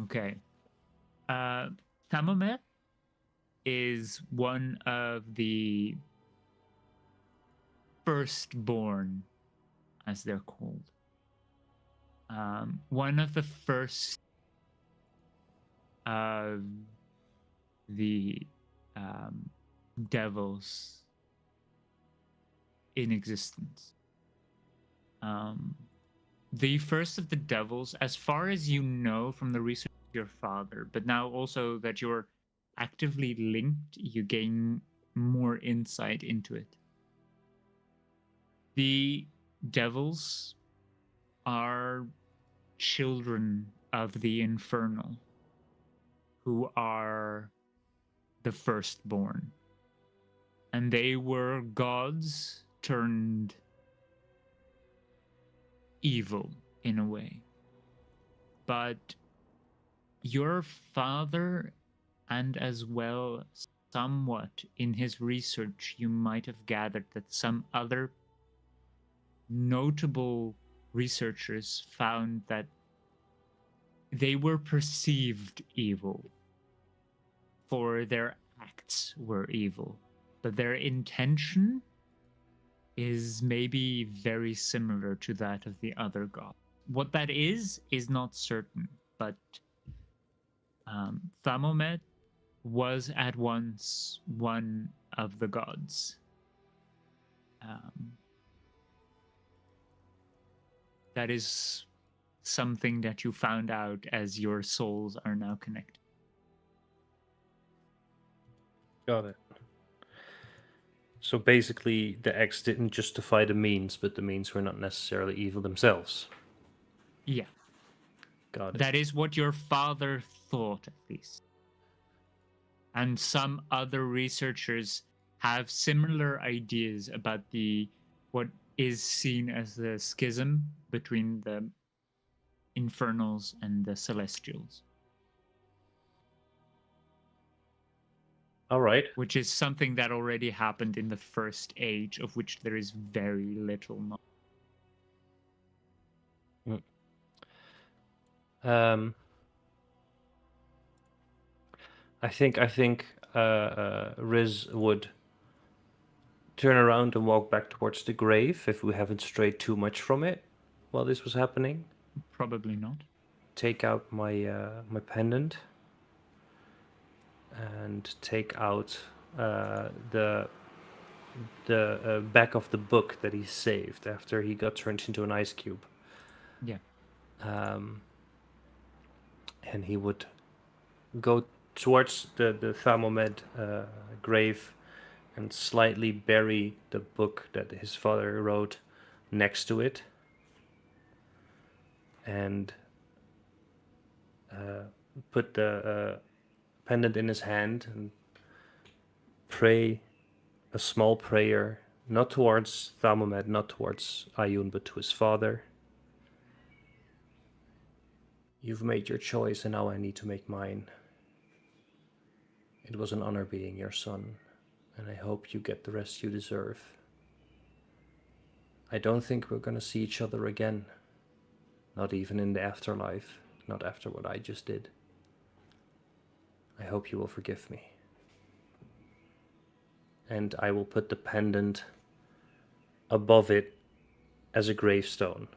G: Okay. Thermomet is one of the firstborn, as they're called. One of the first of the devils in existence. The first of the devils, as far as you know from the research of your father, but now also that you're actively linked, you gain more insight into it. The devils are children of the infernal, who are the firstborn. And they were gods turned evil in a way. But your father, and as well somewhat in his research, you might have gathered that some other notable researchers found that they were perceived evil, for their acts were evil, but their intention is maybe very similar to that of the other god. What that is not certain, but Thermomet was at once one of the gods. That is something that you found out as your souls are now connected.
E: Got it. So basically, the acts didn't justify the means, but the means were not necessarily evil themselves.
G: Yeah.
E: Got it.
G: That is what your father thought, at least. And some other researchers have similar ideas about what is seen as the schism between the infernals and the celestials.
E: All right.
G: Which is something that already happened in the first age, of which there is very little knowledge.
E: I think Riz would turn around and walk back towards the grave if we haven't strayed too much from it while this was happening.
G: Probably not.
E: Take out my pendant and take out the back of the book that he saved after he got turned into an ice cube.
G: Yeah.
E: And he would go towards the Thermomed grave and slightly bury the book that his father wrote next to it, and put the pendant in his hand and pray a small prayer, not towards Thermomed, not towards Ayun, but to his father. You've made your choice, and now I need to make mine. It was an honor being your son, and I hope you get the rest you deserve. I don't think we're gonna see each other again. Not even in the afterlife, not after what I just did. I hope you will forgive me. And I will put the pendant above it as a gravestone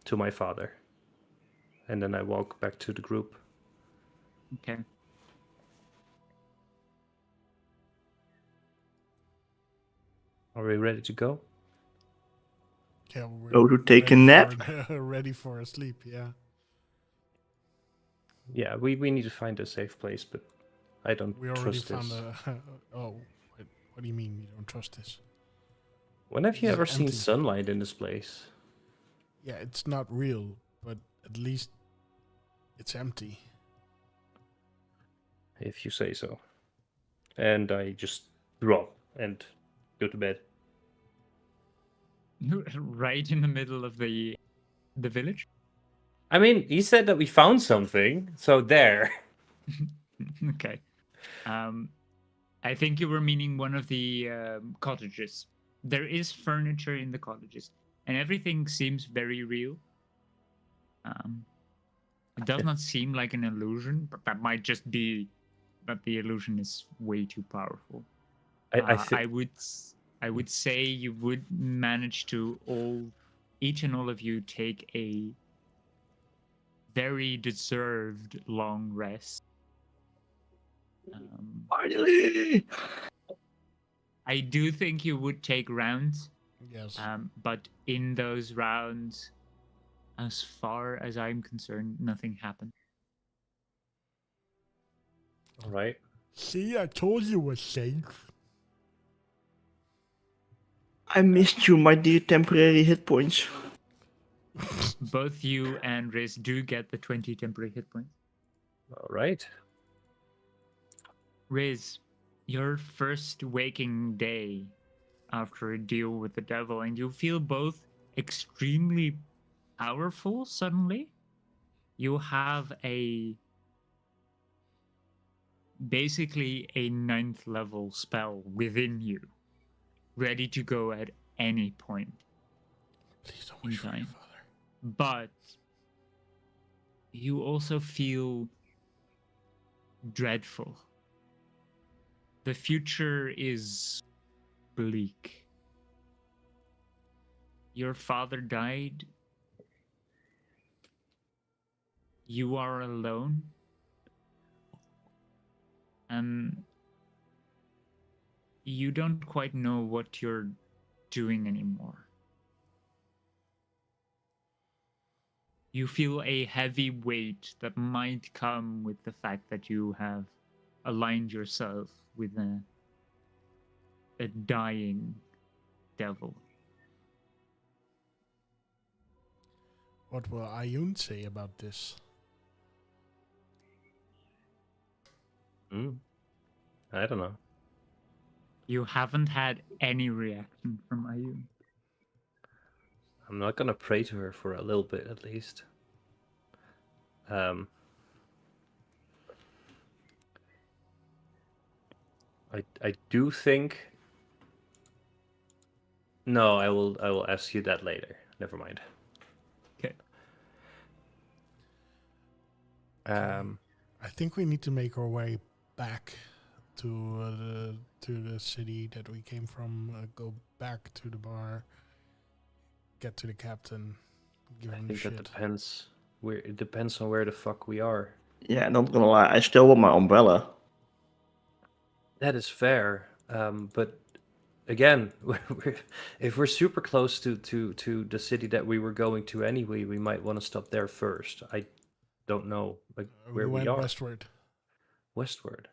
E: to my father. And then I walk back to the group.
G: Okay.
E: Are we ready to go?
D: Yeah, we're
F: Go to take a nap?
D: ready for a sleep, yeah.
E: Yeah, we need to find a safe place, but I don't
D: We already
E: trust
D: found
E: this.
D: Oh, what do you mean you don't trust this?
E: When have you
D: This is
E: ever seen
D: empty.
E: sunlight in this place?
D: Yeah, it's not real, but at least it's empty.
E: If you say so. And I just drop and go to bed.
G: Right in the middle of the village.
E: I mean, he said that we found something, so there.
G: Okay. I think you were meaning one of the cottages. There is furniture in the cottages, and everything seems very real. It does not seem like an illusion, but that might just be that the illusion is way too powerful. I would say you would manage to each and all of you take a very deserved long rest.
F: Finally!
G: I do think you would take rounds,
D: Yes.
G: but in those rounds, as far as I'm concerned, nothing happened.
E: All right.
D: See, I told you it was safe.
F: I missed you, my dear temporary hit points.
G: Both you and Riz do get the 20 temporary hit points.
E: All right.
G: Riz, your first waking day after a deal with the devil, and you feel both extremely powerful suddenly. You have basically a 9th level spell within you, ready to go at any point.
D: Please don't wish for your
G: time.
D: father.
G: But you also feel dreadful. The future is bleak. Your father died. You are alone. And you don't quite know what you're doing anymore. You feel a heavy weight that might come with the fact that you have aligned yourself with a dying devil.
D: What will Ayun say about this?
E: I don't know.
G: You haven't had any reaction from Ayun.
E: I'm not gonna pray to her for a little bit at least. I do think. No, I will ask you that later. Never mind.
G: Okay.
D: I think we need to make our way back to the city that we came from. Go back to the bar. Get to the captain. Give
E: I
D: him
E: think that
D: shit.
E: depends. It depends on where the fuck we are.
F: Yeah, not gonna lie, I still want my umbrella.
E: That is fair. But again, if we're super close to the city that we were going to anyway, we might want to stop there first. I don't know like
D: We
E: where we
D: went
E: are.
D: westward.
E: Westward.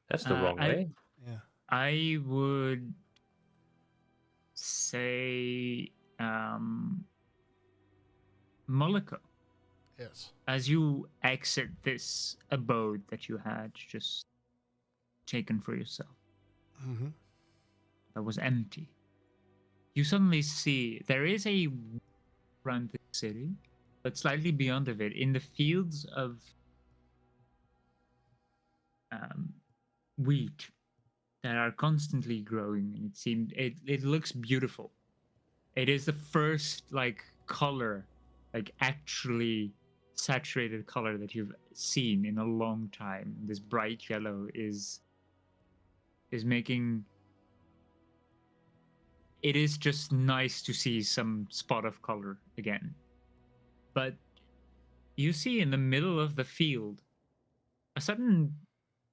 E: That's the wrong
G: I
E: way.
D: Yeah.
G: I would say Moloko.
D: Yes.
G: As you exit this abode that you had just taken for yourself,
D: Mm-hmm.
G: that was empty, you suddenly see there is a around the city, but slightly beyond of it, in the fields of wheat that are constantly growing, and it looks beautiful. It is the first like color, like actually saturated color that you've seen in a long time. This bright yellow is making it is just nice to see some spot of color again. But you see in the middle of the field a sudden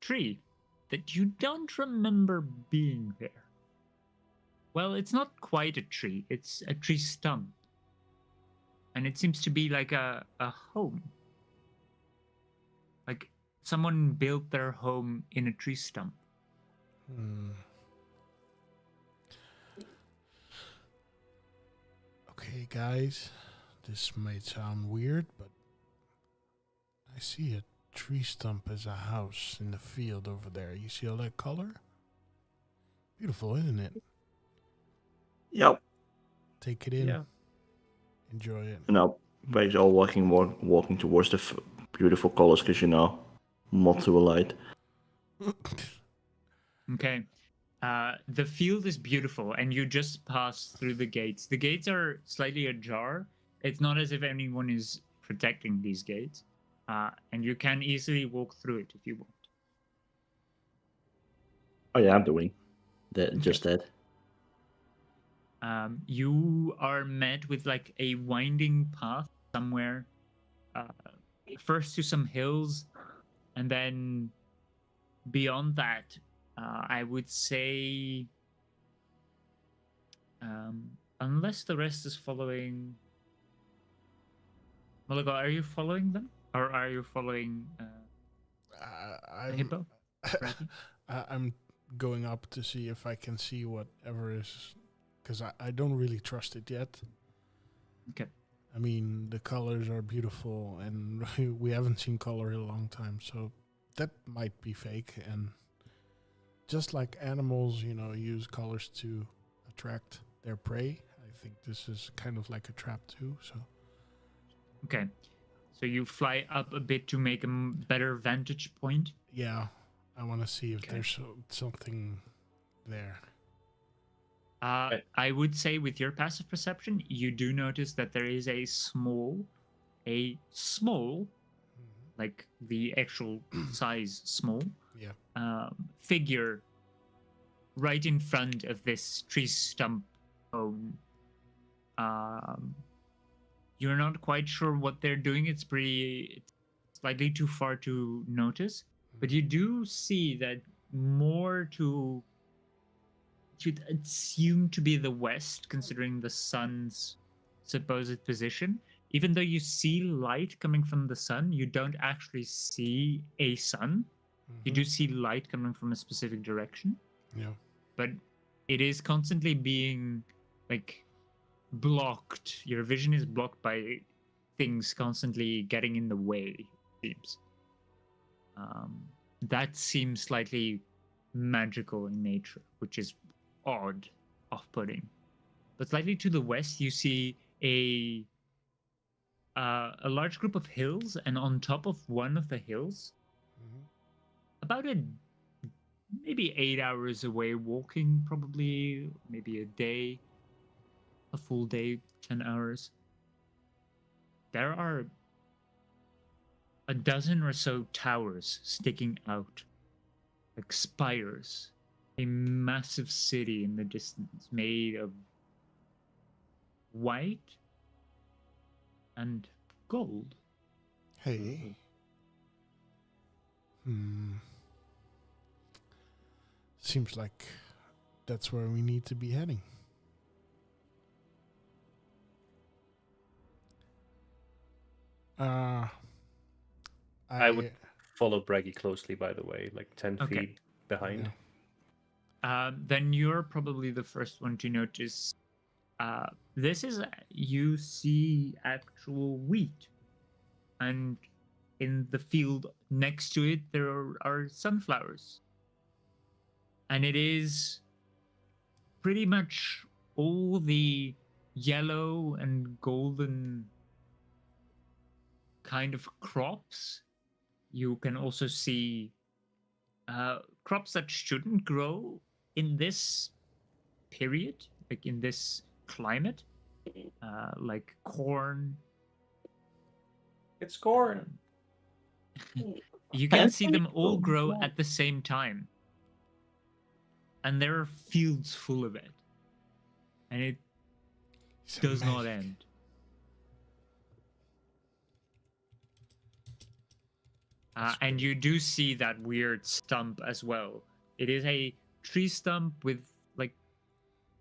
G: tree that you don't remember being there. Well, it's not quite a tree, it's a tree stump. And it seems to be like a home. Like someone built their home in a tree stump.
D: Hmm. Okay, guys, this might sound weird, but I see a tree stump as a house in the field over there. You see all that color? Beautiful, isn't it?
F: Yep.
D: Take it in.
E: Yeah.
D: Enjoy it.
F: Now, Wade's all walking towards the beautiful colors because not to a light.
G: Okay. The field is beautiful, and you just pass through the gates. The gates are slightly ajar. It's not as if anyone is protecting these gates, and you can easily walk through it if you want.
F: Oh yeah, I'm doing that.
G: Okay.
F: Just that.
G: You are met with like a winding path somewhere, first to some hills, and then beyond that, I would say, unless the rest is following. Malaga, are you following them, or are you following
D: I'm,
G: Hippo? Bradley?
D: I'm going up to see if I can see whatever is, because I don't really trust it yet.
G: Okay.
D: I mean, the colors are beautiful, and we haven't seen color in a long time, so that might be fake. And just like animals, use colors to attract their prey, I think this is kind of like a trap too. So
G: Okay. So you fly up a bit to make a better vantage point.
D: yeah, I want to see if
G: Okay.
D: there's something there.
G: I would say with your passive perception, you do notice that there is a small, like the actual size small,
D: Yeah.
G: figure right in front of this tree stump home. You're not quite sure what they're doing. It's slightly too far to notice, but you do see that more to you'd assume to be the west, considering the sun's supposed position. Even though you see light coming from the sun, you don't actually see a sun. You do see light coming from a specific direction.
D: Yeah.
G: But it is constantly being like blocked. Your vision is blocked by things constantly getting in the way, it seems. That seems slightly magical in nature, which is odd, off-putting. But slightly to the west, you see a large group of hills, and on top of one of the hills, about maybe 8 hours away walking, probably maybe a full day, 10 hours. There are a dozen or so towers sticking out like spires. A massive city in the distance made of white and gold.
D: Hey. Seems like that's where we need to be heading.
E: I would follow Braggy closely, by the way, like 10
G: Okay.
E: feet behind.
D: Yeah.
G: Then you're probably the first one to notice. This is you see actual wheat, and in the field next to it there are sunflowers, and it is pretty much all the yellow and golden kind of crops. You can also see crops that shouldn't grow in this period, like in this climate, like corn.
E: It's corn.
G: You can see them all grow at the same time. And there are fields full of it. And it does not end. And you do see that weird stump as well. It is a tree stump with like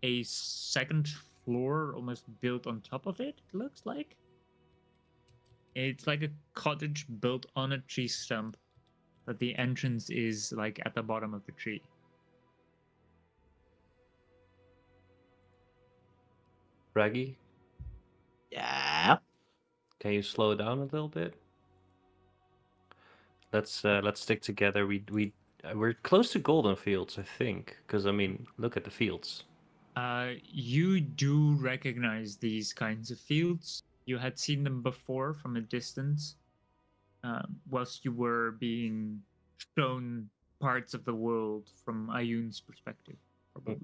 G: a second floor almost built on top of it, it looks like. It's like a cottage built on a tree stump, but the entrance is like at the bottom of the tree.
E: Braggy,
F: Yeah.
E: can you slow down a little bit? Let's stick together. We're close to Golden Fields, I think, because I mean, look at the fields.
G: You do recognize these kinds of fields. You had seen them before from a distance, whilst you were being shown parts of the world from Ayun's perspective, probably.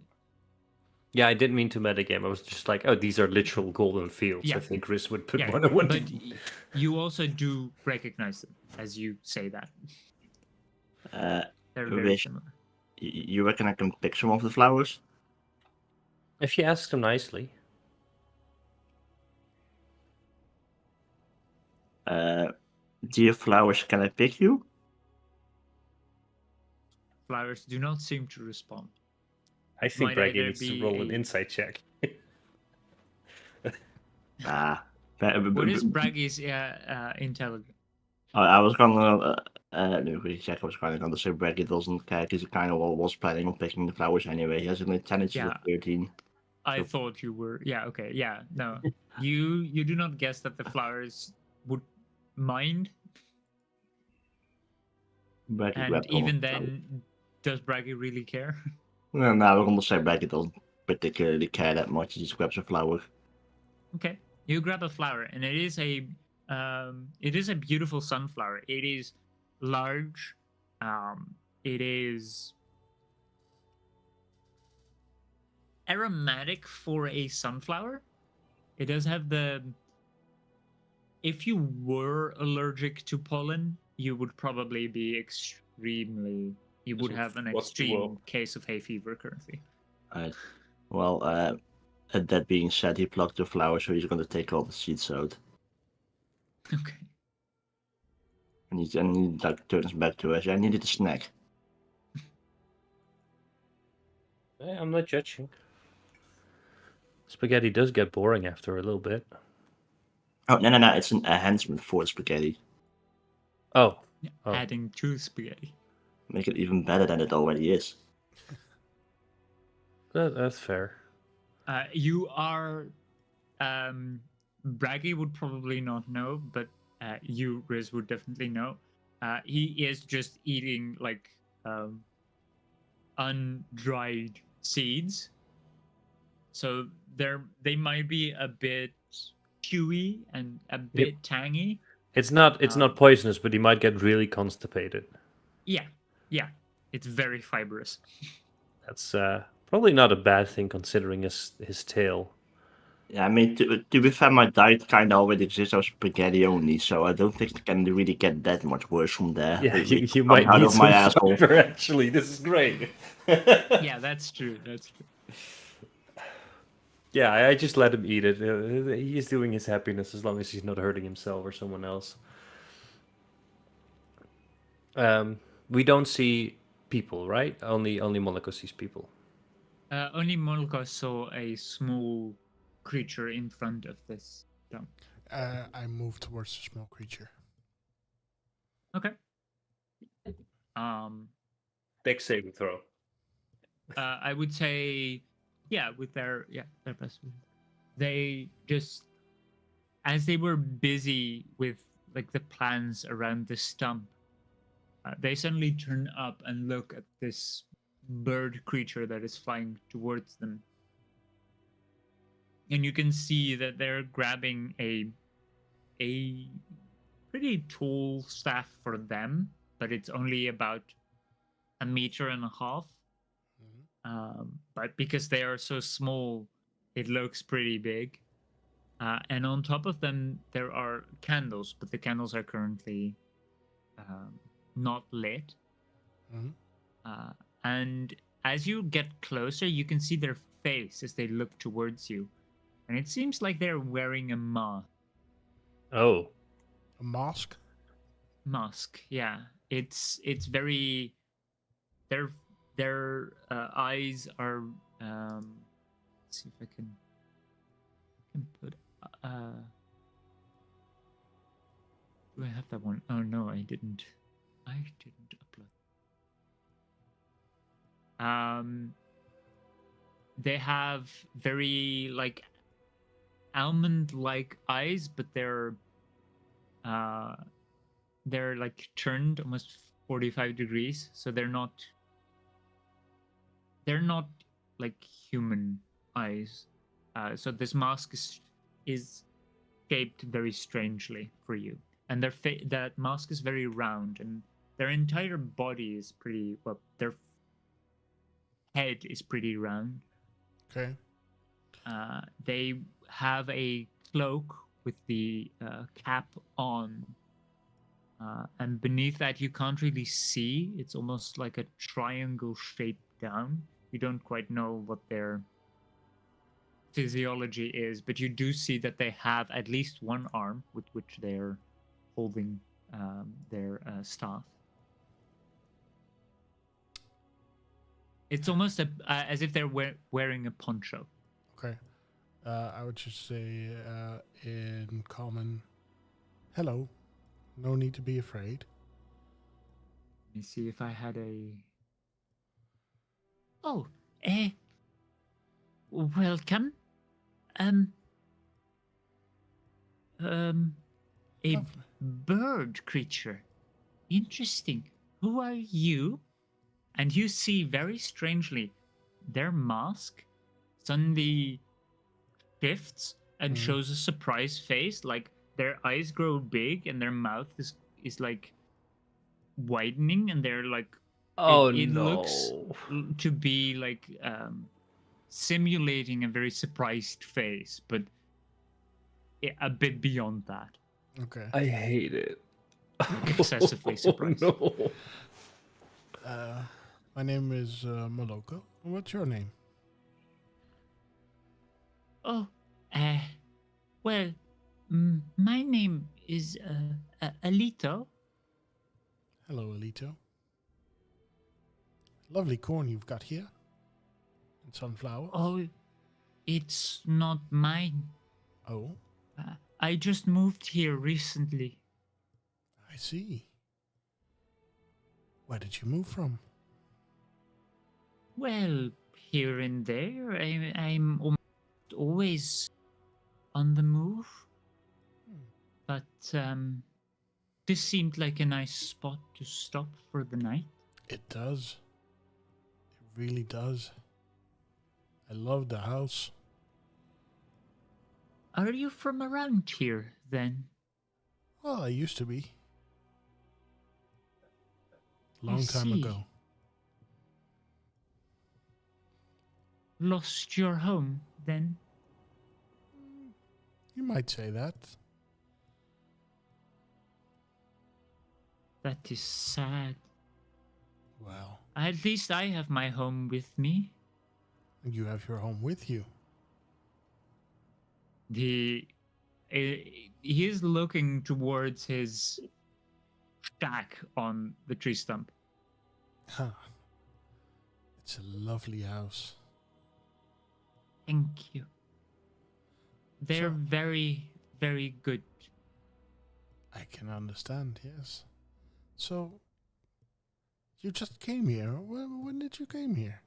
E: Yeah, I didn't mean to metagame. I was just like, oh, these are literal golden fields.
G: Yeah.
E: I think Riz would put
G: Yeah,
E: one on one.
G: but you also do recognize them as you say that. They're very
F: Riz,
G: similar.
F: you reckon I can pick some of the flowers?
E: If you ask them nicely.
F: Dear flowers, can I pick you?
G: Flowers do not seem to respond.
E: I think
G: Might
E: Braggy
G: either
E: needs to
G: be
E: roll an
G: a-
E: insight check.
G: What is Braggy's intelligence?
F: I was gonna no, check. I was kind of gonna say Braggy doesn't care because he kind of was planning on picking the flowers anyway. He has an intelligence
G: Yeah.
F: of 13.
G: I thought you were. Yeah. Okay. Yeah. No. You do not guess that the flowers would mind,
F: Braggy
G: and
F: grabbed one of
G: even
F: the flowers.
G: then, does Braggy really care?
F: No, I was gonna say Braggy doesn't particularly care that much. He just grabs a flower.
G: Okay. You grab a flower, and it is a beautiful sunflower. It is large. It is aromatic for a sunflower. It does have the. If you were allergic to pollen, you would probably be extremely. You would
E: So
G: have an
E: what's the
G: extreme
E: woe?
G: case of hay fever currently.
F: Well, that being said, he plucked the flower, so he's gonna take all the seeds out.
G: Okay.
F: And he like turns back to us. I needed a snack.
E: I'm not judging. Spaghetti does get boring after a little bit.
F: Oh no! It's an enhancement for spaghetti.
E: Oh,
G: Yeah,
E: Oh.
G: adding to spaghetti.
F: Make it even better than it already is.
E: that's fair.
G: You are. Braggy would probably not know, but you, Riz, would definitely know. He is just eating like undried seeds, so they might be a bit chewy and a bit tangy.
E: It's not poisonous, but he might get really constipated.
G: Yeah, it's very fibrous.
E: That's probably not a bad thing considering his tail.
F: Yeah, I mean, to be fair, my diet kind of already exists of spaghetti only, so I don't think it can really get that much worse from there.
E: Yeah,
F: It
E: you
F: comes
E: might
F: out
E: need
F: of my
E: some
F: asshole.
E: fiber. Actually, this is great.
G: Yeah, that's true. That's true.
E: Yeah, I just let him eat it. He's doing his happiness as long as he's not hurting himself or someone else. We don't see people, right? Only Moloko sees people.
G: Only Molko saw a small creature in front of this dump.
D: I move towards the small creature.
G: Okay. Um,
E: Dex saving throw.
G: I would say, yeah, with their best. They just, as they were busy with like the plans around the stump, they suddenly turn up and look at this bird creature that is flying towards them, and you can see that they're grabbing a pretty tall staff for them, but it's only about 1.5 meters. But because they are so small, it looks pretty big. And on top of them, there are candles, but the candles are currently not lit.
D: Mhm.
G: And as you get closer, you can see their face as they look towards you. And it seems like they're wearing a
E: Oh,
D: A mask?
G: mask. Yeah, it's very. Their eyes are. Let's see if I can put. Do I have that one? Oh no, I didn't. I didn't upload. They have very like almond-like eyes, but they're like turned almost 45 degrees, so they're not like human eyes. So this mask is shaped very strangely for you, and that mask is very round, and their entire body is pretty well. Their head is pretty round.
D: Okay.
G: They have a cloak with the cap on, and beneath that you can't really see. It's almost like a triangle shape down. You don't quite know what their physiology is, but you do see that they have at least one arm with which they're holding their staff. It's almost as if they're wearing a poncho.
D: Okay. I would just say in common, hello. No need to be afraid.
G: Let me see if I had a. Oh, welcome. Um, a
D: Lovely.
G: bird creature. Interesting. Who are you? And you see very strangely their mask suddenly shifts and shows a surprised face. Like their eyes grow big and their mouth is like widening, and they're like
E: oh
G: it
E: no!
G: looks to be like simulating a very surprised face, but a bit beyond that.
D: Okay.
E: I hate it.
G: Excessively surprised.
E: Oh, no.
D: My name is Moloko. What's your name?
G: Oh, well, my name is Alito.
D: Hello, Alito. Lovely corn you've got here. And sunflowers.
G: Oh, it's not mine.
D: Oh,
G: I just moved here recently.
D: I see. Where did you move from?
G: Well, here and there, I'm almost always on the move. But this seemed like a nice spot to stop for the night.
D: It does. It really does. I love the house.
G: Are you from around here, then?
D: Well, I used to be.
G: I
D: Long time
G: see.
D: ago.
G: Lost your home, then?
D: You might say that.
G: That is sad.
D: Well,
G: At least I have my home with me.
D: you have your home with you.
G: He is looking towards his shack on the tree stump.
D: Huh. It's a lovely house.
G: Thank you. They're
D: So-
G: very, very good.
D: I can understand, yes. So, you just came here. When did you came here?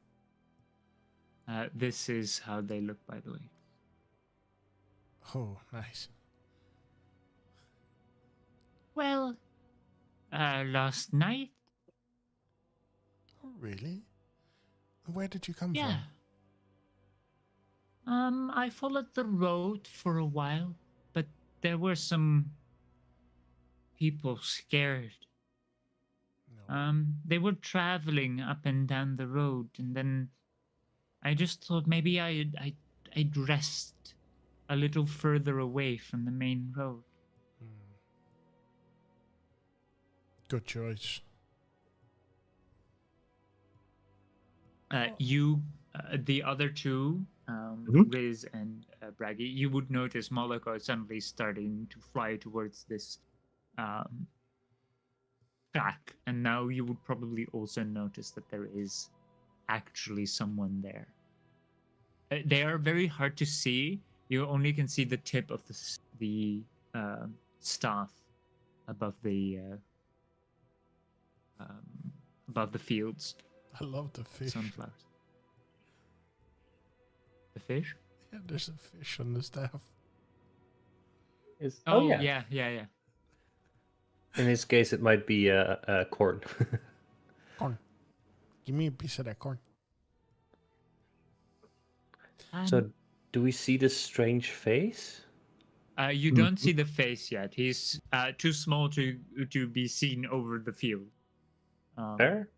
G: This is how they look, by the way.
D: Oh, nice.
G: Well, last night,
D: Oh, really? Where did you come
G: yeah.
D: from?
G: I followed the road for a while, but there were some people scared.
D: No.
G: They were traveling up and down the road, and then I just thought maybe I'd rest a little further away from the main road.
D: Hmm. Good choice.
G: The other two,
F: Mhm.
G: Riz and Braggy, you would notice Moloko suddenly starting to fly towards this track, and now you would probably also notice that there is actually someone there. They are very hard to see. You only can see the tip of the staff above the fields,
D: I love the fish.
G: sunflowers. The fish?
D: Yeah, there's a fish on the staff.
G: Oh yeah.
E: In this case, it might be corn.
D: Corn. Give me a piece of that corn.
E: So, do we see this strange face?
G: You don't see the face yet. He's too small to be seen over the field.
E: Fair?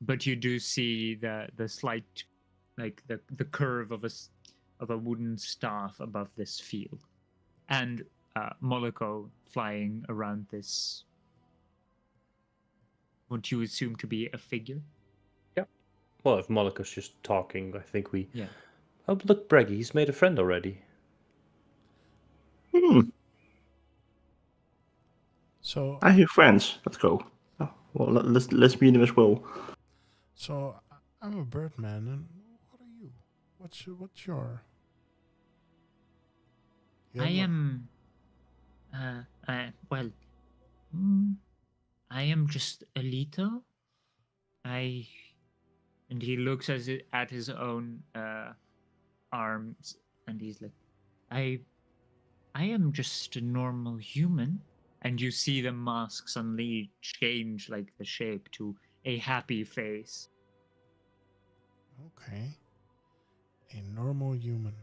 G: But you do see the slight, like the curve of a wooden staff above this field, and Moloko flying around this. What you assume to be a figure?
E: Well, if Moliko's just talking, I think we...
G: Yeah.
E: Oh, but look, Breggy, he's made a friend already.
D: So
F: I hear friends. Let's go. Oh, well, let's meet him as well.
D: So I'm a birdman, and what are you? What's your? You
G: I
D: have a-
G: am. Well, mm, I am just Alito. And he looks at his own arms, and he's like, I am just a normal human. And you see the mask suddenly change like the shape to a happy face.
D: Okay. A normal human.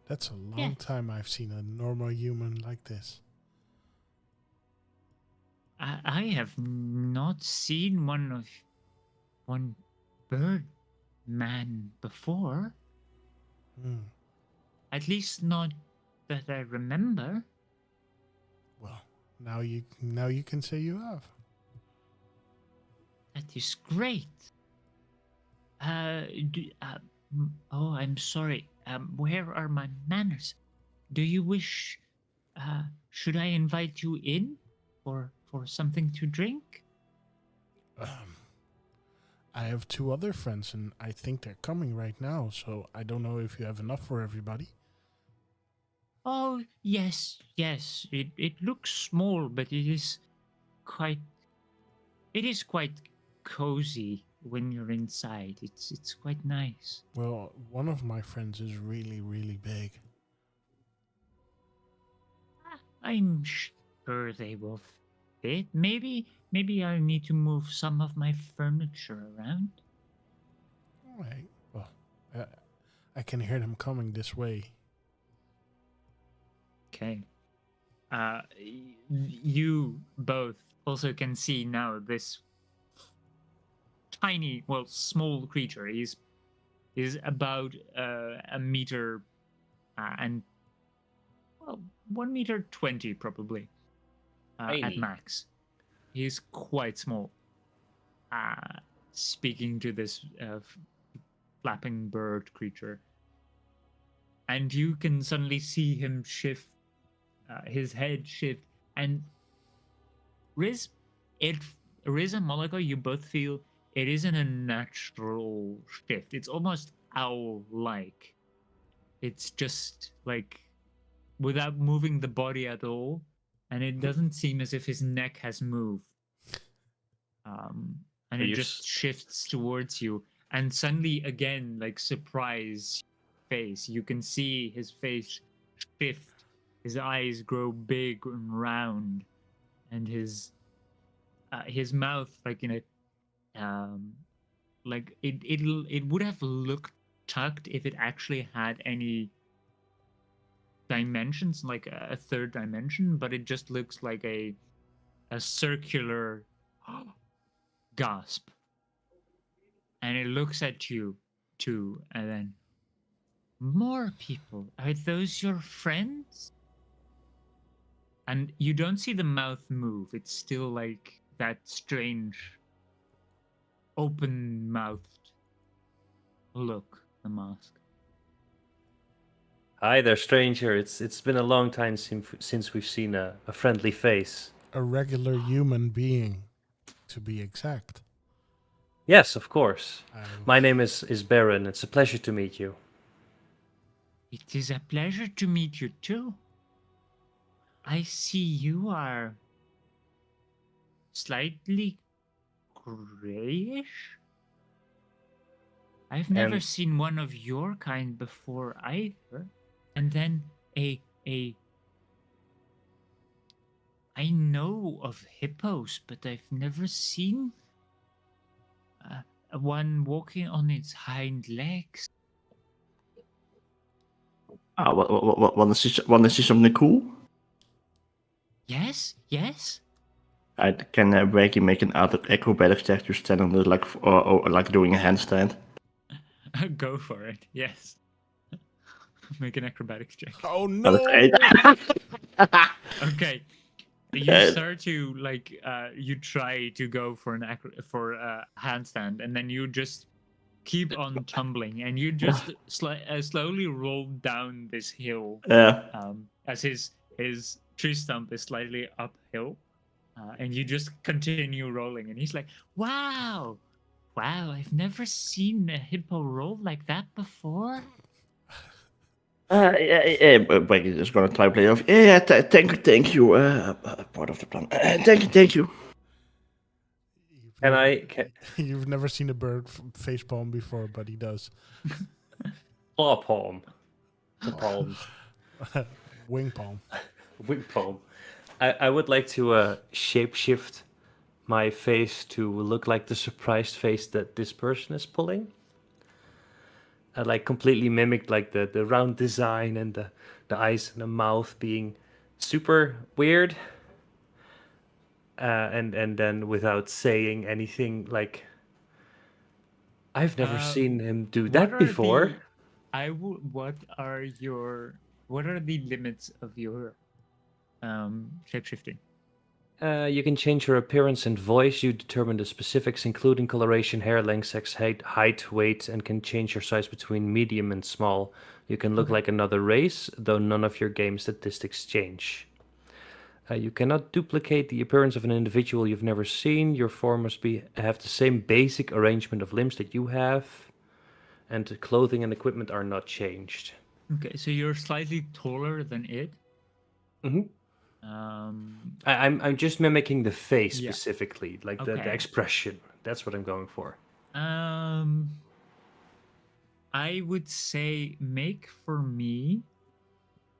D: That's a long
G: Yeah.
D: time I've seen a normal human like this.
G: I have not seen one bird man before.
D: Hmm.
G: At least not that I remember.
D: Well, now you can say you have.
G: That is great. Oh, I'm sorry. Where are my manners? Do you wish? Should I invite you in for something to drink?
D: I have two other friends, and I think they're coming right now. So I don't know if you have enough for everybody.
G: Oh, yes. It looks small, but it is quite cozy when you're inside. It's quite nice.
D: Well, one of my friends is really, really big.
G: I'm sure they will fit. Maybe I need to move some of my furniture around.
D: All right. Well, I can hear them coming this way.
G: Okay. You both also can see now this tiny, small creature. He's about a meter and well, 1 meter 20 probably at
E: Tiny.
G: max. He's quite small. Speaking to this flapping bird creature, and you can suddenly see him shift, his head shift, and Riz, Riz and Moloko, you both feel it isn't a natural shift. It's almost owl-like. It's just like without moving the body at all, and it doesn't seem as if his neck has moved. And it just shifts towards you, and suddenly again, like surprise face, you can see his face shift, his eyes grow big and round, and his mouth, like in a like it would have looked tucked if it actually had any dimensions, like a third dimension, but it just looks like a circular gasp, and it looks at you too, and then more people. Are those your friends? And you don't see the mouth move. It's still like that strange open-mouthed look, the mask.
E: Hi there, stranger. It's been a long time since we've seen a friendly face.
D: A regular human being, to be exact.
E: Yes, of course.
D: I-
E: My name is Baron. It's a pleasure to meet you.
G: It is a pleasure to meet you too. I see you are slightly grayish. I've never
E: And-
G: seen one of your kind before either. And then I know of hippos, but I've never seen one walking on its hind legs.
F: Want to see something cool?
G: Yes, yes.
F: I can Reggie make an acrobatics check to stand on the like doing a handstand.
G: Go for it. Yes. Make an acrobatics check.
D: Oh
F: Oh, that's
D: no!
F: 8.
G: Okay. You start to you try to go for a handstand, and then you just keep on tumbling, and you just slowly roll down this hill.
F: Yeah.
G: As his tree stump is slightly uphill, and you just continue rolling, and he's like, "Wow, wow! I've never seen a hippo roll like that before."
F: Reggie is gonna try to play off. Yeah, thank you. Part of the plan. Thank you.
D: You've never seen a bird face palm before, but he does.
E: Claw palm. The palm.
D: Wing palm.
E: Wing palm. I would like to shapeshift my face to look like the surprised face that this person is pulling. I like completely mimicked like the round design and the eyes and the mouth being super weird. And then without saying anything, like I've never seen him do that before.
G: What are the limits of your shapeshifting?
E: You can change your appearance and voice. You determine the specifics, including coloration, hair length, sex, height, weight, and can change your size between medium and small. You can look like another race, though none of your game statistics change. You cannot duplicate the appearance of an individual you've never seen. Your form must have the same basic arrangement of limbs that you have, and the clothing and equipment are not changed.
G: Okay, so you're slightly taller than it.
E: Mm-hmm. I'm just mimicking the face specifically, like the expression. That's what I'm going for.
G: I would say make for me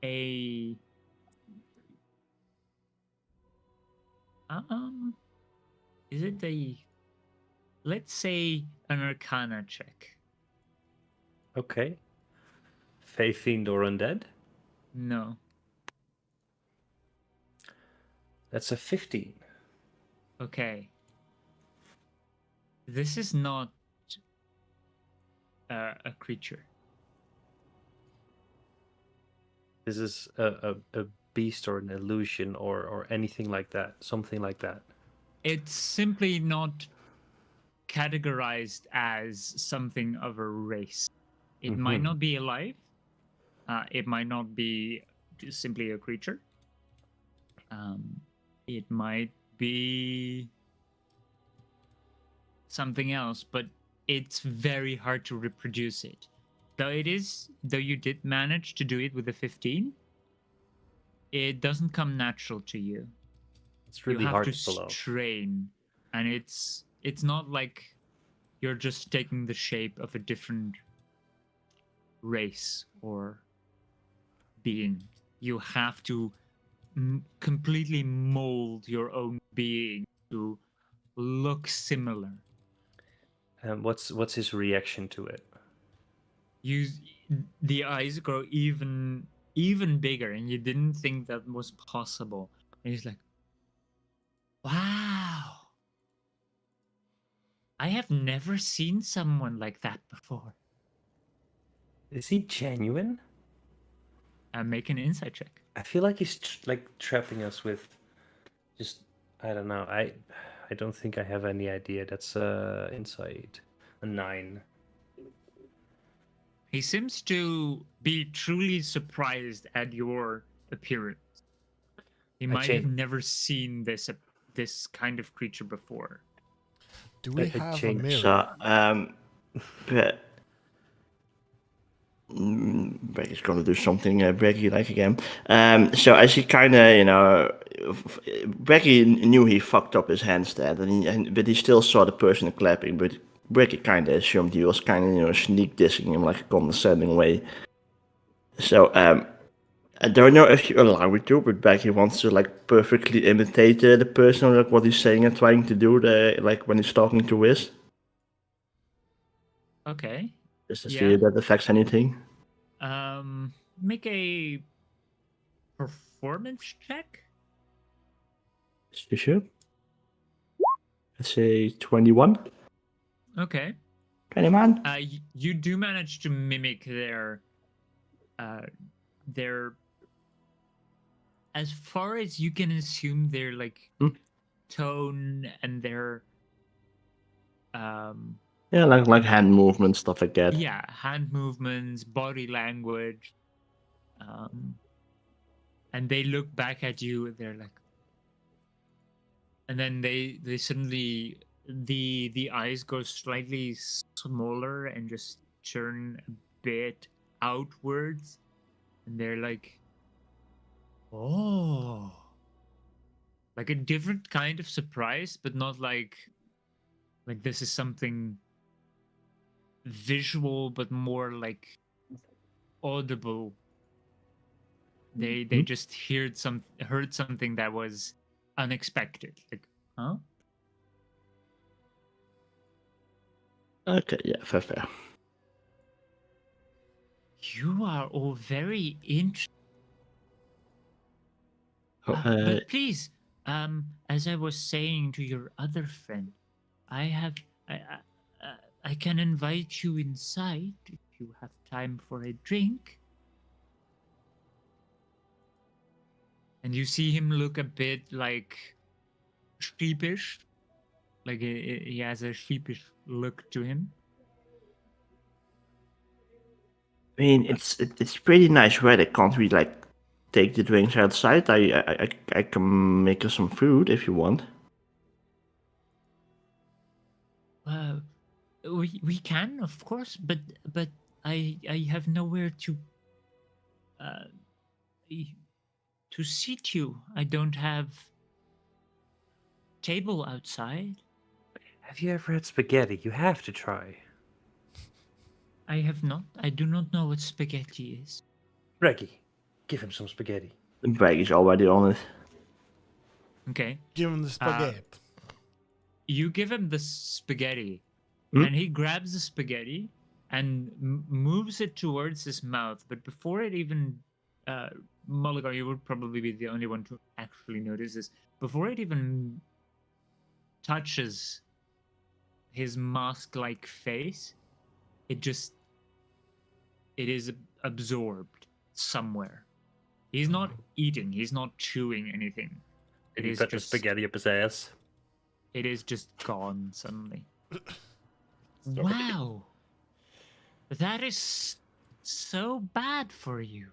G: a is it let's say an Arcana check.
E: Okay. Fey, fiend, or undead?
G: No.
E: That's a 15.
G: Okay. This is not a creature.
E: this is a beast or an illusion or anything like that, something like that.
G: It's simply not categorized as something of a race. It might
E: Mhm.
G: not be alive. It might not be just simply a creature. It might be something else, but it's very hard to reproduce it. Though you did manage to do it with a 15, it doesn't come natural to you.
E: It's
G: You
E: really
G: have
E: hard
G: to
E: to pull off.
G: strain, and it's not like you're just taking the shape of a different race or being. You have to completely mold your own being to look similar.
E: And what's his reaction to it?
G: The eyes grow even bigger, and you didn't think that was possible. And he's like, wow, I have never seen someone like that before.
E: Is he genuine?
G: Make an insight check.
E: I feel like he's like trapping us with just I don't know. I don't think I have any idea. That's insight. A 9.
G: He seems to be truly surprised at your appearance. He
E: I
G: might have
E: change.
G: never seen this kind of creature before.
D: Do we
E: I
D: have a
E: changed.
D: mirror?
F: So, Becky's gonna do something Becky like again. So as he kind of, Becky knew he fucked up his handstand, but he still saw the person clapping. But Becky kind of assumed he was kind of, sneak dissing him like a condescending way. So, I don't know if you allow me to, but Becky wants to like perfectly imitate the person, like what he's saying and trying to do, like when he's talking to Wiz.
G: Okay.
F: Just to see
G: Yeah.
F: if that affects anything.
G: Make a performance check.
F: Sure. Let's say 21.
G: Okay.
F: 21.
G: You do manage to mimic their, as far as you can assume, their like tone and their,
F: Yeah, like hand movements, stuff like that.
G: yeah, hand movements, body language, and they look back at you and they're like, and then they suddenly the eyes go slightly smaller and just turn a bit outwards, and they're like, oh, like a different kind of surprise, but not like this is something visual, but more like audible. They just heard something that was unexpected. Like, huh?
F: Okay, yeah, fair.
G: You are all very interesting.
F: Oh,
G: But please, as I was saying to your other friend, I can invite you inside if you have time for a drink. And you see him look a bit like sheepish, like he has a sheepish look to him.
F: I mean, it's pretty nice weather. Can't we like take the drinks outside? I can make us some food if you want.
G: We can, of course, but I have nowhere to seat you. I don't have table outside.
E: Have you ever had spaghetti? You have to try.
G: I have not. I do not know what spaghetti is.
E: Reggie, give him some spaghetti.
F: The bag is already on it.
G: Okay.
D: Give him the spaghetti.
G: You give him the spaghetti,
F: Hmm?
G: and he grabs the spaghetti and moves it towards his mouth. But before it even, Mulligan, you would probably be the only one to actually notice this. Before it even touches his mask-like face, it is absorbed somewhere. He's not eating. He's not chewing anything.
E: Did
G: It
E: he
G: is
E: put the
G: just
E: spaghetti up his ass?
G: It is just gone suddenly. Wow. That is so bad for you.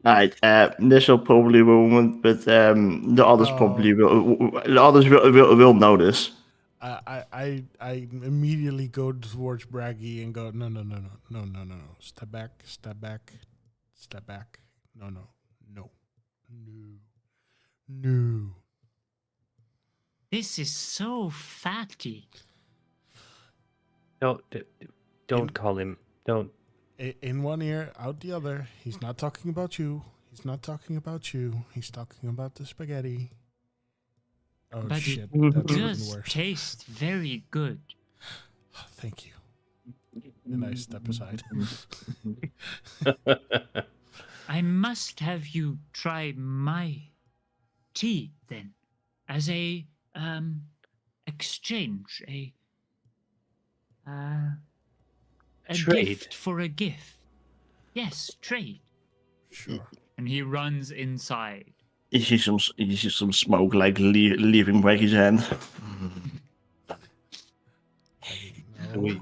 F: Alright, this will probably ruin, but the others probably will. The others will notice.
D: I immediately go towards Braggy and go, no. Step back, step back, step back. No.
G: This is so fatty.
E: Don't call him. Don't.
D: In one ear, out the other. He's not talking about you. He's not talking about you. He's talking about the spaghetti. Oh,
G: But
D: shit.
G: it
D: That's even
G: does
D: worse.
G: taste very good.
D: Thank you. And I step aside.
G: I must have you try my tea then, as a exchange, a
E: Trade.
G: gift for a gift. Yes, trade.
D: Sure.
G: And he runs inside.
F: You see some smoke like leaving Bracky's hand.
E: Do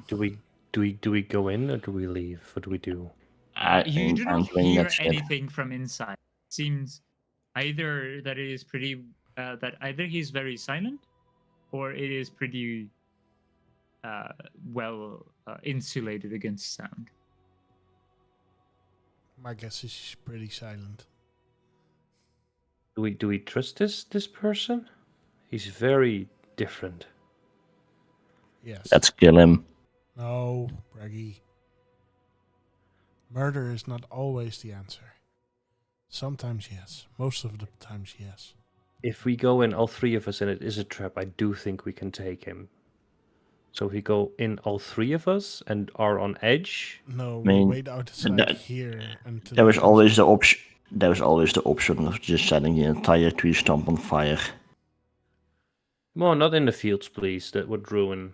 E: we go in or do we leave? What do we do?
G: You do not
F: Answering
G: hear
F: that shit.
G: anything from inside. It seems either that it is pretty that either he's very silent, or it is pretty well insulated against sound.
D: My guess is he's pretty silent.
E: Do we trust this person? He's very different.
D: Yes.
F: Let's kill him.
D: No, Braggy. Murder is not always the answer. Sometimes yes. Most of the times yes.
E: If we go in, all three of us, and it is a trap, I do think we can take him. So if we go in, all three of us, and are on edge.
D: No,
F: I mean,
D: we wait outside here until
F: There was
D: he comes
F: always
D: in.
F: the option. There was always the option of just setting the entire tree stump on fire.
E: Well, not in the fields, please. That would ruin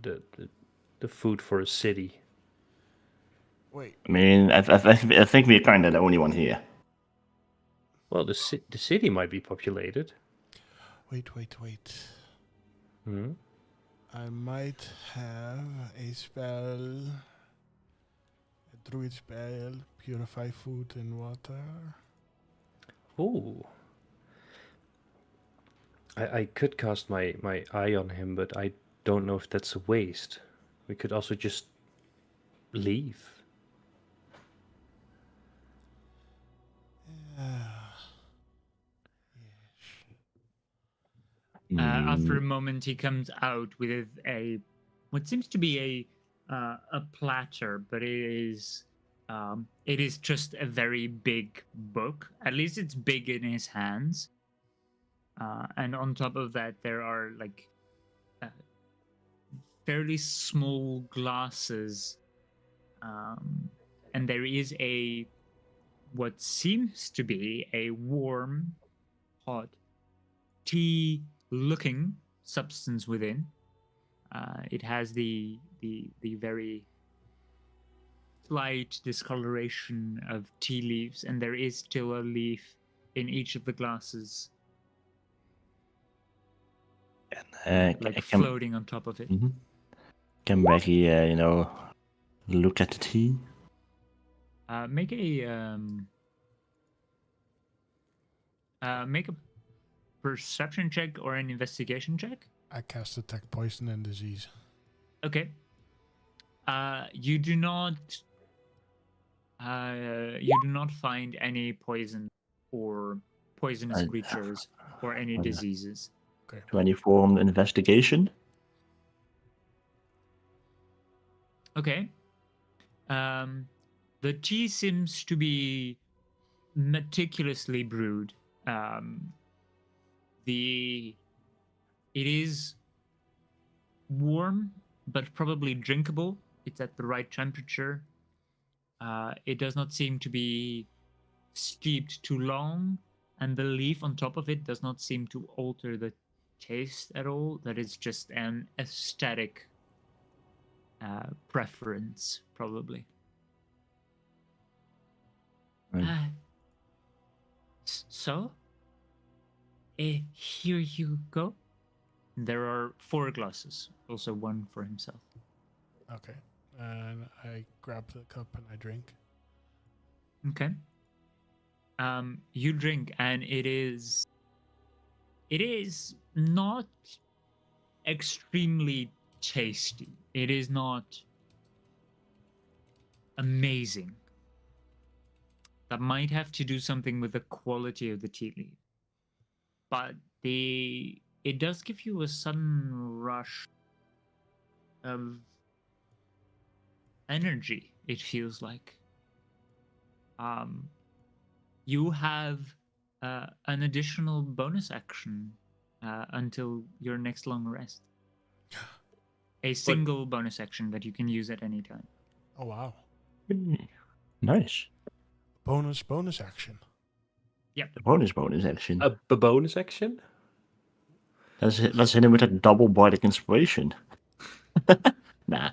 E: the food for a city.
D: Wait.
F: I mean, I think we're kind of the only one here.
E: Well, the city might be populated.
D: Wait.
E: Hmm?
D: I might have a spell. A druid spell. Purify food and water.
E: Ooh. I could cast my eye on him, but I don't know if that's a waste. We could also just leave.
G: After a moment, he comes out with what seems to be a platter, but it is just a very big book. At least it's big in his hands. And on top of that, there are like fairly small glasses, and there is what seems to be a warm, hot tea-looking substance within. It has the very slight discoloration of tea leaves, and there is still a leaf in each of the glasses, like floating on top of it.
F: Can Becky, look at the tea?
G: Make a perception check or an investigation check.
D: I cast detect poison and disease.
G: Okay. You do not find any poison or poisonous creatures or any diseases.
D: Okay.
F: 24 on the investigation.
G: Okay. The tea seems to be meticulously brewed. It is warm, but probably drinkable. It's at the right temperature. It does not seem to be steeped too long, and the leaf on top of it does not seem to alter the taste at all. That is just an aesthetic preference, probably.
F: Right.
G: So, here you go. There are 4 glasses, also one for himself.
D: Okay. And I grab the cup and I drink.
G: Okay. You drink, and it is not extremely tasty. It is not amazing. That might have to do something with the quality of the tea leaf. But it does give you a sudden rush of energy, it feels like. You have an additional bonus action until your next long rest. A single bonus action that you can use at any time.
D: Oh, wow.
F: Nice.
D: Bonus action.
G: Yep.
F: The bonus action.
E: A bonus action?
F: Let's hit him with a double bardic inspiration. Nah.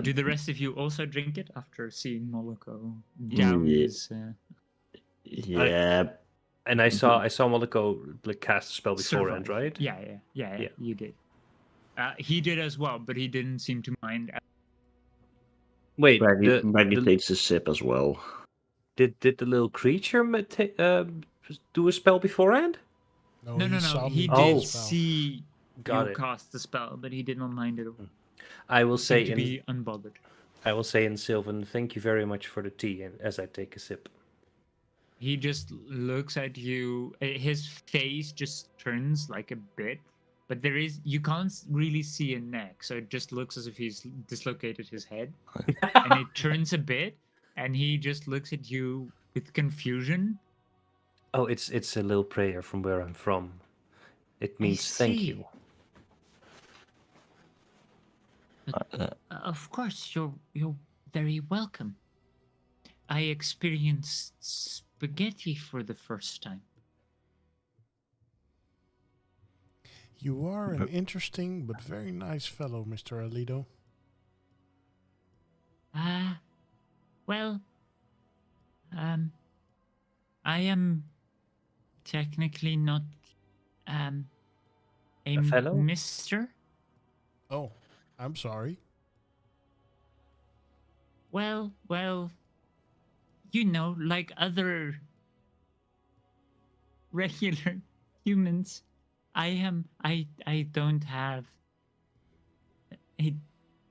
G: Do the rest of you also drink it after seeing Moloko down his
F: Yeah.
E: And I saw Moloko like cast a spell beforehand,
G: survive?
E: right?
G: Yeah, you did. He did as well, but he didn't seem to mind.
E: Wait,
F: Maggie takes a sip as well.
E: did the little creature do a spell beforehand?
G: No. He did see you cast the spell, but he did not mind it.
E: I will say
G: to be unbothered.
E: I will say in Sylvan, thank you very much for the tea, and as I take a sip.
G: He just looks at you. His face just turns like a bit, but you can't really see a neck, so it just looks as if he's dislocated his head. And it turns a bit, and he just looks at you with confusion.
E: Oh, it's a little prayer from where I'm from. It means thank you.
G: Of course, you're very welcome. I experienced spaghetti for the first time.
D: You are an interesting but very nice fellow, Mr. Alito.
G: Well, I am technically not a
E: fellow?
G: mister.
D: Oh, I'm sorry.
G: Well, like other regular humans, I don't have a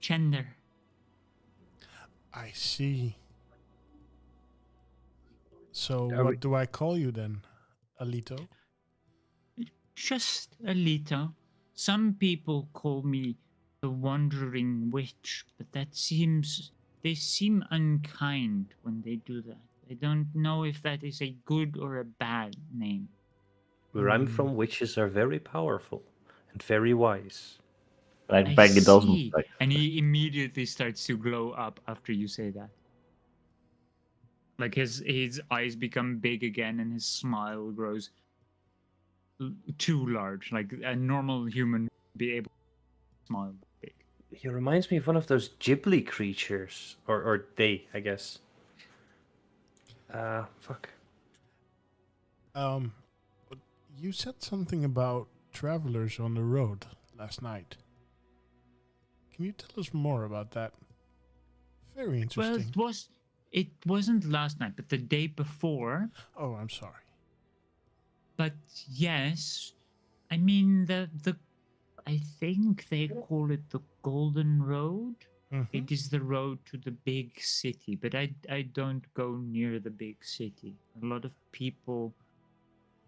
G: gender.
D: I see. So what do I call you then, Alito?
G: Just Alito. Some people call me the Wandering Witch, but they seem unkind when they do that. I don't know if that is a good or a bad name.
E: Where I'm from, witches are very powerful and very wise.
F: Like Baggy doesn't.
G: And he immediately starts to glow up after you say that. Like his eyes become big again, and his smile grows too large. Like a normal human would be able to smile big.
E: He reminds me of one of those Ghibli creatures, or they, I guess. Fuck.
D: You said something about travelers on the road last night. Can you tell us more about that? Very interesting.
G: Well, it wasn't last night, but the day before.
D: Oh, I'm sorry.
G: But yes, I mean I think they call it the Golden Road.
D: Mm-hmm.
G: It is the road to the big city, but I don't go near the big city. A lot of people,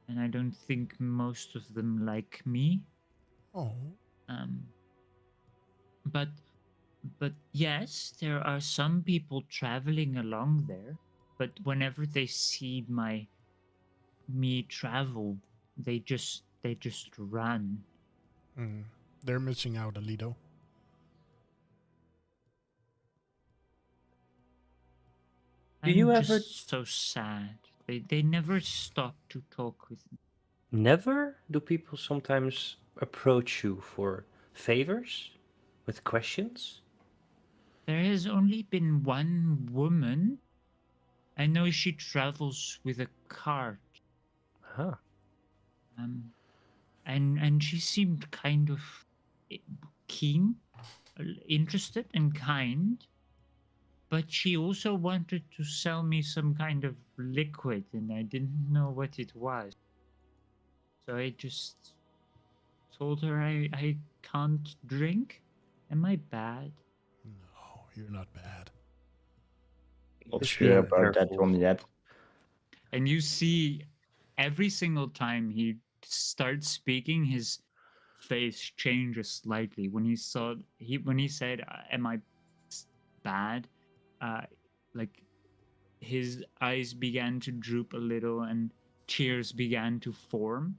G: and I don't think most of them like me.
D: Oh.
G: But yes, there are some people traveling along there. But whenever they see me travel, they just run.
D: They're missing out, Alito.
G: I'm just so sad. They never stop to talk with me.
E: Never? Do people sometimes approach you for favors? With questions?
G: There has only been one woman. I know she travels with a cart.
E: Huh.
G: And she seemed kind of keen, interested, and kind. But she also wanted to sell me some kind of liquid, and I didn't know what it was. So I just told her I can't drink. Am I bad?
D: No, you're not bad.
F: Not
E: Just
F: sure
E: being
F: about that
E: careful.
F: one yet.
G: And you see, every single time he starts speaking, his face changes slightly. When he said, "Am I bad?" Uh, like his eyes began to droop a little, and tears began to form,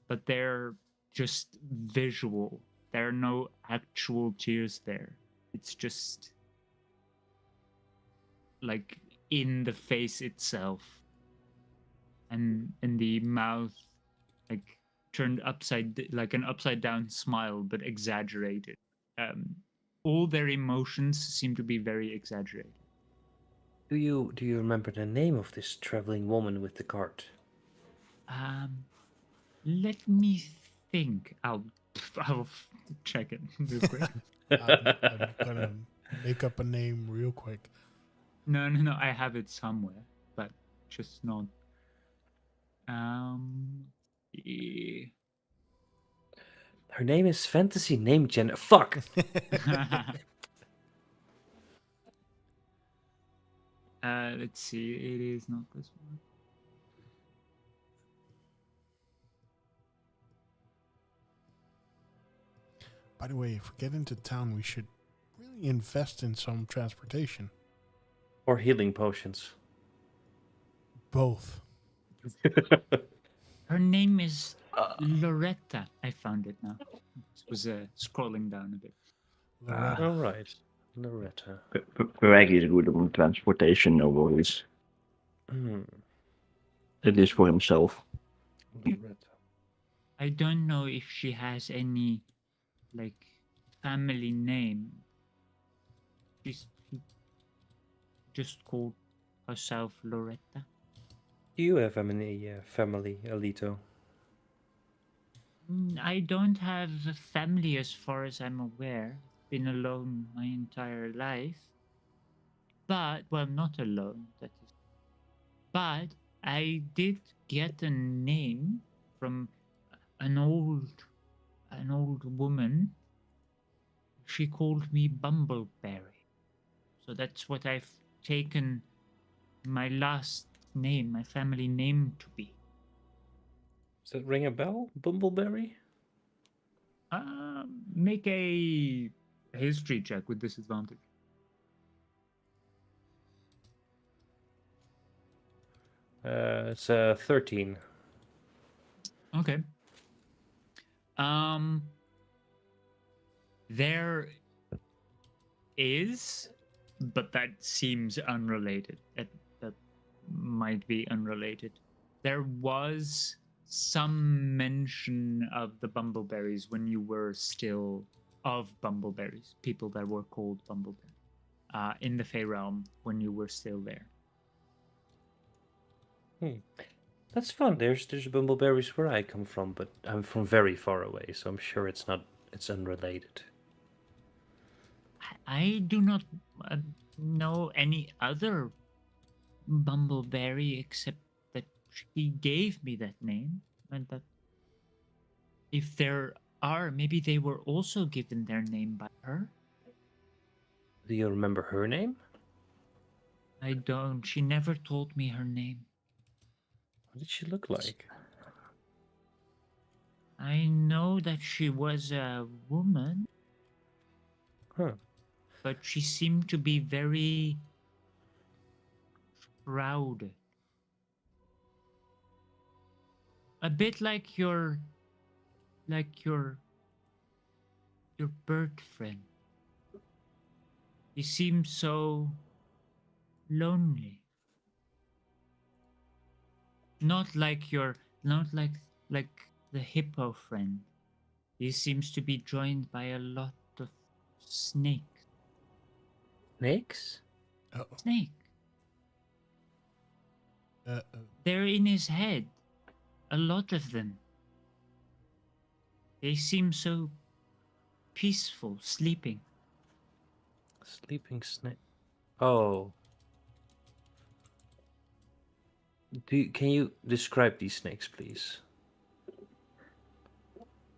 G: but they're just visual. There are no actual tears there. It's just like in the face itself, and in the mouth, like turned like an upside down smile, but exaggerated. Um, all their emotions seem to be very exaggerated.
E: Do you remember the name of this traveling woman with the cart?
G: Let me think. I'll check it real quick.
D: I'm gonna make up a name real quick.
G: No. I have it somewhere, but just not. Yeah.
E: Her name is Fantasy Name Gen. Fuck.
G: Let's see. It is not this one.
D: By the way, if we get into town, we should really invest in some transportation.
E: Or healing potions.
D: Both.
G: Her name is Loretta. I found it now. It was scrolling down a bit.
D: Loretta.
E: All right, Loretta.
F: Greg is good on transportation, no worries.
E: Hmm.
F: At least for himself.
E: Loretta.
G: I don't know if she has any like family name. She's just called herself Loretta.
E: Do you have any family, Alito?
G: I don't have a family as far as I'm aware. Been alone my entire life. But, well, not alone, that is. But I did get a name from an old woman. She called me Bumbleberry. So that's what I've taken my last name, my family name to be.
E: Does that ring a bell? Bumbleberry?
G: Make a history check with disadvantage.
E: It's 13.
G: Okay. There is, but that seems unrelated. That might be unrelated. There was some mention of the bumbleberries when you were still of bumbleberries, people that were called bumbleberry, in the Fey realm when you were still there.
E: That's fun. There's bumbleberries where I come from, but I'm from very far away, so I'm sure it's unrelated.
G: I do not know any other bumbleberry except that she gave me that name, and that if there are, maybe they were also given their name by her.
E: Do you remember her name?
G: I don't. She never told me her name.
E: What did she look like?
G: I know that she was a woman,
E: Huh.
G: but she seemed to be very proud. A bit like your bird friend. You seem so lonely. Not like like the hippo friend. He seems to be joined by a lot of snakes.
E: Snakes?
D: Uh-oh.
G: Snake. They're in his head. A lot of them. They seem so peaceful, sleeping.
E: Sleeping snake. Oh. Can you describe these snakes, please?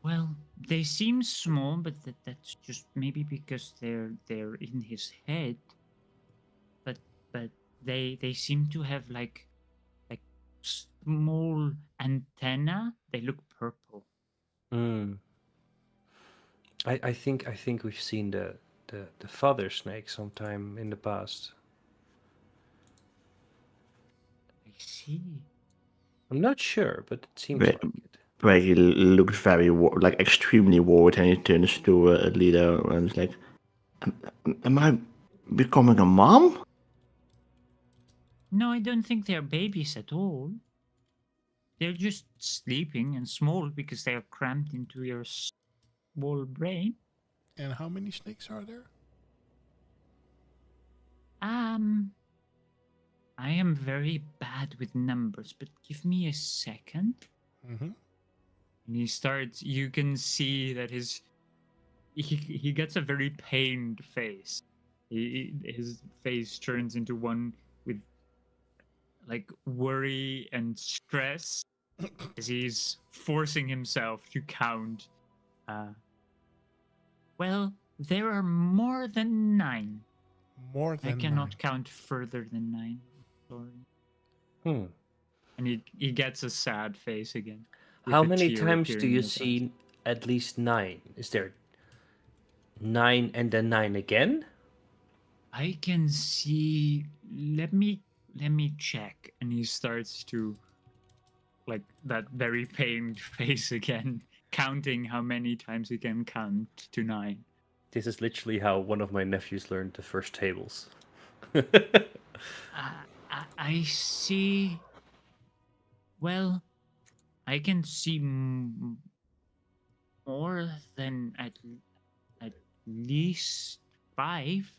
G: Well, they seem small, but that's just maybe because they're in his head. But they seem to have like small antenna. They look purple.
E: Hmm. I think we've seen the father snake sometime in the past.
G: I see.
E: I'm not sure, but it seems
F: Right.
E: like it.
F: Braggy looks very like extremely worried, and he turns to Lita and is like, "Am I becoming a mom?"
G: No, I don't think they're babies at all. They're just sleeping and small because they are cramped into your small brain.
D: And how many snakes are there?
G: I am very bad with numbers, but give me a second.
D: Mm-hmm.
G: And he starts. You can see that he gets a very pained face. His face turns into one with like worry and stress as he's forcing himself to count. Well, there are more than 9.
D: More
G: I
D: than
G: cannot
D: 9.
G: count further than 9. Sorry.
E: Hmm.
G: And he gets a sad face again. with
E: How
G: a
E: many
G: tear
E: times do
G: appearing in
E: you
G: his eyes.
E: see at least 9? Is there 9 and then 9 again?
G: I can see. Let me check. And he starts to like that very pained face again, counting how many times he can count to 9.
E: This is literally how one of my nephews learned the first tables.
G: I see. Well, I can see more than at least 5.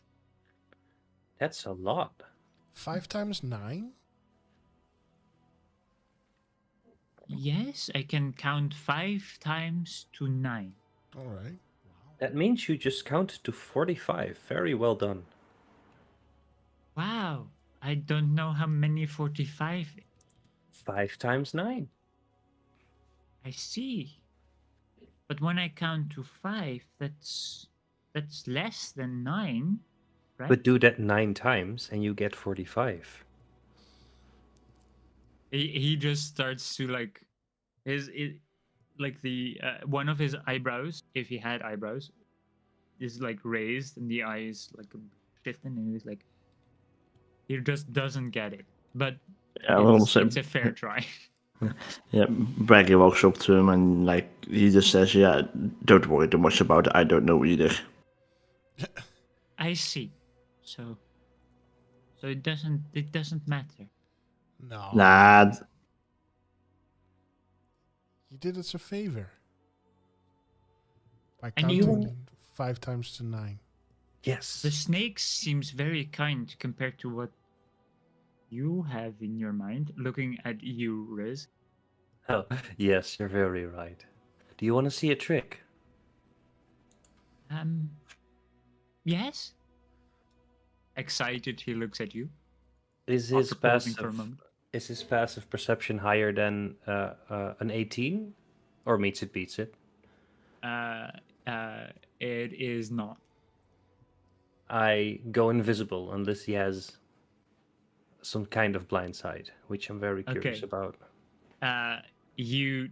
E: That's a lot.
D: 5 times 9?
G: Yes, I can count 5 times to 9.
D: All right.
E: That means you just counted to 45. Very well done.
G: Wow, I don't know how many 45.
E: 5 times 9.
G: I see. But when I count to 5, that's less than 9, right?
E: But do that 9 times and you get 45.
G: He just starts to like like the one of his eyebrows, if he had eyebrows, is like raised and the eye is like shifting, and he's like, he just doesn't get it. But
F: Yeah, well,
G: it's a fair try.
F: yeah, Braggy walks up to him and like he just says, "Yeah, don't worry too much about it. I don't know either."
G: I see. So it doesn't matter.
D: No.
F: Nah,
D: You did us a favor. By
G: And you-
D: counting 5 times to 9.
E: Yes.
G: The snake seems very kind compared to what you have in your mind. Looking at you, Riz.
E: Oh, yes, you're very right. Do you want to see a trick?
G: Yes. Excited, he looks at you.
E: Is his
G: After pausing for a
E: passive
G: moment.
E: is his passive perception higher than an 18, or meets it beats it?
G: It is not.
E: I go invisible unless he has some kind of blind side, which I'm very curious
G: Okay.
E: about.
G: You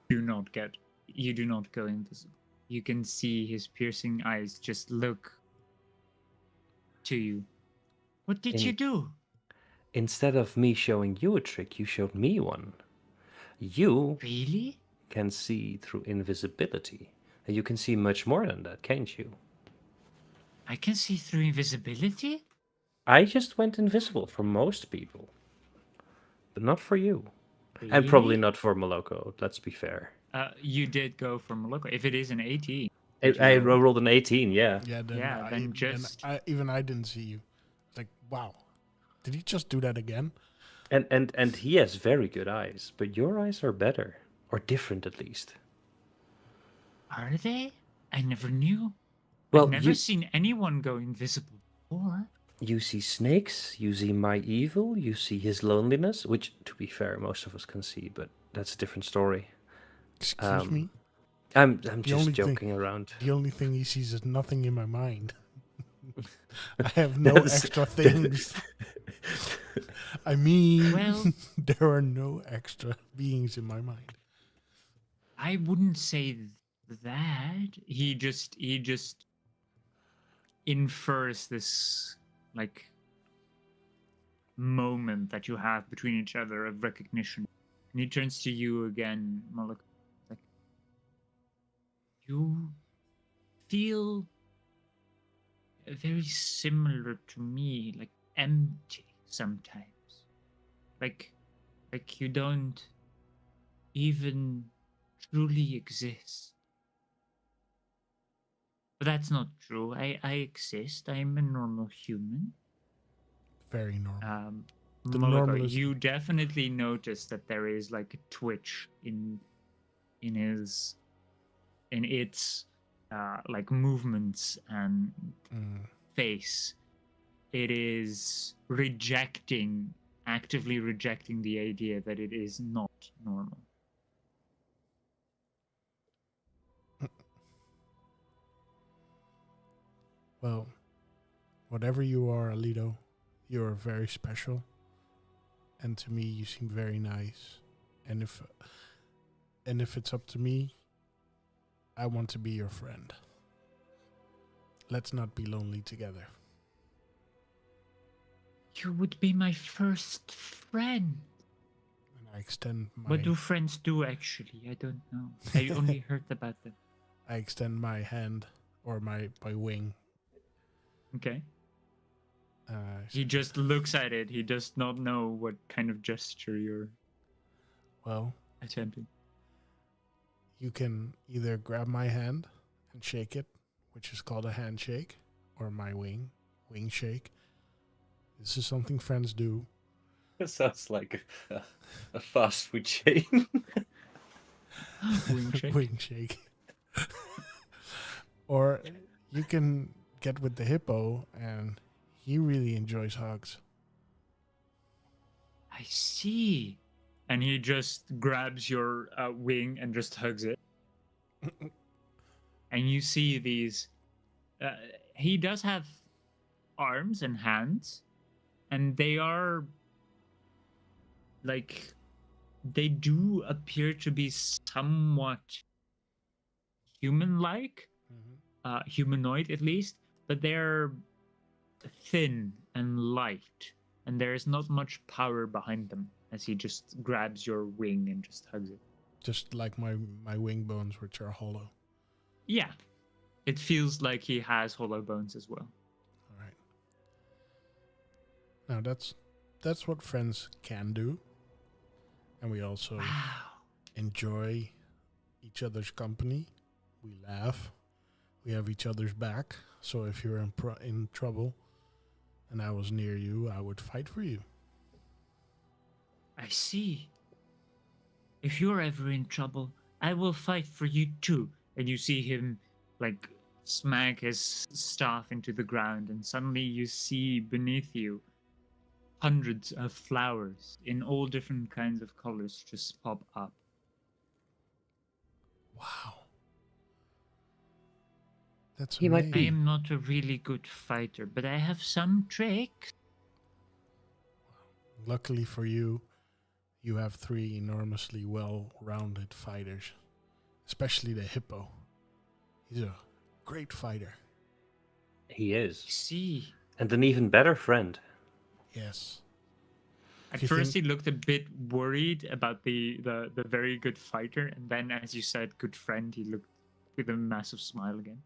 G: do not go invisible. You can see his piercing eyes just look to you. What did you do?
E: Instead of me showing you a trick, you showed me one. You
G: Really?
E: can see through invisibility. And you can see much more than that, can't you?
G: I can see through invisibility?
E: I just went invisible for most people. But not for you.
G: Really?
E: And probably not for Moloko, let's be fair.
G: You did go for Moloko. If it is an 18.
E: I rolled an 18. Yeah.
D: Yeah, then
G: Yeah, then just-
D: even I didn't see you. It's like, wow, did he just do that again?
E: And he has very good eyes, but your eyes are better, or different at least.
G: Are they? I never knew.
E: Well,
G: I've never seen anyone go invisible before.
E: you see snakes, you see my evil, you see his loneliness, which, to be fair, most of us can see, but that's a different story.
D: Excuse me?
E: I'm
D: only
E: just
D: thing-
E: joking around.
D: The only thing he sees is nothing in my mind. I have no
E: That's-
D: extra things. I mean,
G: Well-
D: there are no extra beings in my mind.
G: I wouldn't say that. He just infers this like moment that you have between each other of recognition. And he turns to you again, Moloch. Like, you feel very similar to me, like empty sometimes. Like you don't even truly exist. But that's not true. I exist. I'm a normal human.
D: Very normal. The
G: Moloch,
D: normal is-
G: you definitely notice that there is like a twitch in its like movements and face. It is actively rejecting the idea that it is not normal.
D: Well, whatever you are, Alito, you are very special. And to me, you seem very nice. And if it's up to me, I want to be your friend. Let's not be lonely together.
G: You would be my first friend.
D: And I extend my
G: What do friends do actually? I don't know. I only heard about them.
D: I extend my hand or my wing.
G: Okay.
D: I
G: He
D: say,
G: just looks at it. He does not know what kind of gesture you're
D: well,
G: attempting.
D: you can either grab my hand and shake it, which is called a handshake, or my wing shake. This is something friends do.
E: That sounds like a fast food chain.
G: Wing shake.
D: Wing shake. Or you can get with the hippo, and he really enjoys hugs.
G: I see. And he just grabs your wing and just hugs it. And you see these. He does have arms and hands, and they are like. They do appear to be somewhat human like, humanoid at least, but they're thin and light, and there is not much power behind them as he just grabs your wing and just hugs it.
D: Just like my wing bones, which are hollow.
G: Yeah, it feels like he has hollow bones as well.
D: All right. Now that's what friends can do, and we also
G: Wow.
D: enjoy each other's company. We laugh. We have each other's back. So if you're in trouble, and I was near you, I would fight for you.
G: I see. If you're ever in trouble, I will fight for you too. And you see him like smack his staff into the ground, and suddenly you see beneath you hundreds of flowers in all different kinds of colors just pop up.
D: Wow. That's
E: He might
D: amazing.
G: I am not a really good fighter, but I have some tricks.
D: Luckily for you, you have 3 enormously well-rounded fighters, especially the hippo. He's a great fighter.
E: He is.
G: See,
E: And an even better friend.
D: Yes.
G: at
D: You
G: first
D: think-
G: he looked a bit worried about the very good fighter, and then as you said, good friend, he looked with a massive smile again.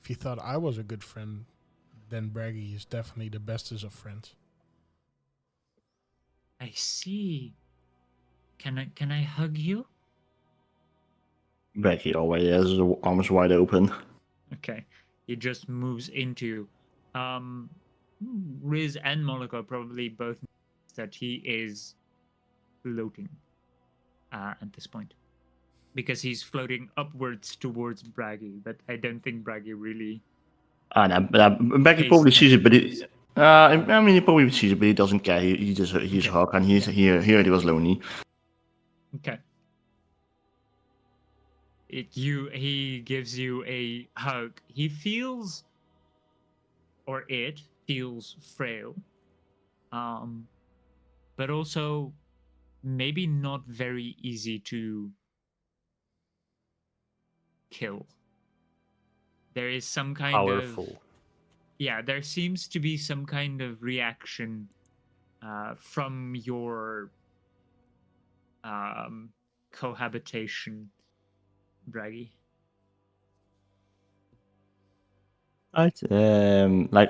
D: If you thought I was a good friend, then Braggy is definitely the bestest of friends.
G: I see. Can I hug you?
F: Becky always has his arms wide open.
G: Okay. He just moves into Riz and Moloko probably both know that he is floating at this point. Because he's floating upwards towards Braggy, but I don't think Braggy really.
F: Becky
G: Pays
F: probably sees it, but
G: attention.
F: I mean, he probably sees it, but he doesn't care. He's
G: Okay.
F: Hawk, and he heard he was lonely.
G: Okay. He gives you a hug. He feels, or it feels frail, but also maybe not very easy to kill. There is some kind
E: Powerful.
G: of there seems to be some kind of reaction from your cohabitation, Braggy.
F: Right. Like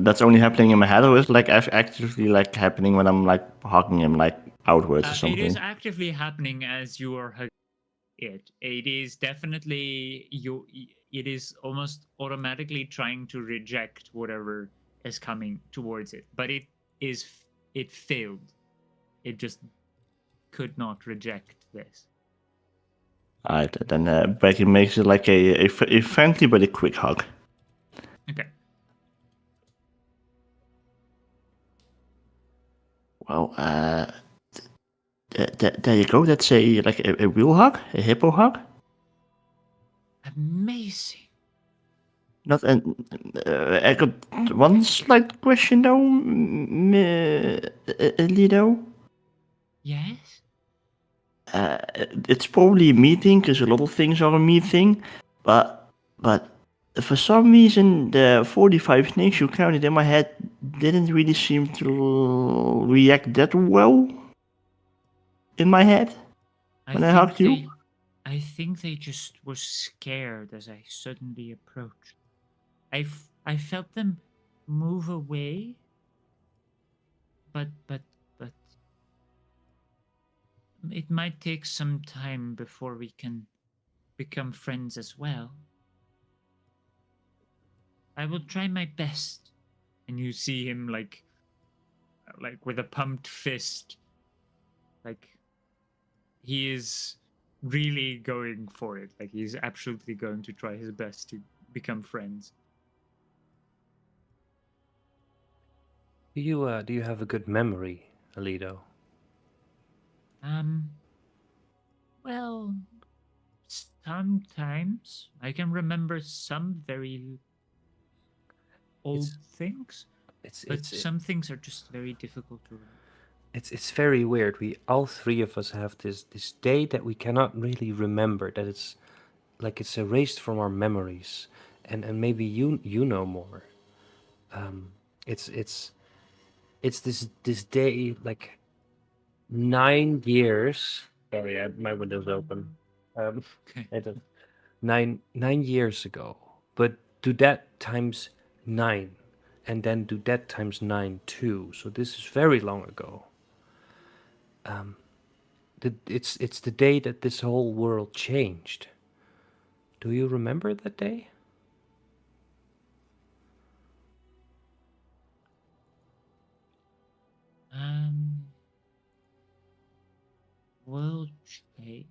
F: that's only happening in my head, or is it like actively like happening when I'm like hugging him like outwards or something?
G: It is actively happening as you are hugging it. It is definitely you. It is almost automatically trying to reject whatever is coming towards it, but it failed. It just could not reject this.
F: Alright, then Becky makes it like a friendly but a quick hug.
G: Okay.
F: Well, there you go. That's a real hug, a hippo hug.
G: Amazing.
F: Not an. I got one slight question though, Lido.
G: Yes.
F: It's probably a me thing, because a lot of things are a me thing, but for some reason the 45 snakes you counted in my head didn't really seem to react that well in my head when I hugged you.
G: I think they just were scared as I suddenly approached. I felt them move away, but it might take some time before we can become friends as well. I will try my best. And you see him like with a pumped fist. Like he is really going for it. Like he's absolutely going to try his best to become friends.
E: Do you have a good memory, Alido?
G: Well, sometimes I can remember some very old things, but some things are just very difficult to remember.
E: It's very weird. We all three of us have this day that we cannot really remember. That it's like it's erased from our memories, and maybe you know more. It's this day like 9 years. Sorry, my window's open.
G: Okay.
E: I don't, 9 years ago, but do that times 9, and then do that times 9 too. So this is very long ago. It's the day that this whole world changed. Do you remember that day?
G: World change?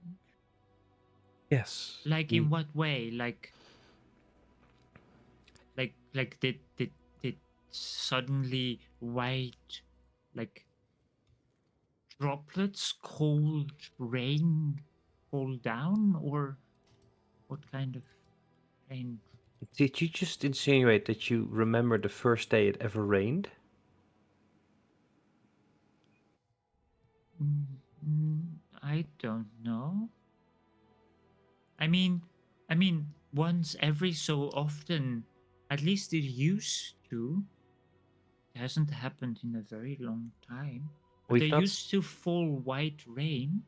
E: Yes.
G: Like in what way? Like did suddenly white like droplets, cold rain fall down, or what kind of rain?
E: Did you just insinuate that you remember the first day it ever rained?
G: I don't know. I mean, once every so often, at least it used to. It hasn't happened in a very long time. But
E: We've
G: there
E: not
G: used to fall white rain.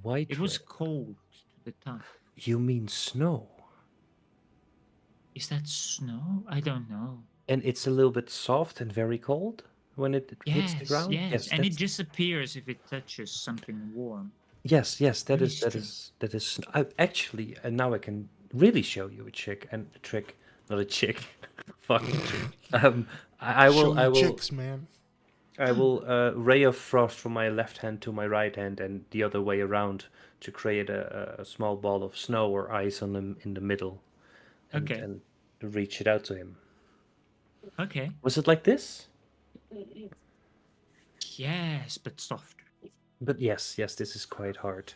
E: white
G: It was
E: rain.
G: cold to the touch.
E: You mean snow?
G: Is that snow? I don't know.
E: And it's a little bit soft and very cold when it hits the ground?
G: Yes, and it
E: That's
G: disappears if it touches something warm.
E: Yes, that
G: Very
E: is. Actually, and now I can really show you a trick, not a chick. Fuck. I
D: Show
E: will,
D: you chicks, man.
E: ray of frost from my left hand to my right hand, and the other way around to create a small ball of snow or ice on them in the middle, and
G: Okay.
E: and reach it out to him.
G: Okay.
E: Was it like this?
G: Yes, but softer.
E: But yes, this is quite hard.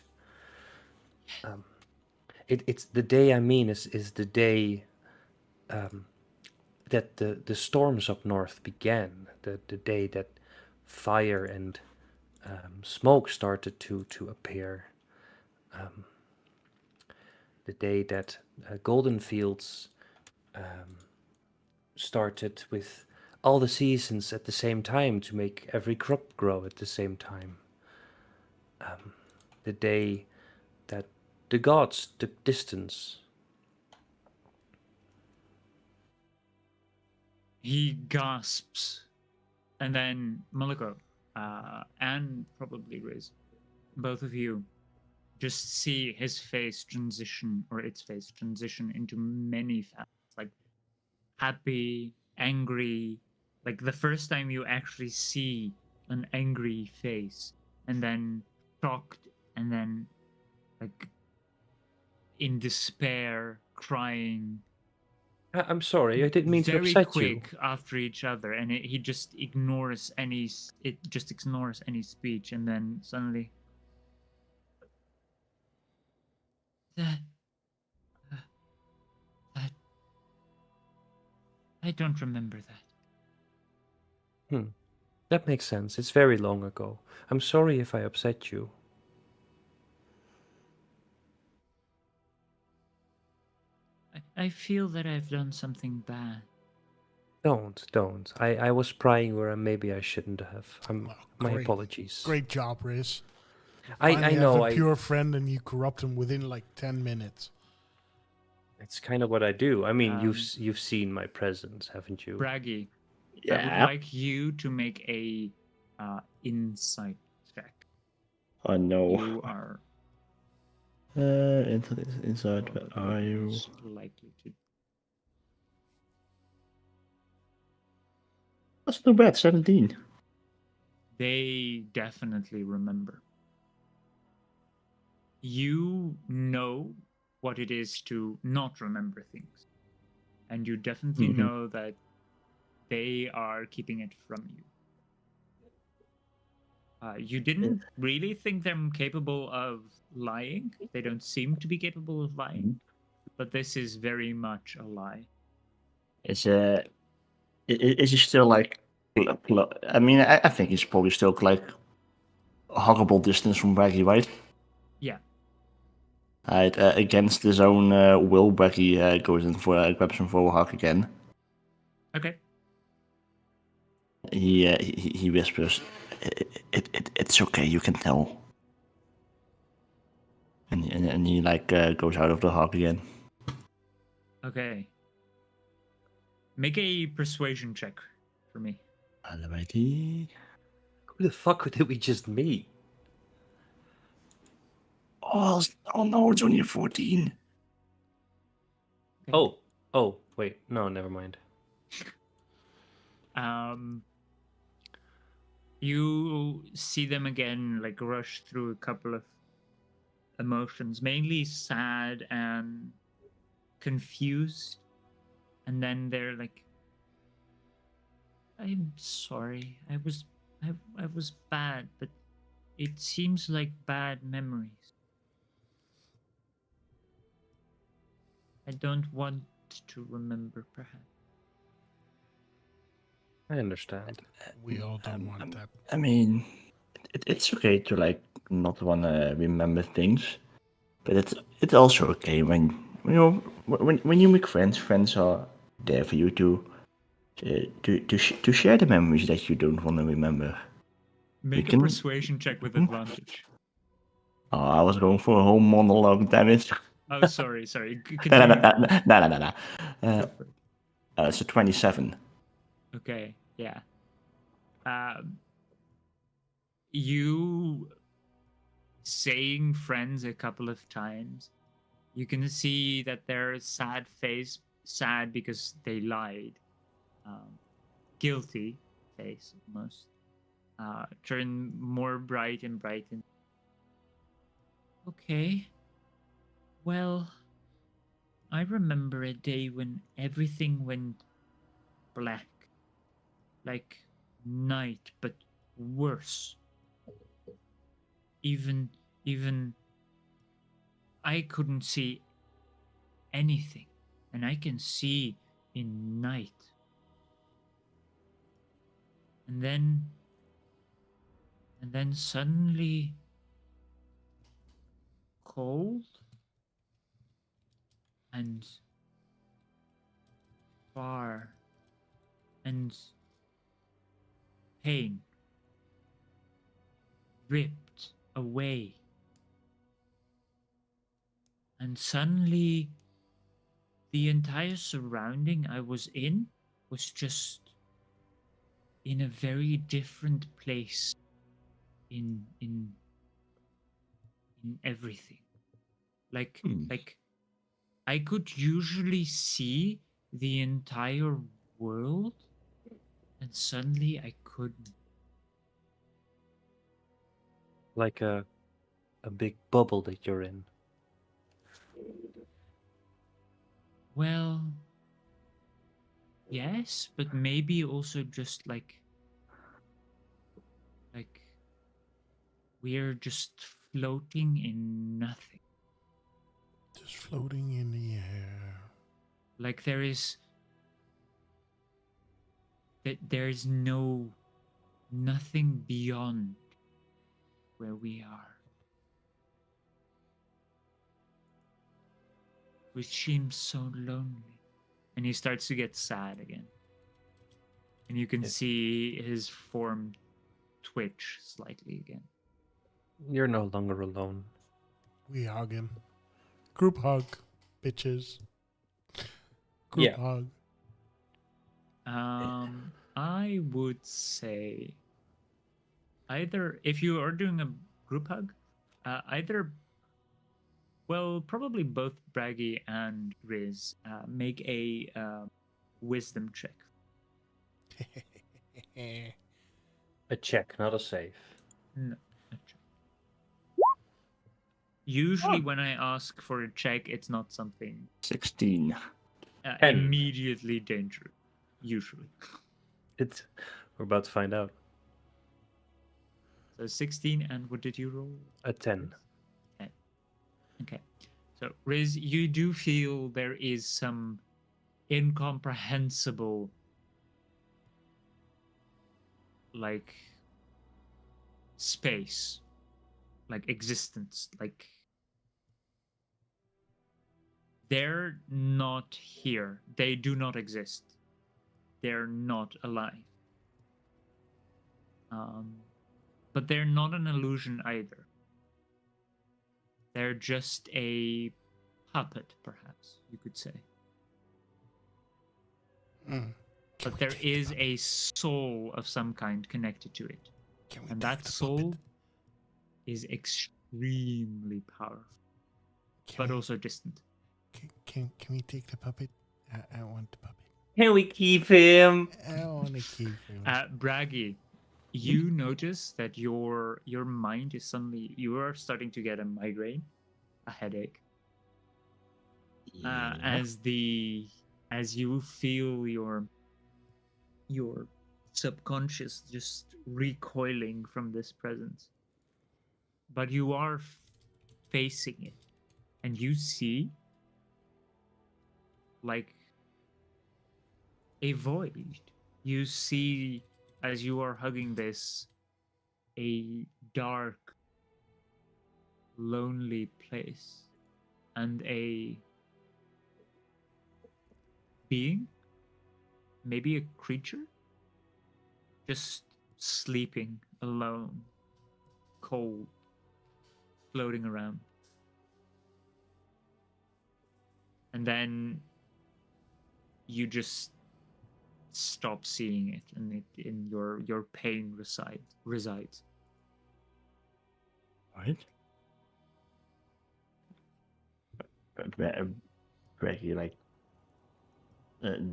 E: It's the day I mean is the day that the storms up north began. The day that fire and smoke started to appear. The day that golden fields started with all the seasons at the same time to make every crop grow at the same time. The day that the gods took distance.
G: He gasps, and then Moloko, and probably Riz, both of you, just see his face transition, or its face transition into many facets, like happy, angry, like the first time you actually see an angry face, and then shocked, and then like in despair, crying,
E: I'm sorry, I didn't mean to
G: very
E: upset you.
G: quick after each other, and he just ignores any. It just ignores any speech, and then suddenly, that, uh, that, I don't remember that.
E: That makes sense. It's very long ago. I'm sorry if I upset you.
G: I feel that I've done something bad.
E: Don't. I was prying where maybe I shouldn't have. My
D: Great.
E: apologies.
D: Great job, Riz.
E: I
D: Finally
E: know.
D: have a pure friend and you corrupt him within like 10 minutes.
E: It's kind of what I do. I mean,
G: Um,
E: you've seen my presence, haven't you?
G: Braggy, I would
F: Yeah.
G: like you to make a insight check.
F: Oh no.
G: You are
F: Inside, where are you?
G: most likely to.
F: That's too bad, 17.
G: They definitely remember. You know what it is to not remember things. And you definitely
F: Mhm.
G: know that they are keeping it from you. You didn't really think them capable of lying. They don't seem to be capable of lying. But this is very much a lie.
F: Is he still like? I mean, I think he's probably still like a huggable distance from Braggy, right?
G: Yeah.
F: Right, against his own will, Braggy goes in for grabs him for a hug again.
G: Okay.
F: He whispers, "It's okay, you can tell." And he like goes out of the hug again.
G: Okay. Make a persuasion check for me.
F: Alrighty.
E: Who the fuck did we just meet?
F: Oh no, it's only a 14.
E: Oh, wait, no, never mind.
G: You see them again, like rush through a couple of emotions, mainly sad and confused, and then they're like, "I'm sorry. I was bad, but it seems like bad memories. I don't want to remember, perhaps."
E: I understand.
D: We all don't want that.
F: I mean, it's okay to like not wanna remember things, but it's also okay when when you make friends. Friends are there for you to share the memories that you don't want to remember.
G: Make a
F: can-
G: persuasion check with advantage.
F: Oh, I was going for a whole monologue. Damn it!
G: Oh, sorry.
F: No,
G: Continue.
F: no.
G: Go for it.
F: It's a 27.
G: Okay, yeah. You saying friends a couple of times. You can see that their sad face, sad because they lied, guilty face almost, turn more bright and bright. And okay, well, I remember a day when everything went black, like night, but worse. Even I couldn't see anything, and I can see in night. And then suddenly cold and far and pain ripped away. And suddenly the entire surrounding I was in was just in a very different place in everything. Like I could usually see the entire world, and suddenly I couldn't.
E: Like a big bubble that you're in.
G: Well, yes, but maybe also just like we're just floating in nothing.
D: Just floating in the air.
G: Like there's nothing beyond where we are. Which seems so lonely. And he starts to get sad again. And you can
E: Yeah.
G: see his form twitch slightly again.
E: You're no longer alone.
D: We hug him. Group hug, bitches. Group
E: Yeah.
D: hug.
G: I would say either if you are doing a group hug, probably both Braggy and Riz make a wisdom check.
E: A check, not a save.
G: No, a check. Usually, when I ask for a check, it's not something
F: 16.
G: immediately dangerous. Usually,
E: We're about to find out.
G: so 16. And what did you roll?
E: A 10.
G: 10. Okay. So, Riz, you do feel there is some incomprehensible, like, space, like, existence. Like, they're not here. They do not exist. They're not alive. But they're not an illusion either. They're just a puppet, perhaps, you could say. But there is a soul of some kind connected to it. And that soul is extremely powerful, but also distant.
D: Can we take the puppet? I want the puppet.
E: Can we keep him?
D: I want to keep him.
G: Braggy, you notice that your mind is suddenly, you are starting to get a migraine, a headache. As you feel your subconscious just recoiling from this presence. But you are facing it, and you see like a void. You see, as you are hugging this, a dark, lonely place, and a being, maybe a creature, just sleeping alone, cold, floating around. And then you just stop seeing it, and it in your pain resides.
F: Right. Braggy like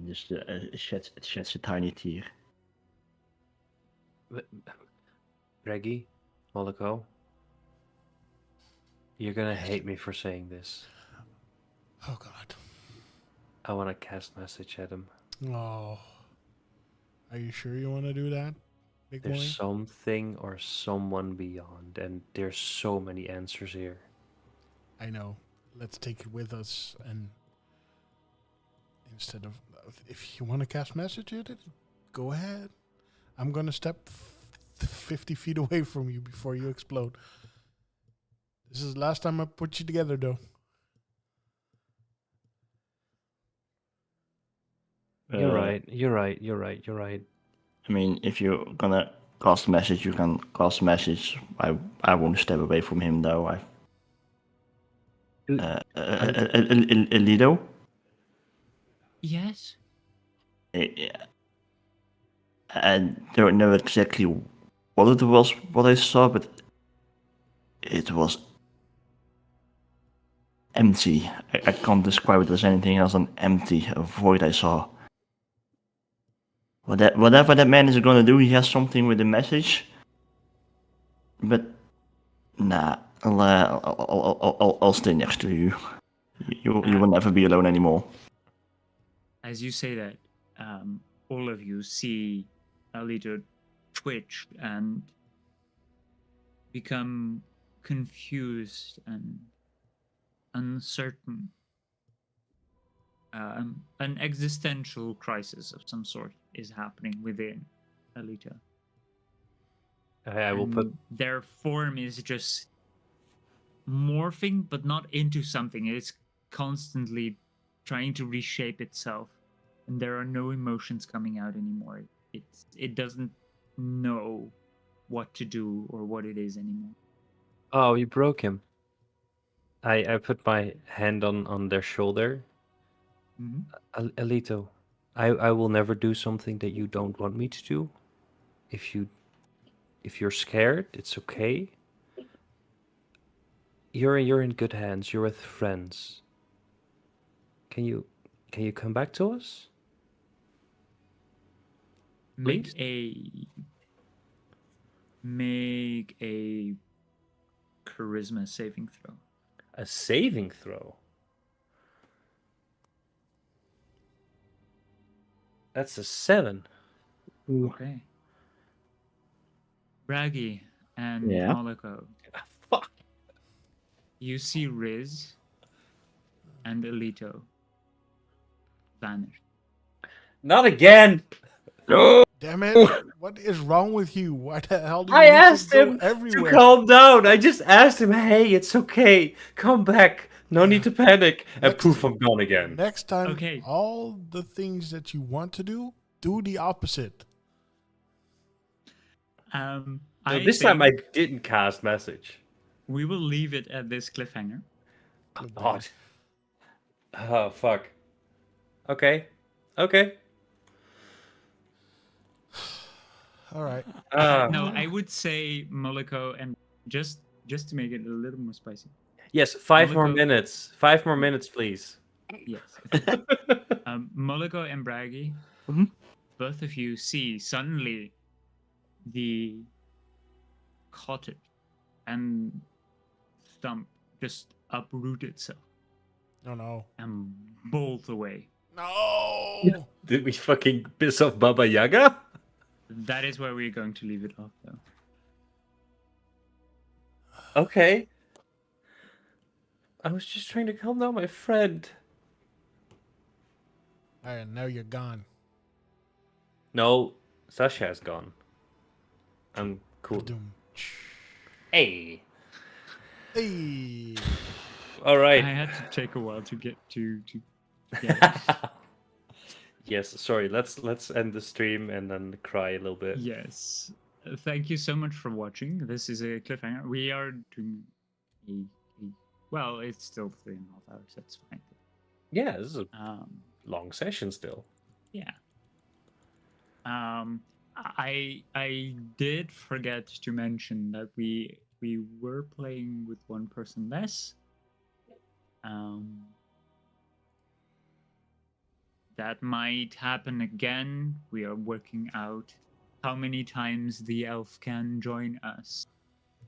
F: just sheds a tiny tear.
E: Reggie, Moloko, you're gonna hate me for saying this.
D: Oh God.
E: I want to cast message at him.
D: Oh. Are you sure you want to do that, big
E: There's
D: boy?
E: something or someone beyond, and there's so many answers here.
D: I know. Let's take it with us, and instead of, if you want to cast message at it, go ahead. I'm gonna step 50 feet away from you before you explode. This is the last time I put you together, though.
E: You're right. You're right. You're right. You're right.
F: I mean, if you're gonna cast a message, you can cast a message. I won't step away from him though. Lido.
G: Yes.
F: I don't know exactly what it was, what I saw, but it was empty. I can't describe it as anything else than empty, a void I saw. Whatever that man is gonna do, he has something with the message. But nah, I'll stay next to you. You will never be alone anymore.
G: As you say that, all of you see Alito twitch and become confused and uncertain. An existential crisis of some sort is happening within Alito.
E: I will put.
G: Their form is just morphing, but not into something. It's constantly trying to reshape itself, and there are no emotions coming out anymore. It doesn't know what to do or what it is anymore.
E: Oh, you broke him. I put my hand on their shoulder. Alito, I will never do something that you don't want me to do. If you're scared, it's okay. You're in good hands. You're with friends. Can you come back to us?
G: Make a charisma saving throw.
E: A saving throw. That's a 7.
G: Okay. Braggy and Moloko.
E: Fuck.
G: You see Riz and Alito vanish.
E: Not again.
F: No.
D: Damn it! What is wrong with you? Why the hell do you
E: I
D: need
E: asked
D: to go
E: him
D: everywhere?
E: to calm down. I just asked him, "Hey, it's okay. Come back. No need to panic." And poof, I'm gone again.
D: Next time,
G: Okay.
D: all the things that you want to do the opposite.
E: No, this time I didn't cast message.
G: We will leave it at this cliffhanger.
E: God. Oh, fuck. Okay. Okay.
D: All right.
G: No, I would say Moloko, and just to make it a little more spicy.
E: Yes, 5 more
G: Moloko-
E: minutes. 5 more minutes, please.
G: Yes. Moloko and Braggy, both of you see suddenly the cottage and stump just uproot itself
D: Oh no.
G: and bolt away.
D: No.
E: Did we fucking piss off Baba Yaga?
G: That is where we're going to leave it off, though.
E: Okay. I was just trying to calm down my friend.
D: All right, now you're gone.
E: No, Sasha has gone. I'm cool.
D: Ba-doom.
E: Hey.
D: Hey.
E: All right.
G: I had to take a while to get to get it.
E: Yes, sorry. Let's end the stream and then cry a little bit.
G: Yes. Thank you so much for watching. This is a cliffhanger. We are doing well, it's still 3.5 hours. That's fine.
E: Yeah, this is a long session still.
G: Yeah. I did forget to mention that we were playing with one person less. that might happen again. We are working out how many times the elf can join us.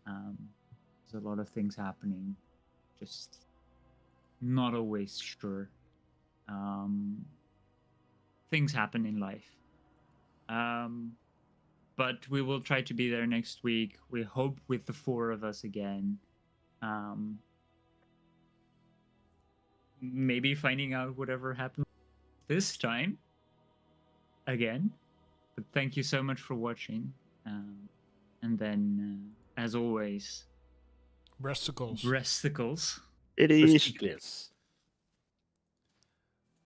G: There's a lot of things happening. Just not always sure. Things happen in life. But we will try to be there next week. We hope with the 4 of us again. Maybe finding out whatever happened this time again. But thank you so much for watching. And then, as always,
H: Breasticles.
G: breasticles.
F: It is.
H: Breasticles.